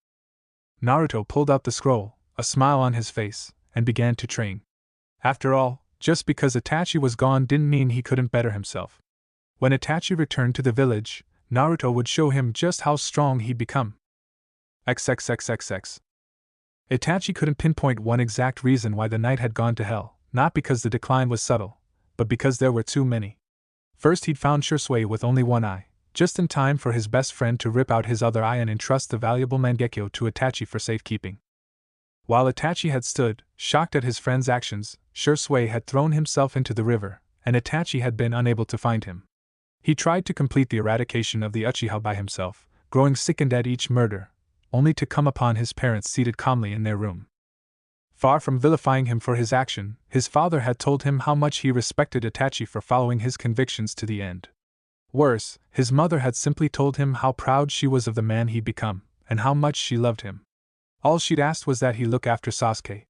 Naruto pulled out the scroll, a smile on his face, and began to train. After all, just because Itachi was gone didn't mean he couldn't better himself. When Itachi returned to the village, Naruto would show him just how strong he'd become. XXXXX. Itachi couldn't pinpoint one exact reason why the night had gone to hell, not because the decline was subtle, but because there were too many. First, he'd found Shisui with only one eye, just in time for his best friend to rip out his other eye and entrust the valuable Mangekyo to Itachi for safekeeping. While Itachi had stood, shocked at his friend's actions, Shisui had thrown himself into the river, and Itachi had been unable to find him. He tried to complete the eradication of the Uchiha by himself, growing sickened at each murder, only to come upon his parents seated calmly in their room. Far from vilifying him for his action, his father had told him how much he respected Itachi for following his convictions to the end. Worse, his mother had simply told him how proud she was of the man he'd become, and how much she loved him. All she'd asked was that he look after Sasuke.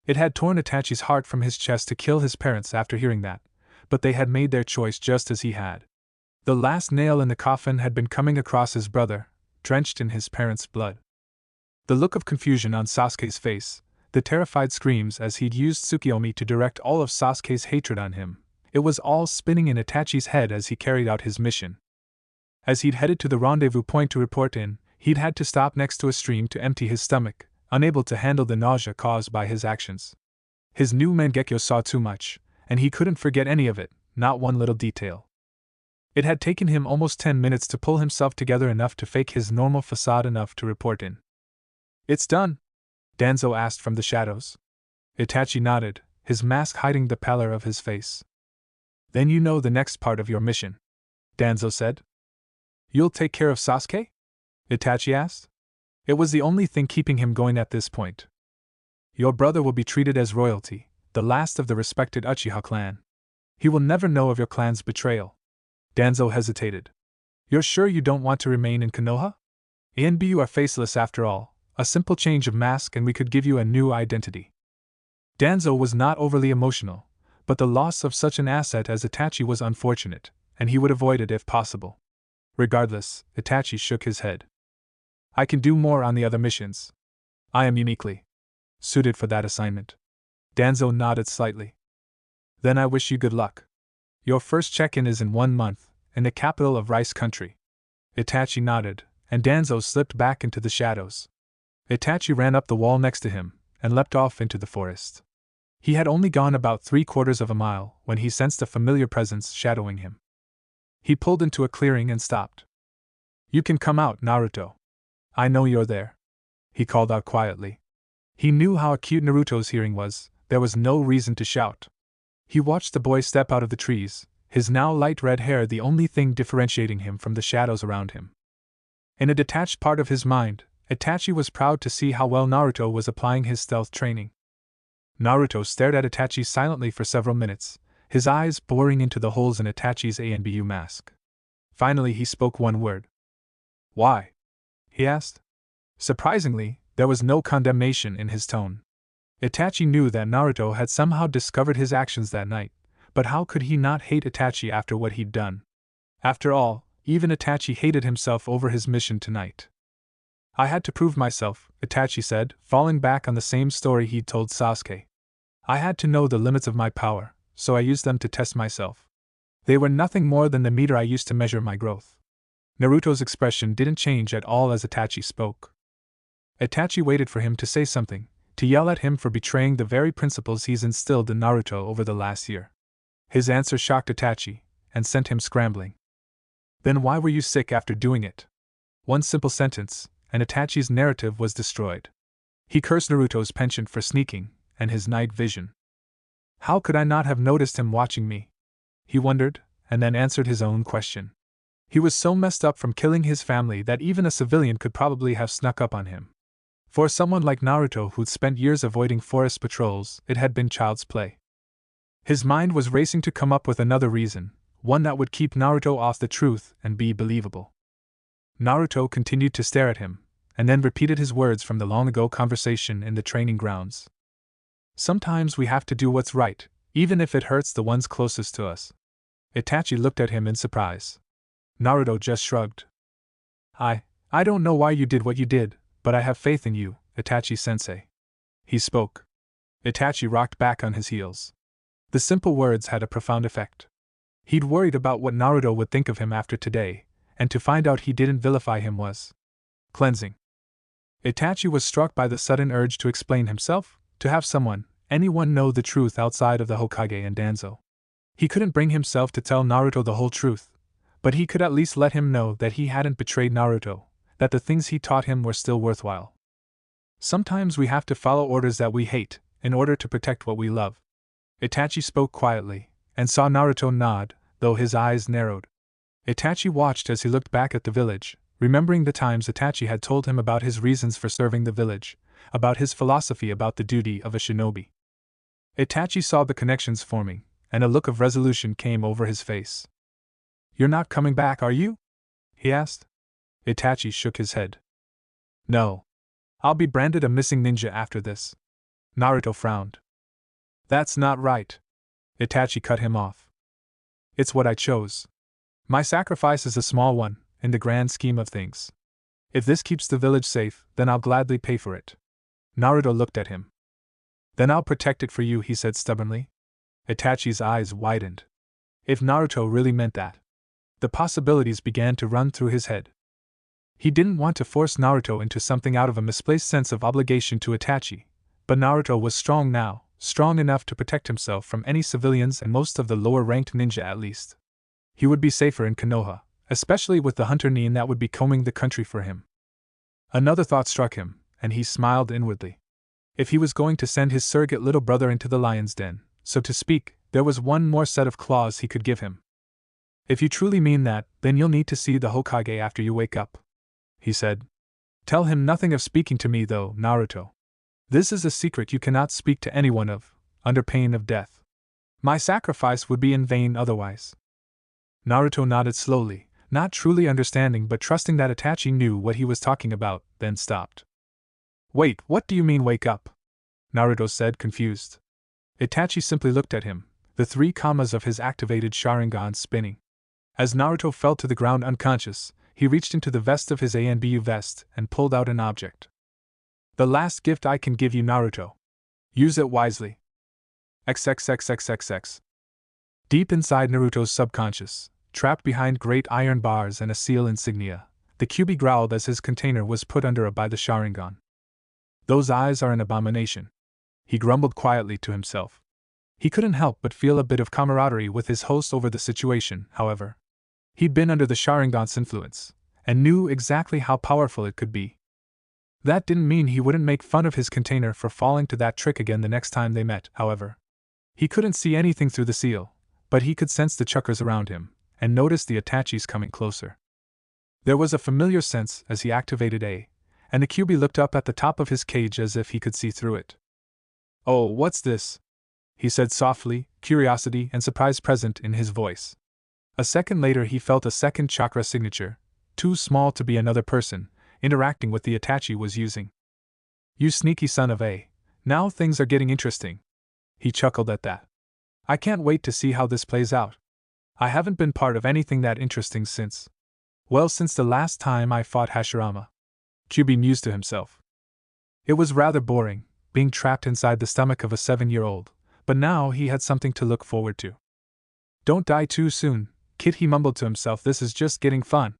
It had torn Itachi's heart from his chest to kill his parents after hearing that, but they had made their choice just as he had. The last nail in the coffin had been coming across his brother, drenched in his parents' blood. The look of confusion on Sasuke's face, the terrified screams as he'd used Tsukiyomi to direct all of Sasuke's hatred on him. It was all spinning in Itachi's head as he carried out his mission. As he'd headed to the rendezvous point to report in, he'd had to stop next to a stream to empty his stomach, unable to handle the nausea caused by his actions. His new Mangekyo saw too much, and he couldn't forget any of it, not one little detail. It had taken him almost 10 minutes to pull himself together enough to fake his normal facade enough to report in. "It's done?" Danzo asked from the shadows. Itachi nodded, his mask hiding the pallor of his face. "Then you know the next part of your mission," Danzo said. "You'll take care of Sasuke?" Itachi asked. It was the only thing keeping him going at this point. "Your brother will be treated as royalty, the last of the respected Uchiha clan. He will never know of your clan's betrayal." Danzo hesitated. "You're sure you don't want to remain in Konoha? You are faceless after all, a simple change of mask and we could give you a new identity." Danzo was not overly emotional, but the loss of such an asset as Itachi was unfortunate, and he would avoid it if possible. Regardless, Itachi shook his head. "I can do more on the other missions. I am uniquely suited for that assignment." Danzo nodded slightly. "Then I wish you good luck. Your first check-in is in 1 month, in the capital of Rice Country." Itachi nodded, and Danzo slipped back into the shadows. Itachi ran up the wall next to him, and leapt off into the forest. He had only gone about 3/4 of a mile when he sensed a familiar presence shadowing him. He pulled into a clearing and stopped. "You can come out, Naruto. I know you're there," he called out quietly. He knew how acute Naruto's hearing was, there was no reason to shout. He watched the boy step out of the trees, his now light red hair the only thing differentiating him from the shadows around him. In a detached part of his mind, Itachi was proud to see how well Naruto was applying his stealth training. Naruto stared at Itachi silently for several minutes, his eyes boring into the holes in Itachi's anew mask. Finally he spoke one word. "Why?" he asked. Surprisingly, there was no condemnation in his tone. Itachi knew that Naruto had somehow discovered his actions that night, but how could he not hate Itachi after what he'd done? After all, even Itachi hated himself over his mission tonight. "I had to prove myself," Itachi said, falling back on the same story he'd told Sasuke. "I had to know the limits of my power, so I used them to test myself. They were nothing more than the meter I used to measure my growth." Naruto's expression didn't change at all as Itachi spoke. Itachi waited for him to say something, to yell at him for betraying the very principles he's instilled in Naruto over the last year. His answer shocked Itachi, and sent him scrambling. "Then why were you sick after doing it?" One simple sentence, and Itachi's narrative was destroyed. He cursed Naruto's penchant for sneaking, and his night vision. How could I not have noticed him watching me? He wondered, and then answered his own question. He was so messed up from killing his family that even a civilian could probably have snuck up on him. For someone like Naruto who'd spent years avoiding forest patrols, it had been child's play. His mind was racing to come up with another reason, one that would keep Naruto off the truth and be believable. Naruto continued to stare at him, and then repeated his words from the long-ago conversation in the training grounds. "Sometimes we have to do what's right, even if it hurts the ones closest to us." Itachi looked at him in surprise. Naruto just shrugged. I don't know why you did what you did, but I have faith in you, Itachi-sensei." He spoke. Itachi rocked back on his heels. The simple words had a profound effect. He'd worried about what Naruto would think of him after today, and to find out he didn't vilify him was cleansing. Itachi was struck by the sudden urge to explain himself, to have anyone know the truth outside of the Hokage and Danzo. He couldn't bring himself to tell Naruto the whole truth, but he could at least let him know that he hadn't betrayed Naruto, that the things he taught him were still worthwhile. Sometimes we have to follow orders that we hate, in order to protect what we love. Itachi spoke quietly, and saw Naruto nod, though his eyes narrowed. Itachi watched as he looked back at the village, remembering the times Itachi had told him about his reasons for serving the village, about his philosophy about the duty of a shinobi. Itachi saw the connections forming, and a look of resolution came over his face. "You're not coming back, are you?" he asked. Itachi shook his head. "No. I'll be branded a missing ninja after this." Naruto frowned. "That's not right." Itachi cut him off. "It's what I chose. My sacrifice is a small one, in the grand scheme of things. If this keeps the village safe, then I'll gladly pay for it." Naruto looked at him. Then I'll protect it for you, he said stubbornly. Itachi's eyes widened. If Naruto really meant that. The possibilities began to run through his head. He didn't want to force Naruto into something out of a misplaced sense of obligation to Itachi, but Naruto was strong now, strong enough to protect himself from any civilians and most of the lower-ranked ninja at least. He would be safer in Konoha, especially with the hunter Nin that would be combing the country for him. Another thought struck him, and he smiled inwardly. If he was going to send his surrogate little brother into the lion's den, so to speak, there was one more set of claws he could give him. If you truly mean that, then you'll need to see the Hokage after you wake up, he said. Tell him nothing of speaking to me though, Naruto. This is a secret you cannot speak to anyone of, under pain of death. My sacrifice would be in vain otherwise. Naruto nodded slowly, not truly understanding but trusting that Itachi knew what he was talking about, then stopped. Wait, what do you mean wake up? Naruto said, confused. Itachi simply looked at him, the 3 commas of his activated Sharingan spinning. As Naruto fell to the ground unconscious, he reached into the vest of his ANBU vest and pulled out an object. The last gift I can give you, Naruto. Use it wisely. XXXXXX. Deep inside Naruto's subconscious, trapped behind great iron bars and a seal insignia, the Kyuubi growled as his container was put under by the Sharingan. Those eyes are an abomination. He grumbled quietly to himself. He couldn't help but feel a bit of camaraderie with his host over the situation, however. He'd been under the Sharingan's influence, and knew exactly how powerful it could be. That didn't mean he wouldn't make fun of his container for falling to that trick again the next time they met, however. He couldn't see anything through the seal, but he could sense the chakras around him, and notice the Itachis coming closer. There was a familiar sense as he activated A, and the Kyuubi looked up at the top of his cage as if he could see through it. Oh, what's this? He said softly, curiosity and surprise present in his voice. A second later he felt a second chakra signature, too small to be another person, interacting with the Itachi was using. You sneaky son of a, now things are getting interesting. He chuckled at that. I can't wait to see how this plays out. I haven't been part of anything that interesting since. Well, since the last time I fought Hashirama. Kyuubi mused to himself. It was rather boring, being trapped inside the stomach of a 7-year-old, but now he had something to look forward to. Don't die too soon, kid, he mumbled to himself, this is just getting fun.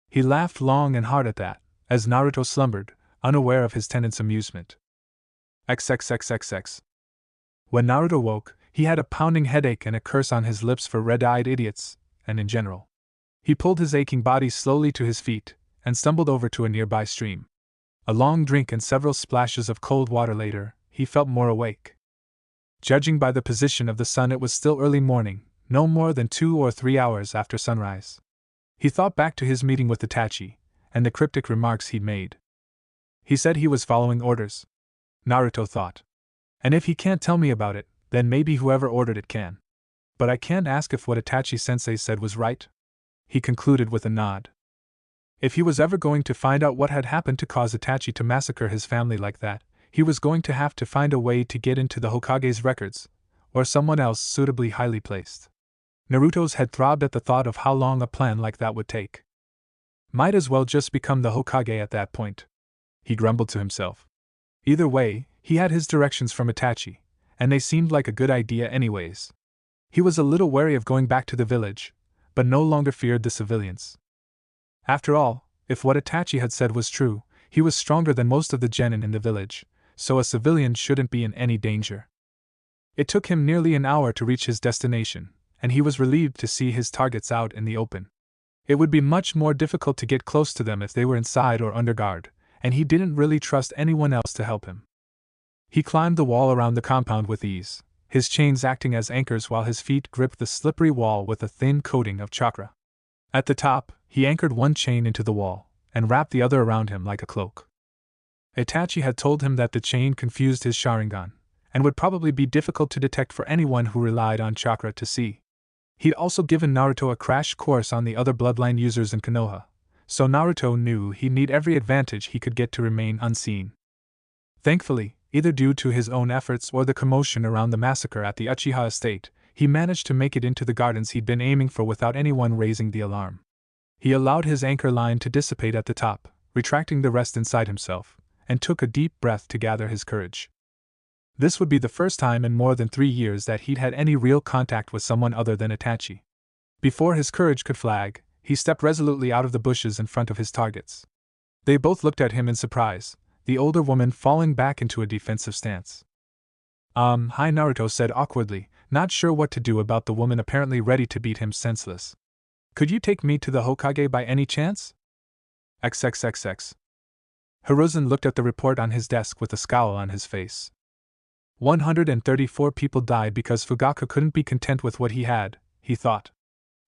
He laughed long and hard at that, as Naruto slumbered, unaware of his tenant's amusement. XXXXX. When Naruto woke, he had a pounding headache and a curse on his lips for red-eyed idiots, and in general. He pulled his aching body slowly to his feet, and stumbled over to a nearby stream. A long drink and several splashes of cold water later, he felt more awake. Judging by the position of the sun, it was still early morning, no more than 2 or 3 hours after sunrise. He thought back to his meeting with Itachi, and the cryptic remarks he'd made. He said he was following orders. Naruto thought. And if he can't tell me about it, then maybe whoever ordered it can. But I can't ask if what Itachi-sensei said was right? He concluded with a nod. If he was ever going to find out what had happened to cause Itachi to massacre his family like that, he was going to have to find a way to get into the Hokage's records, or someone else suitably highly placed. Naruto's head throbbed at the thought of how long a plan like that would take. Might as well just become the Hokage at that point. He grumbled to himself. Either way, he had his directions from Itachi, and they seemed like a good idea anyways. He was a little wary of going back to the village, but no longer feared the civilians. After all, if what Itachi had said was true, he was stronger than most of the genin in the village, so a civilian shouldn't be in any danger. It took him nearly an hour to reach his destination, and he was relieved to see his targets out in the open. It would be much more difficult to get close to them if they were inside or under guard, and he didn't really trust anyone else to help him. He climbed the wall around the compound with ease, his chains acting as anchors while his feet gripped the slippery wall with a thin coating of chakra. At the top, he anchored one chain into the wall, and wrapped the other around him like a cloak. Itachi had told him that the chain confused his Sharingan, and would probably be difficult to detect for anyone who relied on chakra to see. He'd also given Naruto a crash course on the other bloodline users in Konoha, so Naruto knew he'd need every advantage he could get to remain unseen. Thankfully, either due to his own efforts or the commotion around the massacre at the Uchiha estate, he managed to make it into the gardens he'd been aiming for without anyone raising the alarm. He allowed his anchor line to dissipate at the top, retracting the rest inside himself, and took a deep breath to gather his courage. This would be the first time in more than 3 years that he'd had any real contact with someone other than Itachi. Before his courage could flag, he stepped resolutely out of the bushes in front of his targets. They both looked at him in surprise, the older woman falling back into a defensive stance. Hi, Naruto said awkwardly, not sure what to do about the woman apparently ready to beat him senseless. Could you take me to the Hokage by any chance? XXXX. Hiruzen looked at the report on his desk with a scowl on his face. 134 people died because Fugaku couldn't be content with what he had, he thought.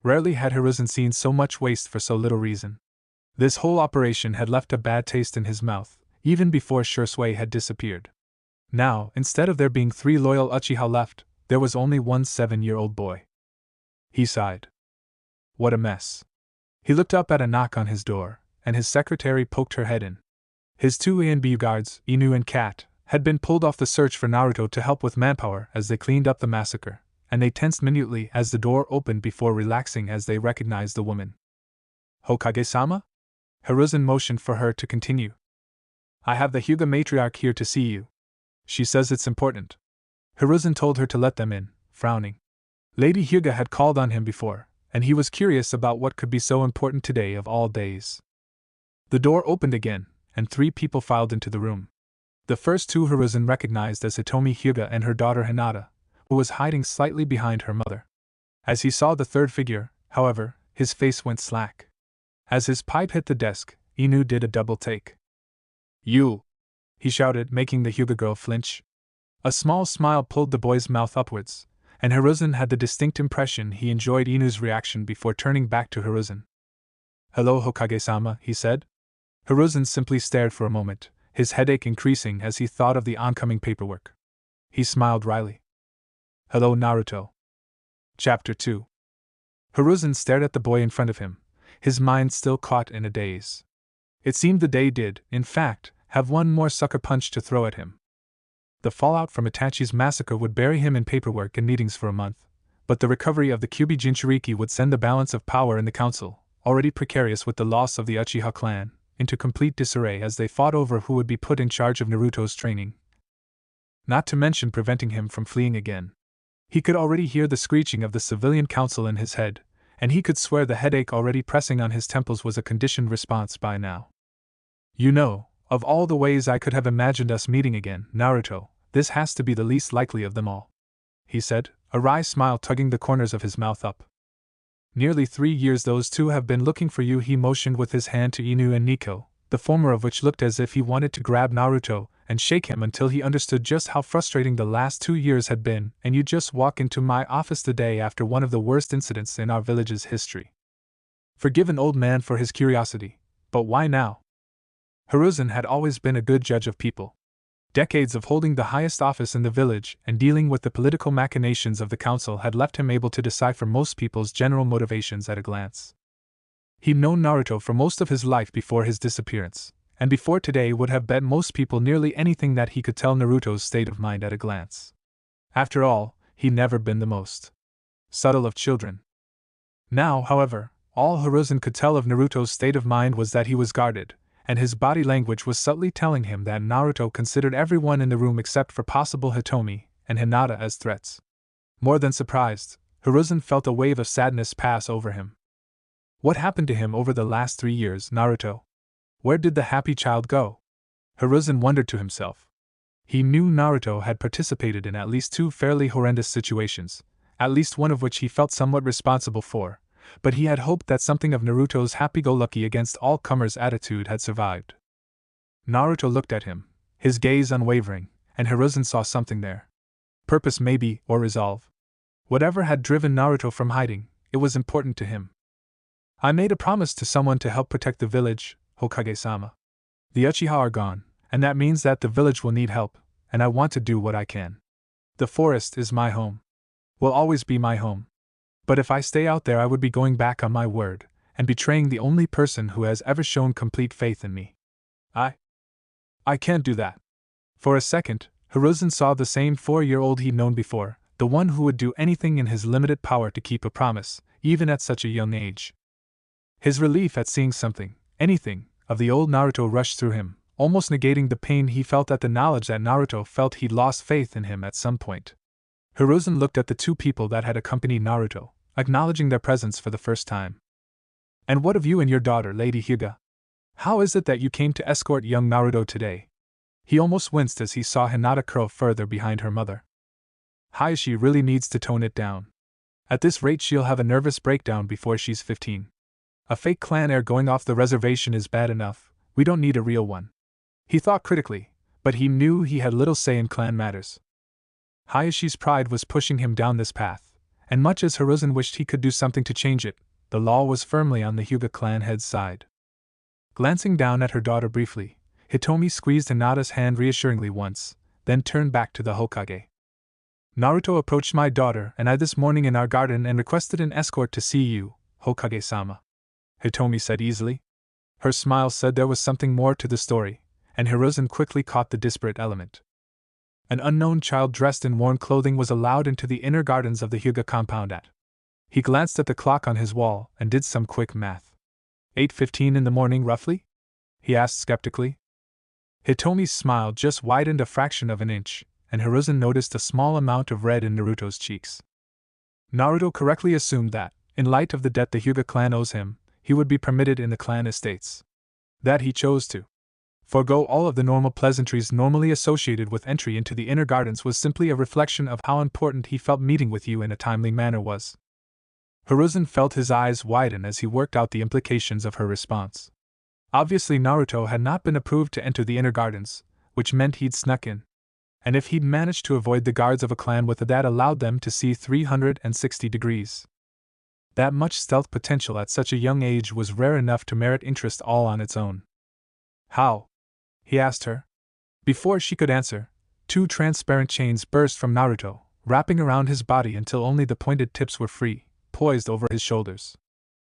Rarely had Hiruzen seen so much waste for so little reason. This whole operation had left a bad taste in his mouth, even before Shursui had disappeared. Now, instead of there being 3 loyal Uchiha left, there was only one 7-year-old boy. He sighed. What a mess. He looked up at a knock on his door, and his secretary poked her head in. His 2 A&B guards, Anew and Cat, had been pulled off the search for Naruto to help with manpower as they cleaned up the massacre, and they tensed minutely as the door opened before relaxing as they recognized the woman. Hokage-sama? Hiruzen motioned for her to continue. I have the Hyuga matriarch here to see you. She says it's important. Hiruzen told her to let them in, frowning. Lady Hyuga had called on him before, and he was curious about what could be so important today of all days. The door opened again, and 3 people filed into the room. The first 2 Hiruzen recognized as Hitomi Hyuga and her daughter Hinata, who was hiding slightly behind her mother. As he saw the third figure, however, his face went slack. As his pipe hit the desk, Anew did a double take. You! He shouted, making the Hyuga girl flinch. A small smile pulled the boy's mouth upwards, and Hiruzen had the distinct impression he enjoyed Inou's reaction before turning back to Hiruzen. Hello, Hokage-sama, he said. Hiruzen simply stared for a moment, his headache increasing as he thought of the oncoming paperwork. He smiled wryly. Hello, Naruto. Chapter 2. Hiruzen stared at the boy in front of him, his mind still caught in a daze. It seemed the day did, in fact, have one more sucker punch to throw at him. The fallout from Itachi's massacre would bury him in paperwork and meetings for a month, but the recovery of the Kyuubi Jinchuriki would send the balance of power in the council, already precarious with the loss of the Uchiha clan, into complete disarray as they fought over who would be put in charge of Naruto's training. Not to mention preventing him from fleeing again. He could already hear the screeching of the civilian council in his head, and he could swear the headache already pressing on his temples was a conditioned response by now. You know, of all the ways I could have imagined us meeting again, Naruto, this has to be the least likely of them all, he said, a wry smile tugging the corners of his mouth up. Nearly 3 years those two have been looking for you, he motioned with his hand to Anew and Nico, the former of which looked as if he wanted to grab Naruto and shake him until he understood just how frustrating the last 2 years had been, and you just walk into my office the day after one of the worst incidents in our village's history. Forgive an old man for his curiosity, but why now? Hiruzen had always been a good judge of people. Decades of holding the highest office in the village and dealing with the political machinations of the council had left him able to decipher most people's general motivations at a glance. He'd known Naruto for most of his life before his disappearance, and before today would have bet most people nearly anything that he could tell Naruto's state of mind at a glance. After all, he'd never been the most subtle of children. Now, however, all Hiruzen could tell of Naruto's state of mind was that he was guarded, and his body language was subtly telling him that Naruto considered everyone in the room except for possible Hitomi and Hinata as threats. More than surprised, Hiruzen felt a wave of sadness pass over him. What happened to him over the last 3 years, Naruto? Where did the happy child go? Hiruzen wondered to himself. He knew Naruto had participated in at least 2 fairly horrendous situations, at least one of which he felt somewhat responsible for, but he had hoped that something of Naruto's happy-go-lucky against-all-comers attitude had survived. Naruto looked at him, his gaze unwavering, and Hiruzen saw something there. Purpose maybe, or resolve. Whatever had driven Naruto from hiding, it was important to him. I made a promise to someone to help protect the village, Hokage-sama. The Uchiha are gone, and that means that the village will need help, and I want to do what I can. The forest is my home. Will always be my home. But if I stay out there I would be going back on my word, and betraying the only person who has ever shown complete faith in me. I can't do that. For a second, Hiruzen saw the same 4-year-old he'd known before, the one who would do anything in his limited power to keep a promise, even at such a young age. His relief at seeing something, anything, of the old Naruto rushed through him, almost negating the pain he felt at the knowledge that Naruto felt he'd lost faith in him at some point. Hiruzen looked at the two people that had accompanied Naruto, acknowledging their presence for the first time. "And what of you and your daughter, Lady Hyuga? How is it that you came to escort young Naruto today?" He almost winced as he saw Hinata curl further behind her mother. "Hayashi really needs to tone it down. At this rate she'll have a nervous breakdown before she's 15. A fake clan heir going off the reservation is bad enough, we don't need a real one." He thought critically, but he knew he had little say in clan matters. Hayashi's pride was pushing him down this path, and much as Hiruzen wished he could do something to change it, the law was firmly on the Hyuga clan head's side. Glancing down at her daughter briefly, Hitomi squeezed Hinata's hand reassuringly once, then turned back to the Hokage. "Naruto approached my daughter and I this morning in our garden and requested an escort to see you, Hokage-sama," Hitomi said easily. Her smile said there was something more to the story, and Hiruzen quickly caught the disparate element. An unknown child dressed in worn clothing was allowed into the inner gardens of the Hyuga compound at. He glanced at the clock on his wall and did some quick math. 8:15 in the morning, roughly? He asked skeptically. Hitomi's smile just widened a fraction of an inch, and Hiruzen noticed a small amount of red in Naruto's cheeks. Naruto correctly assumed that, in light of the debt the Hyuga clan owes him, he would be permitted in the clan estates. That he chose to forgo all of the normal pleasantries normally associated with entry into the inner gardens was simply a reflection of how important he felt meeting with you in a timely manner was. Hiruzen felt his eyes widen as he worked out the implications of her response. Obviously Naruto had not been approved to enter the inner gardens, which meant he'd snuck in. And if he'd managed to avoid the guards of a clan with that allowed them to see 360 degrees. That much stealth potential at such a young age was rare enough to merit interest all on its own. "How?" he asked her. Before she could answer, two transparent chains burst from Naruto, wrapping around his body until only the pointed tips were free, poised over his shoulders.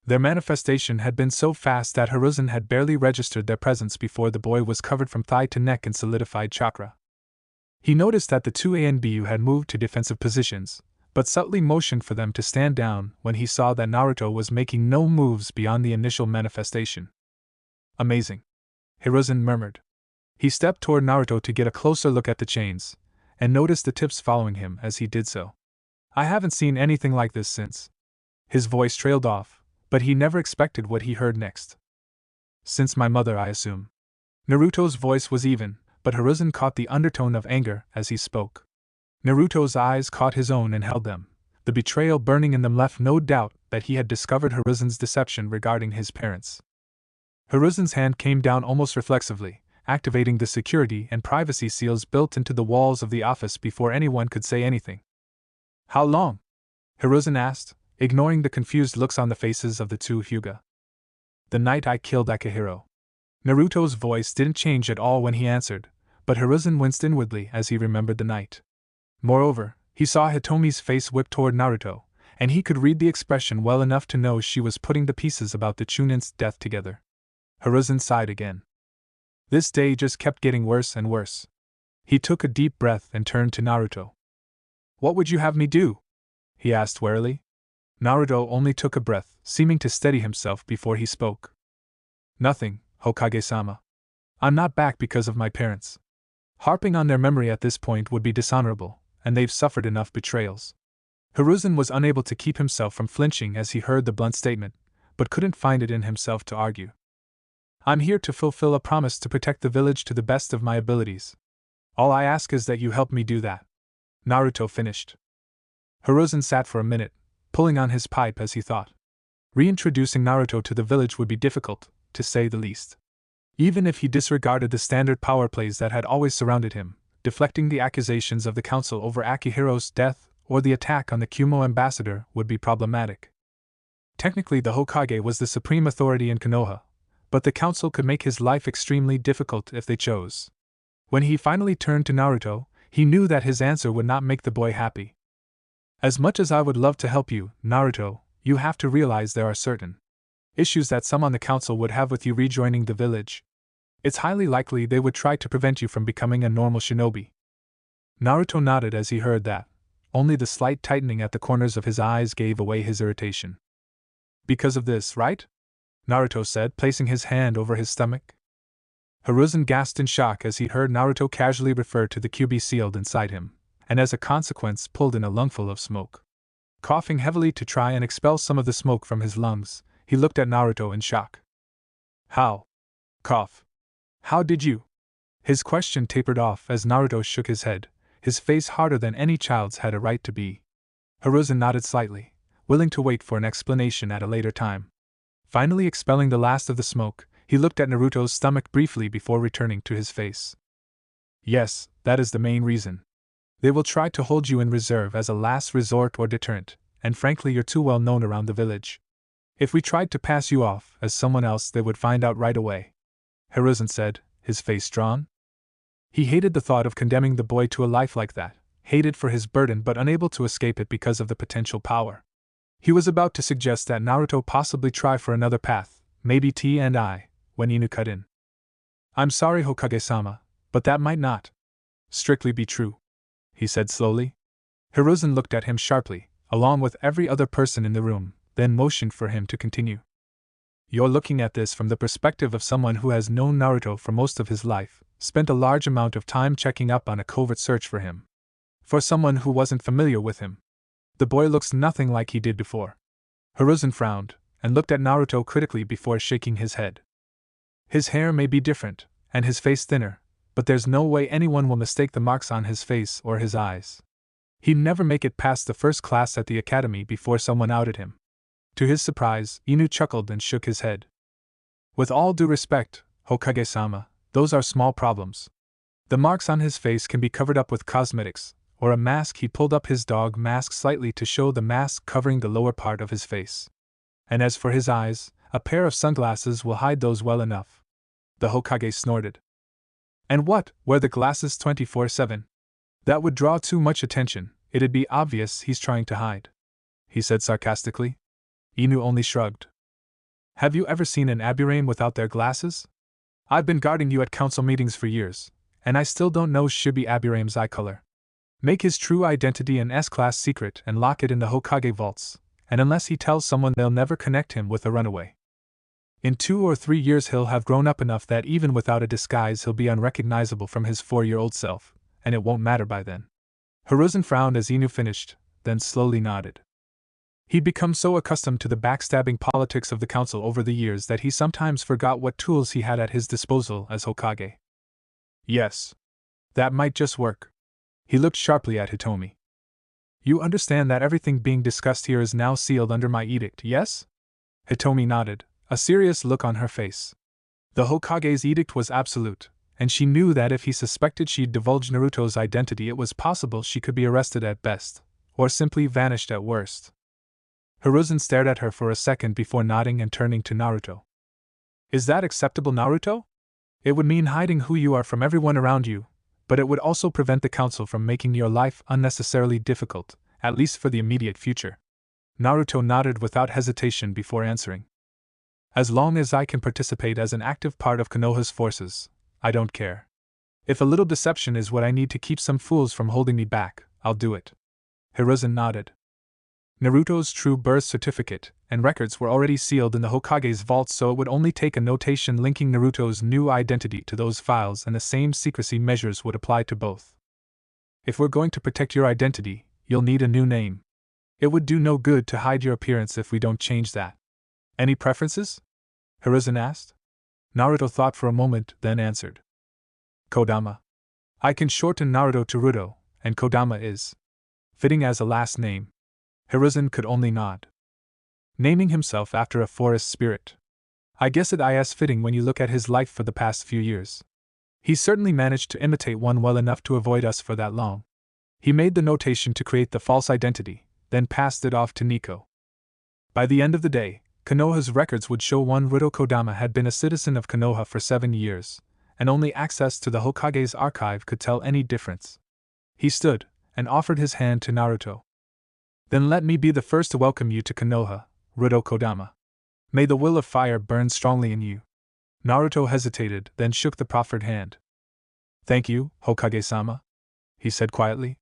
Their manifestation had been so fast that Hiruzen had barely registered their presence before the boy was covered from thigh to neck in solidified chakra. He noticed that the two ANBU had moved to defensive positions, but subtly motioned for them to stand down when he saw that Naruto was making no moves beyond the initial manifestation. "Amazing," Hiruzen murmured. He stepped toward Naruto to get a closer look at the chains, and noticed the tips following him as he did so. "I haven't seen anything like this since." His voice trailed off, but he never expected what he heard next. "Since my mother, I assume." Naruto's voice was even, but Hiruzen caught the undertone of anger as he spoke. Naruto's eyes caught his own and held them. The betrayal burning in them left no doubt that he had discovered Hiruzen's deception regarding his parents. Hiruzen's hand came down almost reflexively, activating the security and privacy seals built into the walls of the office before anyone could say anything. "How long?" Hiruzen asked, ignoring the confused looks on the faces of the two Hyuga. "The night I killed Akihiro." Naruto's voice didn't change at all when he answered, but Hiruzen winced inwardly as he remembered the night. Moreover, he saw Hitomi's face whip toward Naruto, and he could read the expression well enough to know she was putting the pieces about the Chunin's death together. Hiruzen sighed again. This day just kept getting worse and worse. He took a deep breath and turned to Naruto. "What would you have me do?" he asked warily. Naruto only took a breath, seeming to steady himself before he spoke. "Nothing, Hokage-sama. I'm not back because of my parents. Harping on their memory at this point would be dishonorable, and they've suffered enough betrayals." Hiruzen was unable to keep himself from flinching as he heard the blunt statement, but couldn't find it in himself to argue. "I'm here to fulfill a promise to protect the village to the best of my abilities. All I ask is that you help me do that," Naruto finished. Hiruzen sat for a minute, pulling on his pipe as he thought. Reintroducing Naruto to the village would be difficult, to say the least. Even if he disregarded the standard power plays that had always surrounded him, deflecting the accusations of the council over Akihiro's death or the attack on the Kumo ambassador would be problematic. Technically the Hokage was the supreme authority in Konoha, but the council could make his life extremely difficult if they chose. When he finally turned to Naruto, he knew that his answer would not make the boy happy. "As much as I would love to help you, Naruto, you have to realize there are certain issues that some on the council would have with you rejoining the village. It's highly likely they would try to prevent you from becoming a normal shinobi." Naruto nodded as he heard that. Only the slight tightening at the corners of his eyes gave away his irritation. "Because of this, right?" Naruto said, placing his hand over his stomach. Hiruzen gasped in shock as he heard Naruto casually refer to the QB sealed inside him, and as a consequence pulled in a lungful of smoke. Coughing heavily to try and expel some of the smoke from his lungs, he looked at Naruto in shock. How? Cough. How did you? His question tapered off as Naruto shook his head, his face harder than any child's had a right to be. Hiruzen nodded slightly, willing to wait for an explanation at a later time. Finally expelling the last of the smoke, he looked at Naruto's stomach briefly before returning to his face. Yes, that is the main reason. They will try to hold you in reserve as a last resort or deterrent, and frankly you're too well known around the village. If we tried to pass you off as someone else they would find out right away. Hiruzen said, his face drawn. He hated the thought of condemning the boy to a life like that, hated for his burden but unable to escape it because of the potential power. He was about to suggest that Naruto possibly try for another path, maybe T&I, when Inu cut in. I'm sorry Hokage-sama, but that might not strictly be true, he said slowly. Hiruzen looked at him sharply, along with every other person in the room, then motioned for him to continue. You're looking at this from the perspective of someone who has known Naruto for most of his life, spent a large amount of time checking up on a covert search for him. For someone who wasn't familiar with him, the boy looks nothing like he did before. Hiruzen frowned, and looked at Naruto critically before shaking his head. His hair may be different, and his face thinner, but there's no way anyone will mistake the marks on his face or his eyes. He'd never make it past the first class at the academy before someone outed him. To his surprise, Inu chuckled and shook his head. With all due respect, Hokage-sama, those are small problems. The marks on his face can be covered up with cosmetics, or a mask. He pulled up his dog mask slightly to show the mask covering the lower part of his face. And as for his eyes, a pair of sunglasses will hide those well enough. The Hokage snorted. And what, wear the glasses 24/7? That would draw too much attention, it'd be obvious he's trying to hide, he said sarcastically. Inu only shrugged. Have you ever seen an Aburame without their glasses? I've been guarding you at council meetings for years, and I still don't know Shibi Aburame's eye color. Make his true identity an S-class secret and lock it in the Hokage vaults, and unless he tells someone they'll never connect him with a runaway. In 2 or 3 years he'll have grown up enough that even without a disguise he'll be unrecognizable from his 4-year-old self, and it won't matter by then. Hiruzen frowned as Inu finished, then slowly nodded. He'd become so accustomed to the backstabbing politics of the council over the years that he sometimes forgot what tools he had at his disposal as Hokage. Yes. That might just work. He looked sharply at Hitomi. You understand that everything being discussed here is now sealed under my edict, yes? Hitomi nodded, a serious look on her face. The Hokage's edict was absolute, and she knew that if he suspected she'd divulged Naruto's identity it was possible she could be arrested at best, or simply vanished at worst. Hiruzen stared at her for a second before nodding and turning to Naruto. Is that acceptable, Naruto? It would mean hiding who you are from everyone around you, but it would also prevent the council from making your life unnecessarily difficult, at least for the immediate future. Naruto nodded without hesitation before answering. As long as I can participate as an active part of Konoha's forces, I don't care. If a little deception is what I need to keep some fools from holding me back, I'll do it. Hiruzen nodded. Naruto's true birth certificate and records were already sealed in the Hokage's vault, so it would only take a notation linking Naruto's new identity to those files, and the same secrecy measures would apply to both. If we're going to protect your identity, you'll need a new name. It would do no good to hide your appearance if we don't change that. Any preferences? Hiruzen asked. Naruto thought for a moment, then answered. Kodama. I can shorten Naruto to Ruto, and Kodama is fitting as a last name. Hiruzen could only nod. Naming himself after a forest spirit. I guess it is fitting when you look at his life for the past few years. He certainly managed to imitate one well enough to avoid us for that long. He made the notation to create the false identity, then passed it off to Nico. By the end of the day, Konoha's records would show one Ruto Kodama had been a citizen of Konoha for 7 years, and only access to the Hokage's archive could tell any difference. He stood, and offered his hand to Naruto. Then let me be the first to welcome you to Konoha, Ruto Kodama. May the will of fire burn strongly in you. Naruto hesitated, then shook the proffered hand. Thank you, Hokage-sama, he said quietly.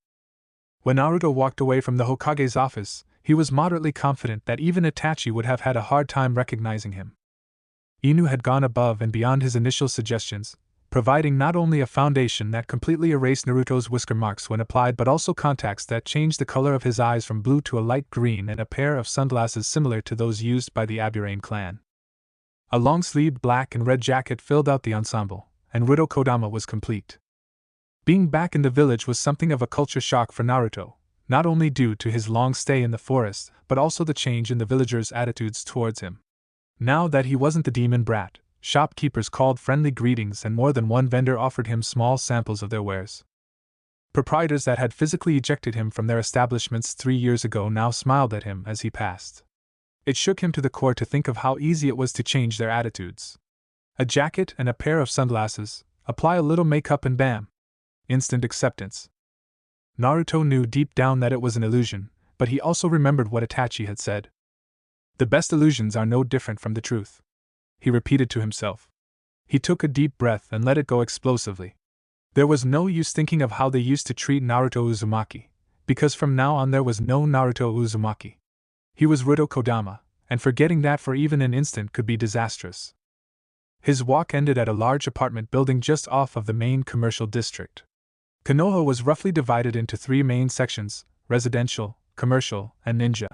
When Naruto walked away from the Hokage's office, he was moderately confident that even Itachi would have had a hard time recognizing him. Inu had gone above and beyond his initial suggestions, providing not only a foundation that completely erased Naruto's whisker marks when applied but also contacts that changed the color of his eyes from blue to a light green and a pair of sunglasses similar to those used by the Aburane clan. A long-sleeved black and red jacket filled out the ensemble, and Naruto Kodama was complete. Being back in the village was something of a culture shock for Naruto, not only due to his long stay in the forest, but also the change in the villagers' attitudes towards him. Now that he wasn't the demon brat, shopkeepers called friendly greetings and more than one vendor offered him small samples of their wares. Proprietors that had physically ejected him from their establishments 3 years ago now smiled at him as he passed. It shook him to the core to think of how easy it was to change their attitudes. A jacket and a pair of sunglasses, apply a little makeup and bam! Instant acceptance. Naruto knew deep down that it was an illusion, but he also remembered what Itachi had said. The best illusions are no different from the truth, he repeated to himself. He took a deep breath and let it go explosively. There was no use thinking of how they used to treat Naruto Uzumaki, because from now on there was no Naruto Uzumaki. He was Naruto Kodama, and forgetting that for even an instant could be disastrous. His walk ended at a large apartment building just off of the main commercial district. Konoha was roughly divided into 3 main sections: residential, commercial, and ninja.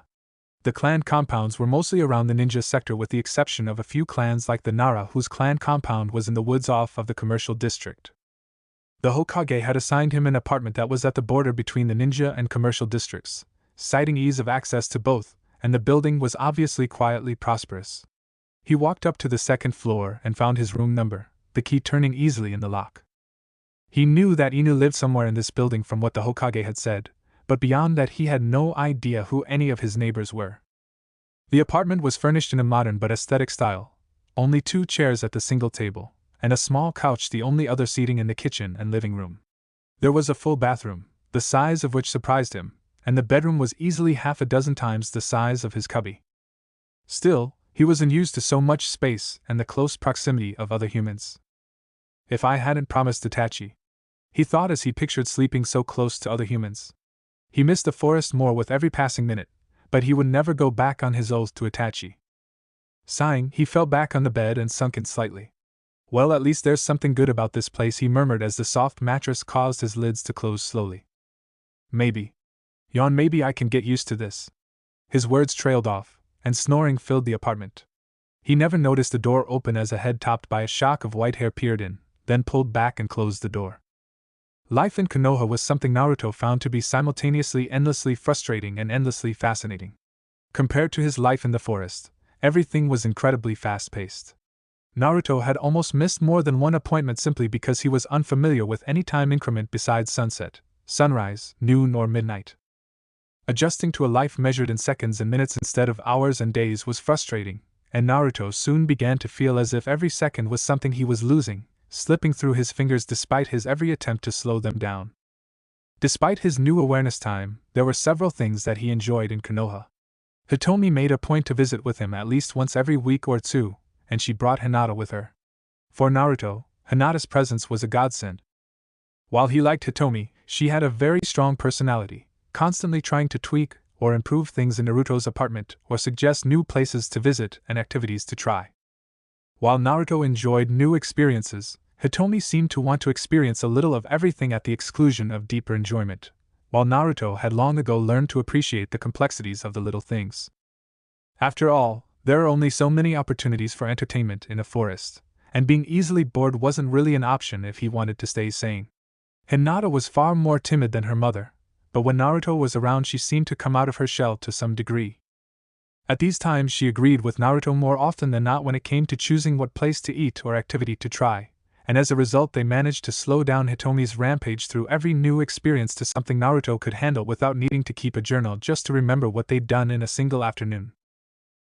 The clan compounds were mostly around the ninja sector with the exception of a few clans like the Nara whose clan compound was in the woods off of the commercial district. The Hokage had assigned him an apartment that was at the border between the ninja and commercial districts, citing ease of access to both, and the building was obviously quietly prosperous. He walked up to the 2nd floor and found his room number, the key turning easily in the lock. He knew that Inu lived somewhere in this building from what the Hokage had said, but beyond that he had no idea who any of his neighbors were. The apartment was furnished in a modern but aesthetic style, only 2 chairs at the single table, and a small couch the only other seating in the kitchen and living room. There was a full bathroom, the size of which surprised him, and the bedroom was easily half a dozen times the size of his cubby. Still, he was unused to so much space and the close proximity of other humans. If I hadn't promised Itachi, he thought as he pictured sleeping so close to other humans. He missed the forest more with every passing minute, but he would never go back on his oath to Itachi. Sighing, he fell back on the bed and sunk in slightly. Well, at least there's something good about this place, he murmured as the soft mattress caused his lids to close slowly. Maybe I can get used to this. His words trailed off, and snoring filled the apartment. He never noticed the door open as a head topped by a shock of white hair peered in, then pulled back and closed the door. Life in Konoha was something Naruto found to be simultaneously endlessly frustrating and endlessly fascinating. Compared to his life in the forest, everything was incredibly fast-paced. Naruto had almost missed more than one appointment simply because he was unfamiliar with any time increment besides sunset, sunrise, noon, or midnight. Adjusting to a life measured in seconds and minutes instead of hours and days was frustrating, and Naruto soon began to feel as if every second was something he was losing, slipping through his fingers despite his every attempt to slow them down. Despite his new awareness time, there were several things that he enjoyed in Konoha. Hitomi made a point to visit with him at least once every week or 2, and she brought Hinata with her. For Naruto, Hinata's presence was a godsend. While he liked Hitomi, she had a very strong personality, constantly trying to tweak or improve things in Naruto's apartment or suggest new places to visit and activities to try. While Naruto enjoyed new experiences, Hitomi seemed to want to experience a little of everything at the exclusion of deeper enjoyment, while Naruto had long ago learned to appreciate the complexities of the little things. After all, there are only so many opportunities for entertainment in a forest, and being easily bored wasn't really an option if he wanted to stay sane. Hinata was far more timid than her mother, but when Naruto was around she seemed to come out of her shell to some degree. At these times she agreed with Naruto more often than not when it came to choosing what place to eat or activity to try, and as a result they managed to slow down Hitomi's rampage through every new experience to something Naruto could handle without needing to keep a journal just to remember what they'd done in a single afternoon.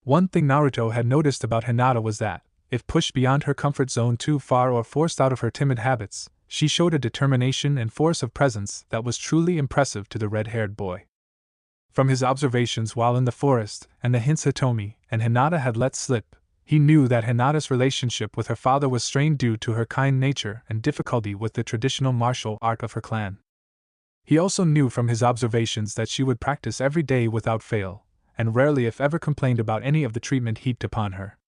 One thing Naruto had noticed about Hinata was that, if pushed beyond her comfort zone too far or forced out of her timid habits, she showed a determination and force of presence that was truly impressive to the red-haired boy. From his observations while in the forest, and the hints Hitomi and Hinata had let slip, he knew that Hinata's relationship with her father was strained due to her kind nature and difficulty with the traditional martial art of her clan. He also knew from his observations that she would practice every day without fail, and rarely if ever complained about any of the treatment heaped upon her.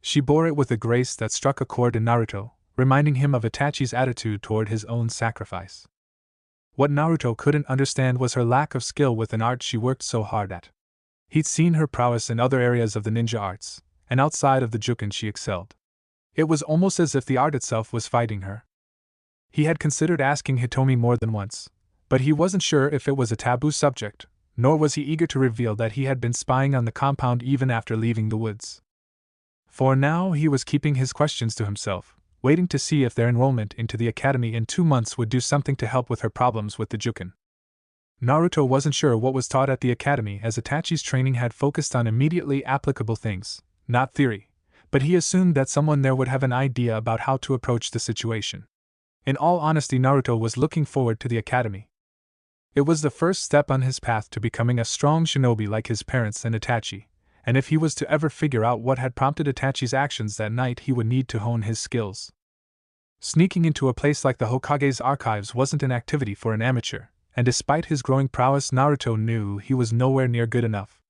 She bore it with a grace that struck a chord in Naruto, reminding him of Itachi's attitude toward his own sacrifice. What Naruto couldn't understand was her lack of skill with an art she worked so hard at. He'd seen her prowess in other areas of the ninja arts, and outside of the Juken she excelled. It was almost as if the art itself was fighting her. He had considered asking Hitomi more than once, but he wasn't sure if it was a taboo subject, nor was he eager to reveal that he had been spying on the compound even after leaving the woods. For now he was keeping his questions to himself, waiting to see if their enrollment into the academy in 2 months would do something to help with her problems with the Juken. Naruto wasn't sure what was taught at the academy, as Itachi's training had focused on immediately applicable things, not theory, but he assumed that someone there would have an idea about how to approach the situation. In all honesty, Naruto was looking forward to the academy. It was the first step on his path to becoming a strong shinobi like his parents and Itachi, and if he was to ever figure out what had prompted Itachi's actions that night, he would need to hone his skills. Sneaking into a place like the Hokage's archives wasn't an activity for an amateur, and despite his growing prowess, Naruto knew he was nowhere near good enough.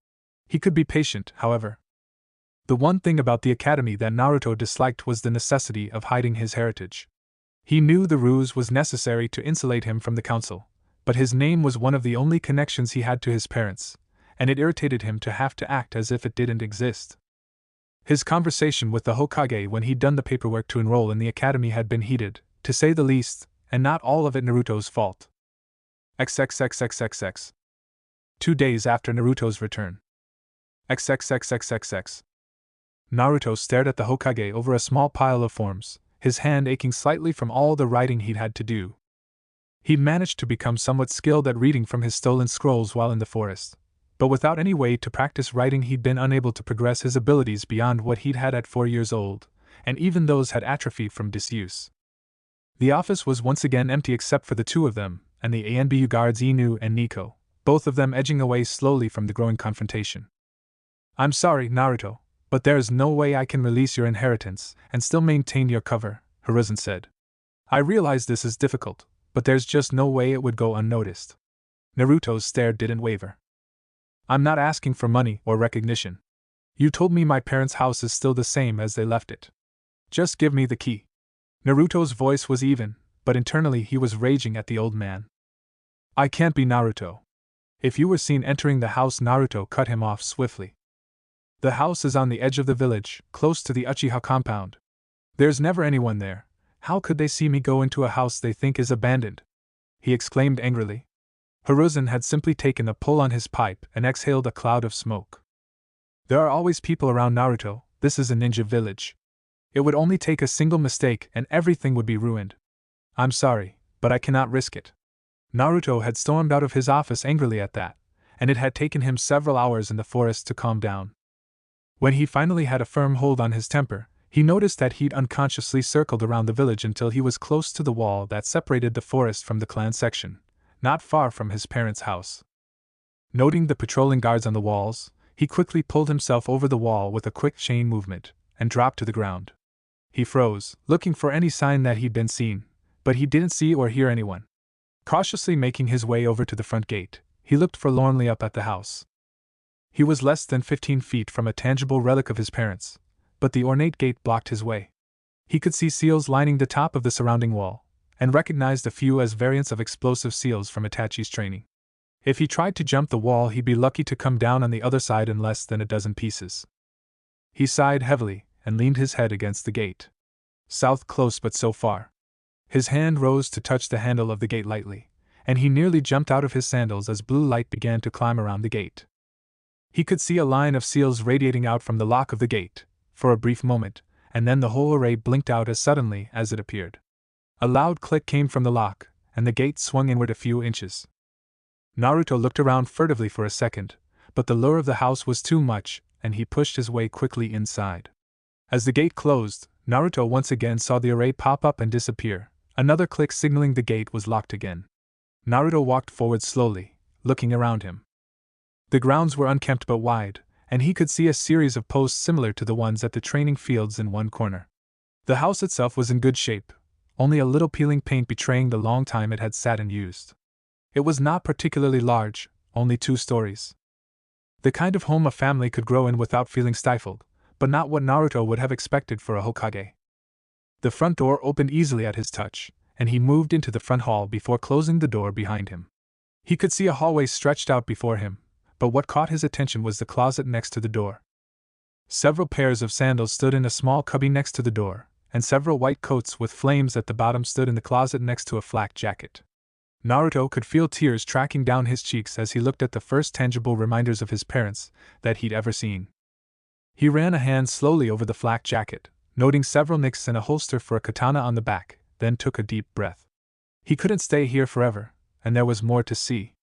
He could be patient, however. The one thing about the academy that Naruto disliked was the necessity of hiding his heritage. He knew the ruse was necessary to insulate him from the council, but his name was one of the only connections he had to his parents, and it irritated him to have to act as if it didn't exist. His conversation with the Hokage when he'd done the paperwork to enroll in the academy had been heated, to say the least, and not all of it Naruto's fault. XXXXXX. 2 days after Naruto's return. XXXXXX. Naruto stared at the Hokage over a small pile of forms, his hand aching slightly from all the writing he'd had to do. He'd managed to become somewhat skilled at reading from his stolen scrolls while in the forest, but without any way to practice writing he'd been unable to progress his abilities beyond what he'd had at 4 years old, and even those had atrophied from disuse. The office was once again empty except for the 2 of them, and the ANBU guards Inu and Nico, both of them edging away slowly from the growing confrontation. "I'm sorry, Naruto, but there is no way I can release your inheritance and still maintain your cover," Hiruzen said. "I realize this is difficult, but there's just no way it would go unnoticed." Naruto's stare didn't waver. "I'm not asking for money or recognition. You told me my parents' house is still the same as they left it. Just give me the key." Naruto's voice was even, but internally he was raging at the old man. "I can't be Naruto. If you were seen entering the house," Naruto cut him off swiftly. "The house is on the edge of the village, close to the Uchiha compound. There's never anyone there. How could they see me go into a house they think is abandoned?" he exclaimed angrily. Hiruzen had simply taken a pull on his pipe and exhaled a cloud of smoke. "There are always people around, Naruto. This is a ninja village. It would only take a single mistake and everything would be ruined. I'm sorry, but I cannot risk it." Naruto had stormed out of his office angrily at that, and it had taken him several hours in the forest to calm down. When he finally had a firm hold on his temper, he noticed that he'd unconsciously circled around the village until he was close to the wall that separated the forest from the clan section, not far from his parents' house. Noting the patrolling guards on the walls, he quickly pulled himself over the wall with a quick chain movement, and dropped to the ground. He froze, looking for any sign that he'd been seen, but he didn't see or hear anyone. Cautiously making his way over to the front gate, he looked forlornly up at the house. He was less than 15 feet from a tangible relic of his parents, but the ornate gate blocked his way. He could see seals lining the top of the surrounding wall, and recognized a few as variants of explosive seals from Itachi's training. If he tried to jump the wall, he'd be lucky to come down on the other side in less than a dozen pieces. He sighed heavily and leaned his head against the gate. South close but so far. His hand rose to touch the handle of the gate lightly, and he nearly jumped out of his sandals as blue light began to climb around the gate. He could see a line of seals radiating out from the lock of the gate, for a brief moment, and then the whole array blinked out as suddenly as it appeared. A loud click came from the lock, and the gate swung inward a few inches. Naruto looked around furtively for a second, but the lure of the house was too much, and he pushed his way quickly inside. As the gate closed, Naruto once again saw the array pop up and disappear, another click signaling the gate was locked again. Naruto walked forward slowly, looking around him. The grounds were unkempt but wide, and he could see a series of posts similar to the ones at the training fields in one corner. The house itself was in good shape, only a little peeling paint betraying the long time it had sat unused. It was not particularly large, only 2 stories. The kind of home a family could grow in without feeling stifled, but not what Naruto would have expected for a Hokage. The front door opened easily at his touch, and he moved into the front hall before closing the door behind him. He could see a hallway stretched out before him, but what caught his attention was the closet next to the door. Several pairs of sandals stood in a small cubby next to the door, and several white coats with flames at the bottom stood in the closet next to a flak jacket. Naruto could feel tears tracking down his cheeks as he looked at the first tangible reminders of his parents that he'd ever seen. He ran a hand slowly over the flak jacket, noting several nicks and a holster for a katana on the back, then took a deep breath. He couldn't stay here forever, and there was more to see.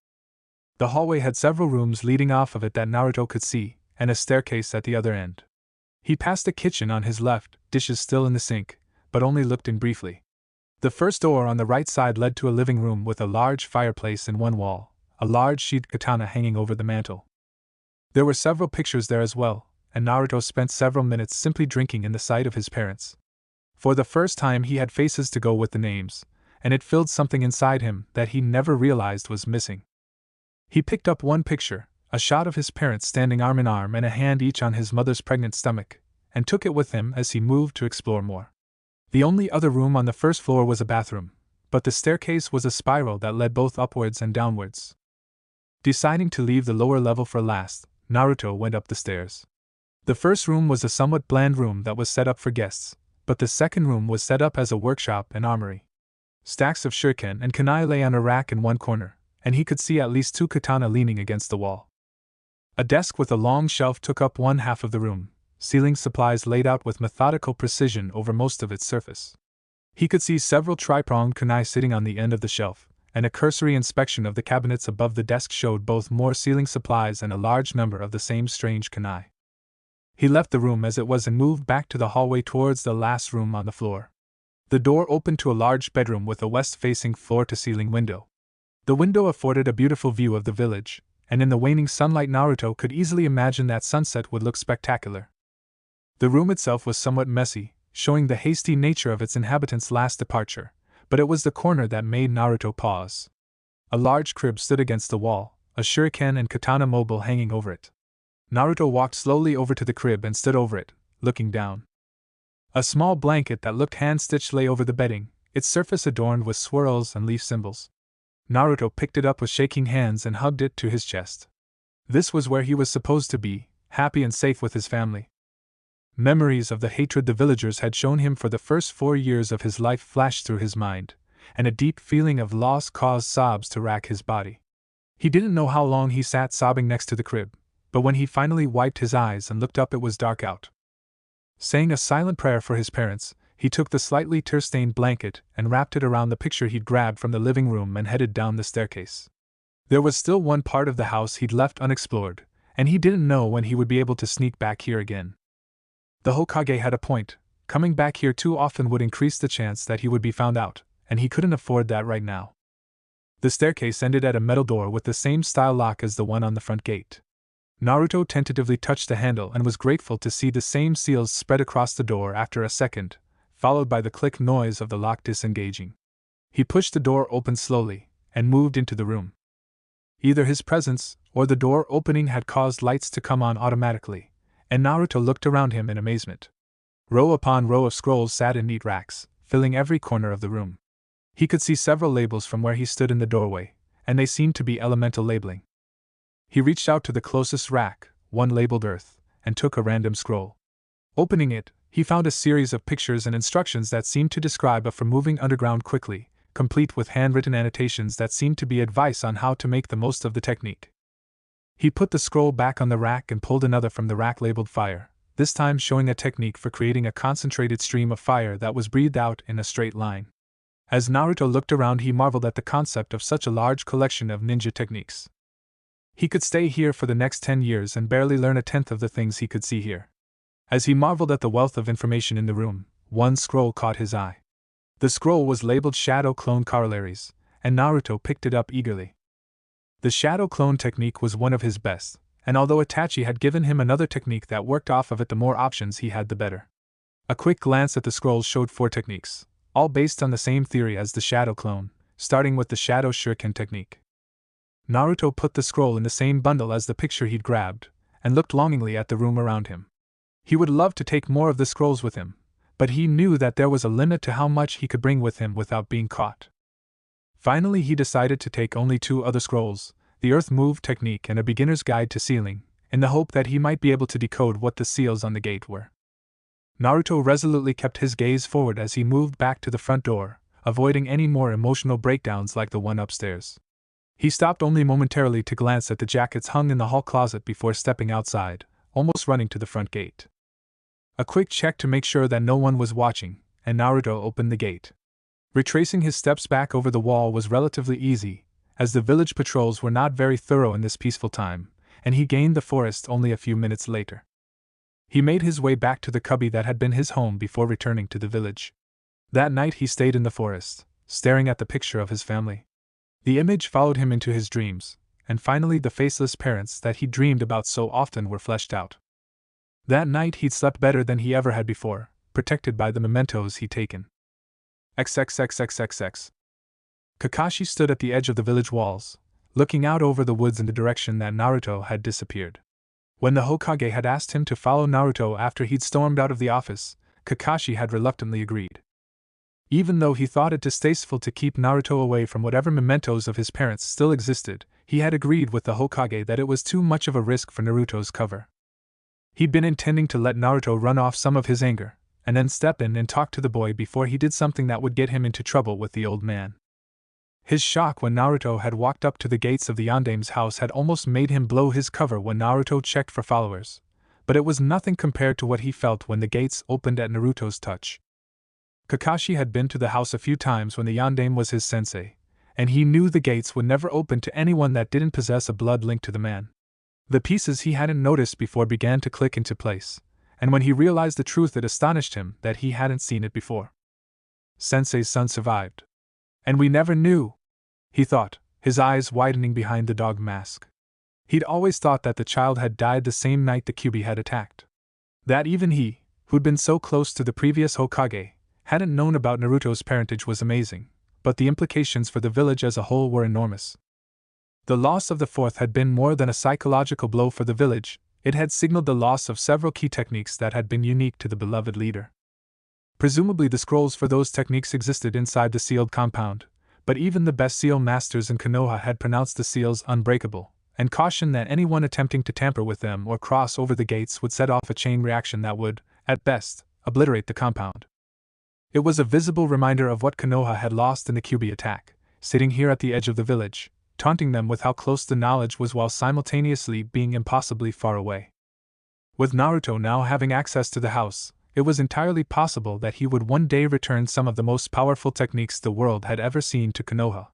The hallway had several rooms leading off of it that Naruto could see, and a staircase at the other end. He passed the kitchen on his left, dishes still in the sink, but only looked in briefly. The first door on the right side led to a living room with a large fireplace in one wall, a large sheathed katana hanging over the mantel. There were several pictures there as well, and Naruto spent several minutes simply drinking in the sight of his parents. For the first time he had faces to go with the names, and it filled something inside him that he never realized was missing. He picked up one picture, a shot of his parents standing arm in arm and a hand each on his mother's pregnant stomach, and took it with him as he moved to explore more. The only other room on the first floor was a bathroom, but the staircase was a spiral that led both upwards and downwards. Deciding to leave the lower level for last, Naruto went up the stairs. The first room was a somewhat bland room that was set up for guests, but the second room was set up as a workshop and armory. Stacks of shuriken and kunai lay on a rack in one corner, and he could see at least 2 katana leaning against the wall. A desk with a long shelf took up one half of the room, sealing supplies laid out with methodical precision over most of its surface. He could see several tri-pronged kunai sitting on the end of the shelf, and a cursory inspection of the cabinets above the desk showed both more sealing supplies and a large number of the same strange kunai. He left the room as it was and moved back to the hallway towards the last room on the floor. The door opened to a large bedroom with a west-facing floor-to-ceiling window. The window afforded a beautiful view of the village, and in the waning sunlight Naruto could easily imagine that sunset would look spectacular. The room itself was somewhat messy, showing the hasty nature of its inhabitants' last departure, but it was the corner that made Naruto pause. A large crib stood against the wall, a shuriken and katana mobile hanging over it. Naruto walked slowly over to the crib and stood over it, looking down. A small blanket that looked hand-stitched lay over the bedding, its surface adorned with swirls and leaf symbols. Naruto picked it up with shaking hands and hugged it to his chest. This was where he was supposed to be, happy and safe with his family. Memories of the hatred the villagers had shown him for the first 4 years of his life flashed through his mind, and a deep feeling of loss caused sobs to rack his body. He didn't know how long he sat sobbing next to the crib, but when he finally wiped his eyes and looked up it was dark out. Saying a silent prayer for his parents, he took the slightly tear-stained blanket and wrapped it around the picture he'd grabbed from the living room and headed down the staircase. There was still one part of the house he'd left unexplored, and he didn't know when he would be able to sneak back here again. The Hokage had a point. Coming back here too often would increase the chance that he would be found out, and he couldn't afford that right now. The staircase ended at a metal door with the same style lock as the one on the front gate. Naruto tentatively touched the handle and was grateful to see the same seals spread across the door after a second, followed by the click noise of the lock disengaging. He pushed the door open slowly, and moved into the room. Either his presence, or the door opening had caused lights to come on automatically, and Naruto looked around him in amazement. Row upon row of scrolls sat in neat racks, filling every corner of the room. He could see several labels from where he stood in the doorway, and they seemed to be elemental labeling. He reached out to the closest rack, one labeled Earth, and took a random scroll. Opening it, he found a series of pictures and instructions that seemed to describe a for moving underground quickly, complete with handwritten annotations that seemed to be advice on how to make the most of the technique. He put the scroll back on the rack and pulled another from the rack labeled Fire, this time showing a technique for creating a concentrated stream of fire that was breathed out in a straight line. As Naruto looked around, he marveled at the concept of such a large collection of ninja techniques. He could stay here for the next 10 years and barely learn a tenth of the things he could see here. As he marveled at the wealth of information in the room, one scroll caught his eye. The scroll was labeled Shadow Clone Corollaries, and Naruto picked it up eagerly. The Shadow Clone technique was one of his best, and although Itachi had given him another technique that worked off of it, the more options he had the better. A quick glance at the scrolls showed 4 techniques, all based on the same theory as the Shadow Clone, starting with the Shadow Shuriken technique. Naruto put the scroll in the same bundle as the picture he'd grabbed, and looked longingly at the room around him. He would love to take more of the scrolls with him, but he knew that there was a limit to how much he could bring with him without being caught. Finally, he decided to take only 2 other scrolls, the Earth Move Technique and a Beginner's Guide to Sealing, in the hope that he might be able to decode what the seals on the gate were. Naruto resolutely kept his gaze forward as he moved back to the front door, avoiding any more emotional breakdowns like the one upstairs. He stopped only momentarily to glance at the jackets hung in the hall closet before stepping outside, almost running to the front gate. A quick check to make sure that no one was watching, and Naruto opened the gate. Retracing his steps back over the wall was relatively easy, as the village patrols were not very thorough in this peaceful time, and he gained the forest only a few minutes later. He made his way back to the cubby that had been his home before returning to the village. That night he stayed in the forest, staring at the picture of his family. The image followed him into his dreams, and finally the faceless parents that he dreamed about so often were fleshed out. That night he'd slept better than he ever had before, protected by the mementos he'd taken. XXXXXX. Kakashi stood at the edge of the village walls, looking out over the woods in the direction that Naruto had disappeared. When the Hokage had asked him to follow Naruto after he'd stormed out of the office, Kakashi had reluctantly agreed. Even though he thought it distasteful to keep Naruto away from whatever mementos of his parents still existed, he had agreed with the Hokage that it was too much of a risk for Naruto's cover. He'd been intending to let Naruto run off some of his anger, and then step in and talk to the boy before he did something that would get him into trouble with the old man. His shock when Naruto had walked up to the gates of the Yandame's house had almost made him blow his cover when Naruto checked for followers, but it was nothing compared to what he felt when the gates opened at Naruto's touch. Kakashi had been to the house a few times when the Yandame was his sensei, and he knew the gates would never open to anyone that didn't possess a blood link to the man. The pieces he hadn't noticed before began to click into place, and when he realized the truth it astonished him that he hadn't seen it before. Sensei's son survived. And we never knew, he thought, his eyes widening behind the dog mask. He'd always thought that the child had died the same night the Kyuubi had attacked. That even he, who'd been so close to the previous Hokage, hadn't known about Naruto's parentage was amazing, but the implications for the village as a whole were enormous. The loss of the fourth had been more than a psychological blow for the village, it had signaled the loss of several key techniques that had been unique to the beloved leader. Presumably the scrolls for those techniques existed inside the sealed compound, but even the best seal masters in Konoha had pronounced the seals unbreakable, and cautioned that anyone attempting to tamper with them or cross over the gates would set off a chain reaction that would, at best, obliterate the compound. It was a visible reminder of what Konoha had lost in the Kyuubi attack, sitting here at the edge of the village, taunting them with how close the knowledge was while simultaneously being impossibly far away. With Naruto now having access to the house, it was entirely possible that he would one day return some of the most powerful techniques the world had ever seen to Konoha.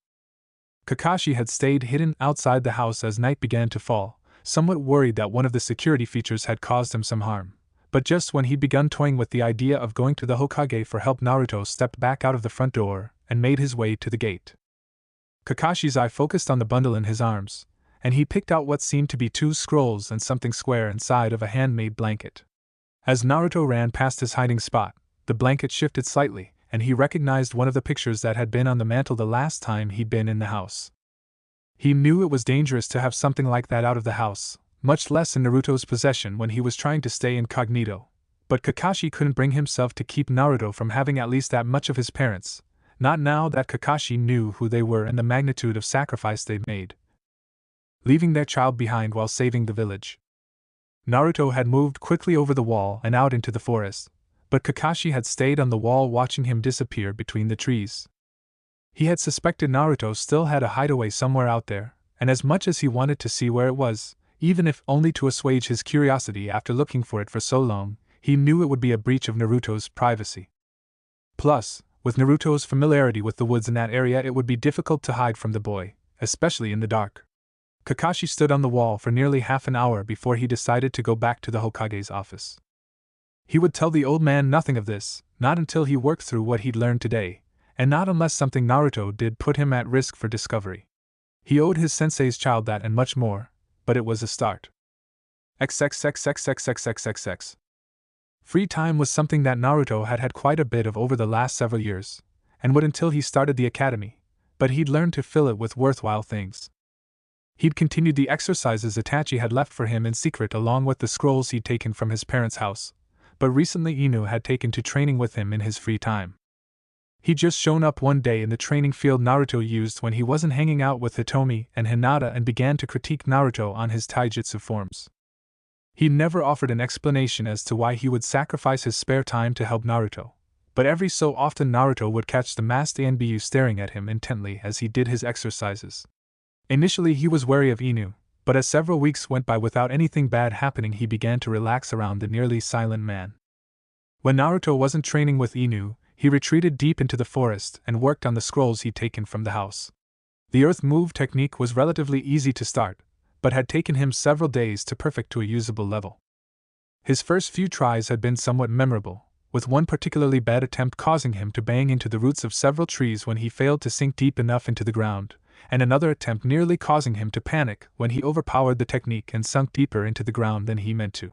Kakashi had stayed hidden outside the house as night began to fall, somewhat worried that one of the security features had caused him some harm. But just when he'd begun toying with the idea of going to the Hokage for help, Naruto stepped back out of the front door and made his way to the gate. Kakashi's eye focused on the bundle in his arms, and he picked out what seemed to be 2 scrolls and something square inside of a handmade blanket. As Naruto ran past his hiding spot, the blanket shifted slightly, and he recognized one of the pictures that had been on the mantel the last time he'd been in the house. He knew it was dangerous to have something like that out of the house, much less in Naruto's possession when he was trying to stay incognito, but Kakashi couldn't bring himself to keep Naruto from having at least that much of his parents, not now that Kakashi knew who they were and the magnitude of sacrifice they'd made, leaving their child behind while saving the village. Naruto had moved quickly over the wall and out into the forest, but Kakashi had stayed on the wall watching him disappear between the trees. He had suspected Naruto still had a hideaway somewhere out there, and as much as he wanted to see where it was, even if only to assuage his curiosity after looking for it for so long, he knew it would be a breach of Naruto's privacy. Plus, with Naruto's familiarity with the woods in that area, it would be difficult to hide from the boy, especially in the dark. Kakashi stood on the wall for nearly half an hour before he decided to go back to the Hokage's office. He would tell the old man nothing of this, not until he worked through what he'd learned today, and not unless something Naruto did put him at risk for discovery. He owed his sensei's child that and much more, but it was a start. XXXXXXXXX. Free time was something that Naruto had had quite a bit of over the last several years, and would until he started the academy, but he'd learned to fill it with worthwhile things. He'd continued the exercises Itachi had left for him in secret along with the scrolls he'd taken from his parents' house, but recently Inu had taken to training with him in his free time. He'd just shown up one day in the training field Naruto used when he wasn't hanging out with Hitomi and Hinata and began to critique Naruto on his taijutsu forms. He never offered an explanation as to why he would sacrifice his spare time to help Naruto, but every so often Naruto would catch the masked Anbu staring at him intently as he did his exercises. Initially he was wary of Inu, but as several weeks went by without anything bad happening he began to relax around the nearly silent man. When Naruto wasn't training with Inu, he retreated deep into the forest and worked on the scrolls he'd taken from the house. The earth move technique was relatively easy to start, but had taken him several days to perfect to a usable level. His first few tries had been somewhat memorable, with one particularly bad attempt causing him to bang into the roots of several trees when he failed to sink deep enough into the ground, and another attempt nearly causing him to panic when he overpowered the technique and sunk deeper into the ground than he meant to.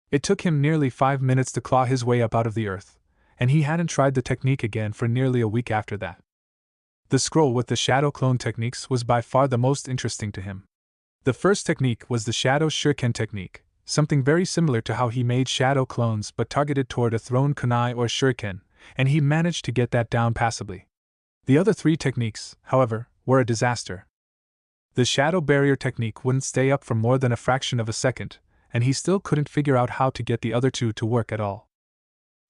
It took him nearly 5 minutes to claw his way up out of the earth, and he hadn't tried the technique again for nearly a week after that. The scroll with the shadow clone techniques was by far the most interesting to him. The first technique was the shadow shuriken technique, something very similar to how he made shadow clones but targeted toward a thrown kunai or shuriken, and he managed to get that down passably. The other 3 techniques, however, were a disaster. The shadow barrier technique wouldn't stay up for more than a fraction of a second, and he still couldn't figure out how to get the other 2 to work at all.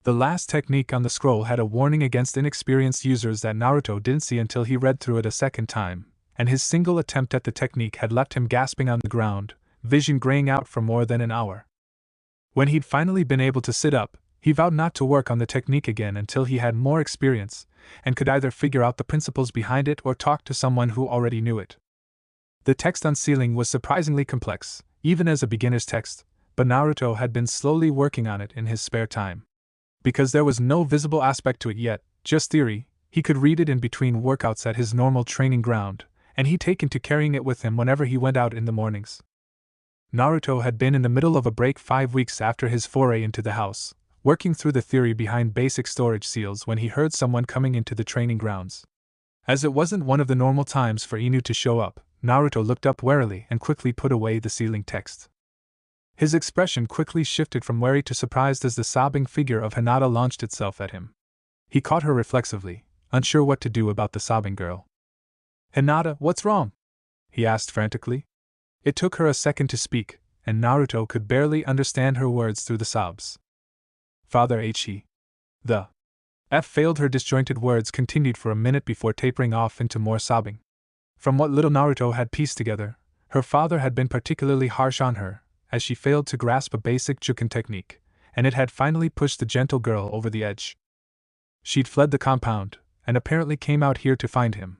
The last technique on the scroll had a warning against inexperienced users that Naruto didn't see until he read through it a second time, and his single attempt at the technique had left him gasping on the ground, vision graying out for more than an hour. When he'd finally been able to sit up, he vowed not to work on the technique again until he had more experience, and could either figure out the principles behind it or talk to someone who already knew it. The text on ceiling was surprisingly complex, even as a beginner's text, but Naruto had been slowly working on it in his spare time. Because there was no visible aspect to it yet, just theory, he could read it in between workouts at his normal training ground, and he'd taken to carrying it with him whenever he went out in the mornings. Naruto had been in the middle of a break 5 weeks after his foray into the house, working through the theory behind basic storage seals when he heard someone coming into the training grounds. As it wasn't one of the normal times for Inu to show up, Naruto looked up warily and quickly put away the ceiling text. His expression quickly shifted from wary to surprised as the sobbing figure of Hinata launched itself at him. He caught her reflexively, unsure what to do about the sobbing girl. "Hinata, what's wrong?" he asked frantically. It took her a second to speak, and Naruto could barely understand her words through the sobs. "Father He." The F failed her disjointed words continued for a minute before tapering off into more sobbing. From what little Naruto had pieced together, her father had been particularly harsh on her, as she failed to grasp a basic juken technique, and it had finally pushed the gentle girl over the edge. She'd fled the compound, and apparently came out here to find him.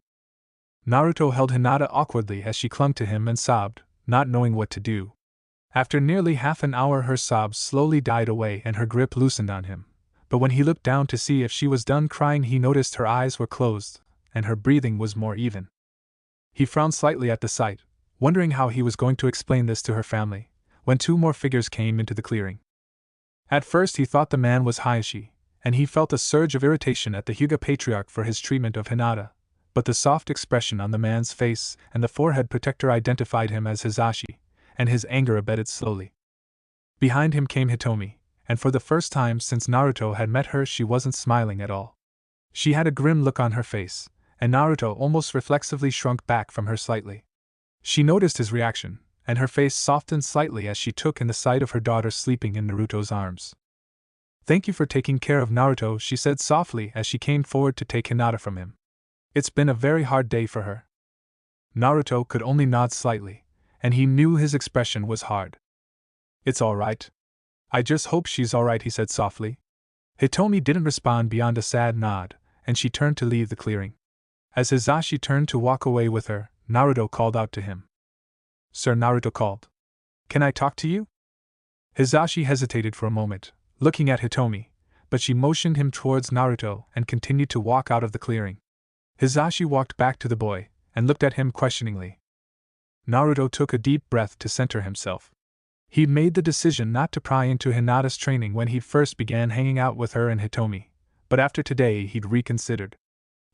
Naruto held Hinata awkwardly as she clung to him and sobbed, not knowing what to do. After nearly half an hour her sobs slowly died away and her grip loosened on him, but when he looked down to see if she was done crying he noticed her eyes were closed, and her breathing was more even. He frowned slightly at the sight, wondering how he was going to explain this to her family, when 2 more figures came into the clearing. At first he thought the man was Hayashi, and he felt a surge of irritation at the Hyuga patriarch for his treatment of Hinata, but the soft expression on the man's face and the forehead protector identified him as Hisashi, and his anger abated slowly. Behind him came Hitomi, and for the first time since Naruto had met her she wasn't smiling at all. She had a grim look on her face, and Naruto almost reflexively shrunk back from her slightly. She noticed his reaction, and her face softened slightly as she took in the sight of her daughter sleeping in Naruto's arms. "Thank you for taking care of Naruto," she said softly as she came forward to take Hinata from him. "It's been a very hard day for her." Naruto could only nod slightly, and he knew his expression was hard. "It's all right. I just hope she's all right," he said softly. Hitomi didn't respond beyond a sad nod, and she turned to leave the clearing. As Hisashi turned to walk away with her, Naruto called out to him. "Sir," Naruto called. "Can I talk to you?" Hisashi hesitated for a moment, looking at Hitomi, but she motioned him towards Naruto and continued to walk out of the clearing. Hisashi walked back to the boy and looked at him questioningly. Naruto took a deep breath to center himself. He'd made the decision not to pry into Hinata's training when he first began hanging out with her and Hitomi, but after today he'd reconsidered.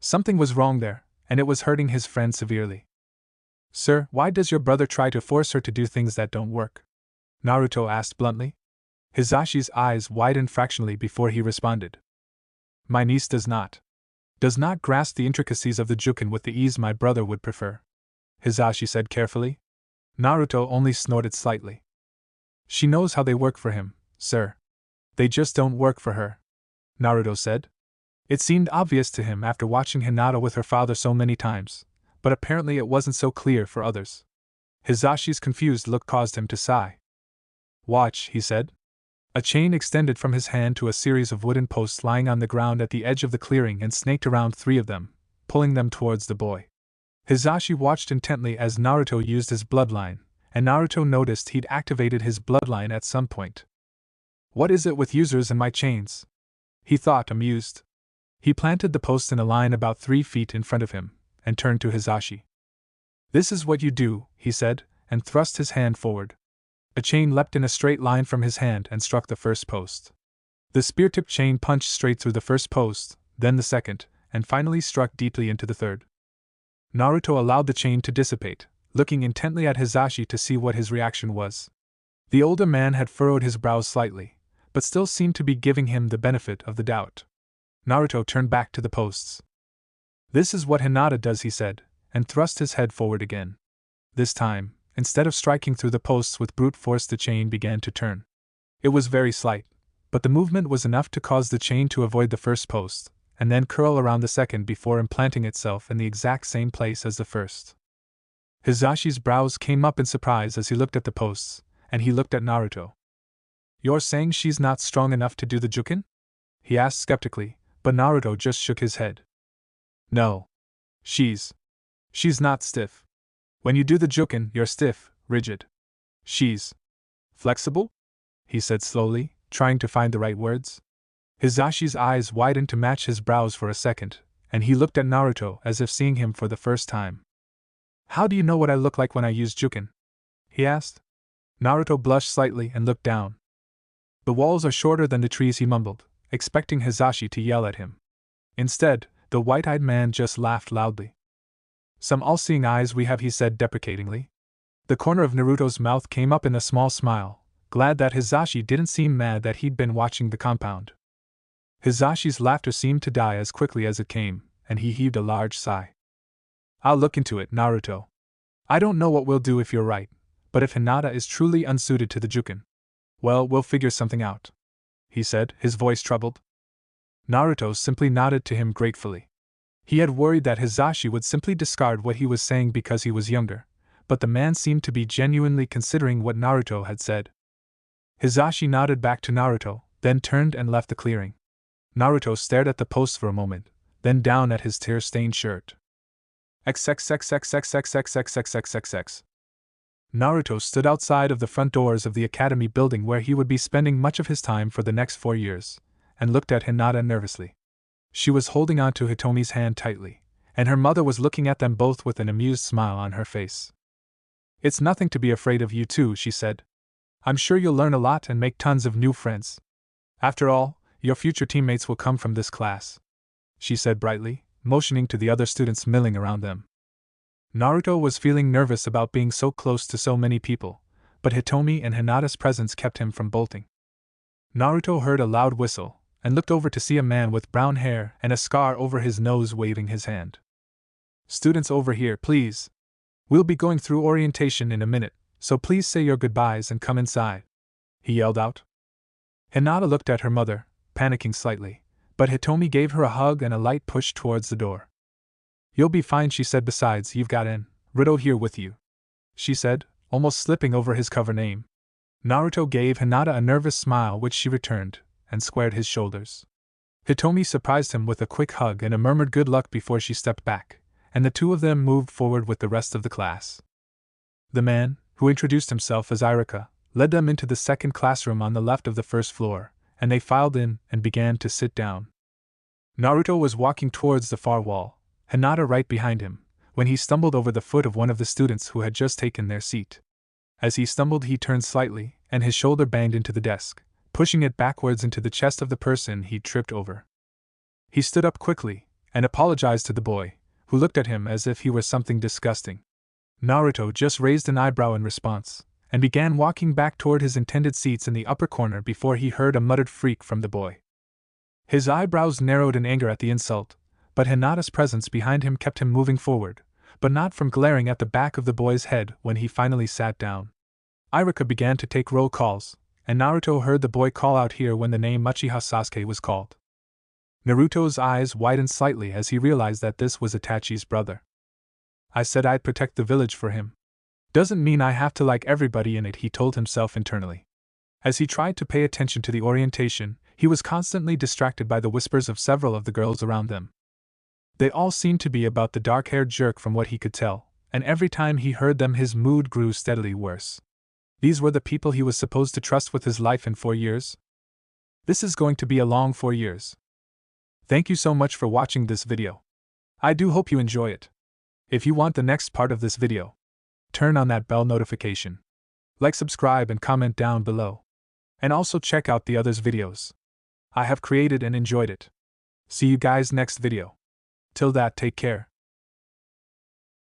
Something was wrong there, and it was hurting his friend severely. "Sir, why does your brother try to force her to do things that don't work?" Naruto asked bluntly. Hizashi's eyes widened fractionally before he responded. My niece does not grasp the intricacies of the jukin with the ease my brother would prefer, Hizashi said carefully. Naruto only snorted slightly. She knows how they work for him, sir. They just don't work for her, Naruto said. It seemed obvious to him after watching Hinata with her father so many times, but apparently it wasn't so clear for others. Hizashi's confused look caused him to sigh. Watch, he said. A chain extended from his hand to a series of wooden posts lying on the ground at the edge of the clearing and snaked around 3 of them, pulling them towards the boy. Hizashi watched intently as Naruto used his bloodline, and Naruto noticed he'd activated his bloodline at some point. What is it with users and my chains? He thought, amused. He planted the posts in a line about 3 feet in front of him, and turned to Hizashi. This is what you do, he said, and thrust his hand forward. A chain leapt in a straight line from his hand and struck the first post. The spear-tipped chain punched straight through the first post, then the second, and finally struck deeply into the third. Naruto allowed the chain to dissipate, looking intently at Hizashi to see what his reaction was. The older man had furrowed his brows slightly, but still seemed to be giving him the benefit of the doubt. Naruto turned back to the posts. This is what Hinata does, he said, and thrust his head forward again. This time, instead of striking through the posts with brute force, the chain began to turn. It was very slight, but the movement was enough to cause the chain to avoid the first post, and then curl around the second before implanting itself in the exact same place as the first. Hizashi's brows came up in surprise as he looked at the posts, and he looked at Naruto. You're saying she's not strong enough to do the jukin? He asked skeptically, but Naruto just shook his head. No. She's not stiff. When you do the jukin, you're stiff, rigid. She's flexible? He said slowly, trying to find the right words. Hizashi's eyes widened to match his brows for a second, and he looked at Naruto as if seeing him for the first time. How do you know what I look like when I use jukin? He asked. Naruto blushed slightly and looked down. The walls are shorter than the trees, he mumbled, expecting Hizashi to yell at him. Instead, the white-eyed man just laughed loudly. Some all-seeing eyes we have, he said deprecatingly. The corner of Naruto's mouth came up in a small smile, glad that Hizashi didn't seem mad that he'd been watching the compound. Hizashi's laughter seemed to die as quickly as it came, and he heaved a large sigh. I'll look into it, Naruto. I don't know what we'll do if you're right, but if Hinata is truly unsuited to the jukin, well, we'll figure something out, he said, his voice troubled. Naruto simply nodded to him gratefully. He had worried that Hizashi would simply discard what he was saying because he was younger, but the man seemed to be genuinely considering what Naruto had said. Hizashi nodded back to Naruto, then turned and left the clearing. Naruto stared at the posts for a moment, then down at his tear-stained shirt. XXXXXXXXXXXXX. Naruto stood outside of the front doors of the academy building where he would be spending much of his time for the next 4 years, and looked at Hinata nervously. She was holding on to Hitomi's hand tightly, and her mother was looking at them both with an amused smile on her face. It's nothing to be afraid of, you two, she said. I'm sure you'll learn a lot and make tons of new friends. After all, your future teammates will come from this class, she said brightly, motioning to the other students milling around them. Naruto was feeling nervous about being so close to so many people, but Hitomi and Hinata's presence kept him from bolting. Naruto heard a loud whistle, and looked over to see a man with brown hair and a scar over his nose waving his hand. Students over here, please. We'll be going through orientation in a minute, so please say your goodbyes and come inside, he yelled out. Hinata looked at her mother, panicking slightly, but Hitomi gave her a hug and a light push towards the door. You'll be fine, she said. Besides, you've got Naruto here with you, she said, almost slipping over his cover name. Naruto gave Hinata a nervous smile which she returned, and squared his shoulders. Hitomi surprised him with a quick hug and a murmured good luck before she stepped back, and the two of them moved forward with the rest of the class. The man, who introduced himself as Irika, led them into the second classroom on the left of the first floor, and they filed in and began to sit down. Naruto was walking towards the far wall, Hinata right behind him, when he stumbled over the foot of one of the students who had just taken their seat. As he stumbled, he turned slightly, and his shoulder banged into the desk, pushing it backwards into the chest of the person he'd tripped over. He stood up quickly, and apologized to the boy, who looked at him as if he were something disgusting. Naruto just raised an eyebrow in response, and began walking back toward his intended seats in the upper corner before he heard a muttered freak from the boy. His eyebrows narrowed in anger at the insult, but Hinata's presence behind him kept him moving forward, but not from glaring at the back of the boy's head when he finally sat down. Iruka began to take roll calls, and Naruto heard the boy call out here when the name Uchiha Sasuke was called. Naruto's eyes widened slightly as he realized that this was Itachi's brother. I said I'd protect the village for him. Doesn't mean I have to like everybody in it, he told himself internally. As he tried to pay attention to the orientation, he was constantly distracted by the whispers of several of the girls around them. They all seemed to be about the dark-haired jerk from what he could tell, and every time he heard them his mood grew steadily worse. These were the people he was supposed to trust with his life in 4 years? This is going to be a long 4 years. Thank you so much for watching this video. I do hope you enjoy it. If you want the next part of this video, turn on that bell notification. Like, subscribe, and comment down below. And also check out the others' videos I have created and enjoyed it. See you guys next video. Till that, take care.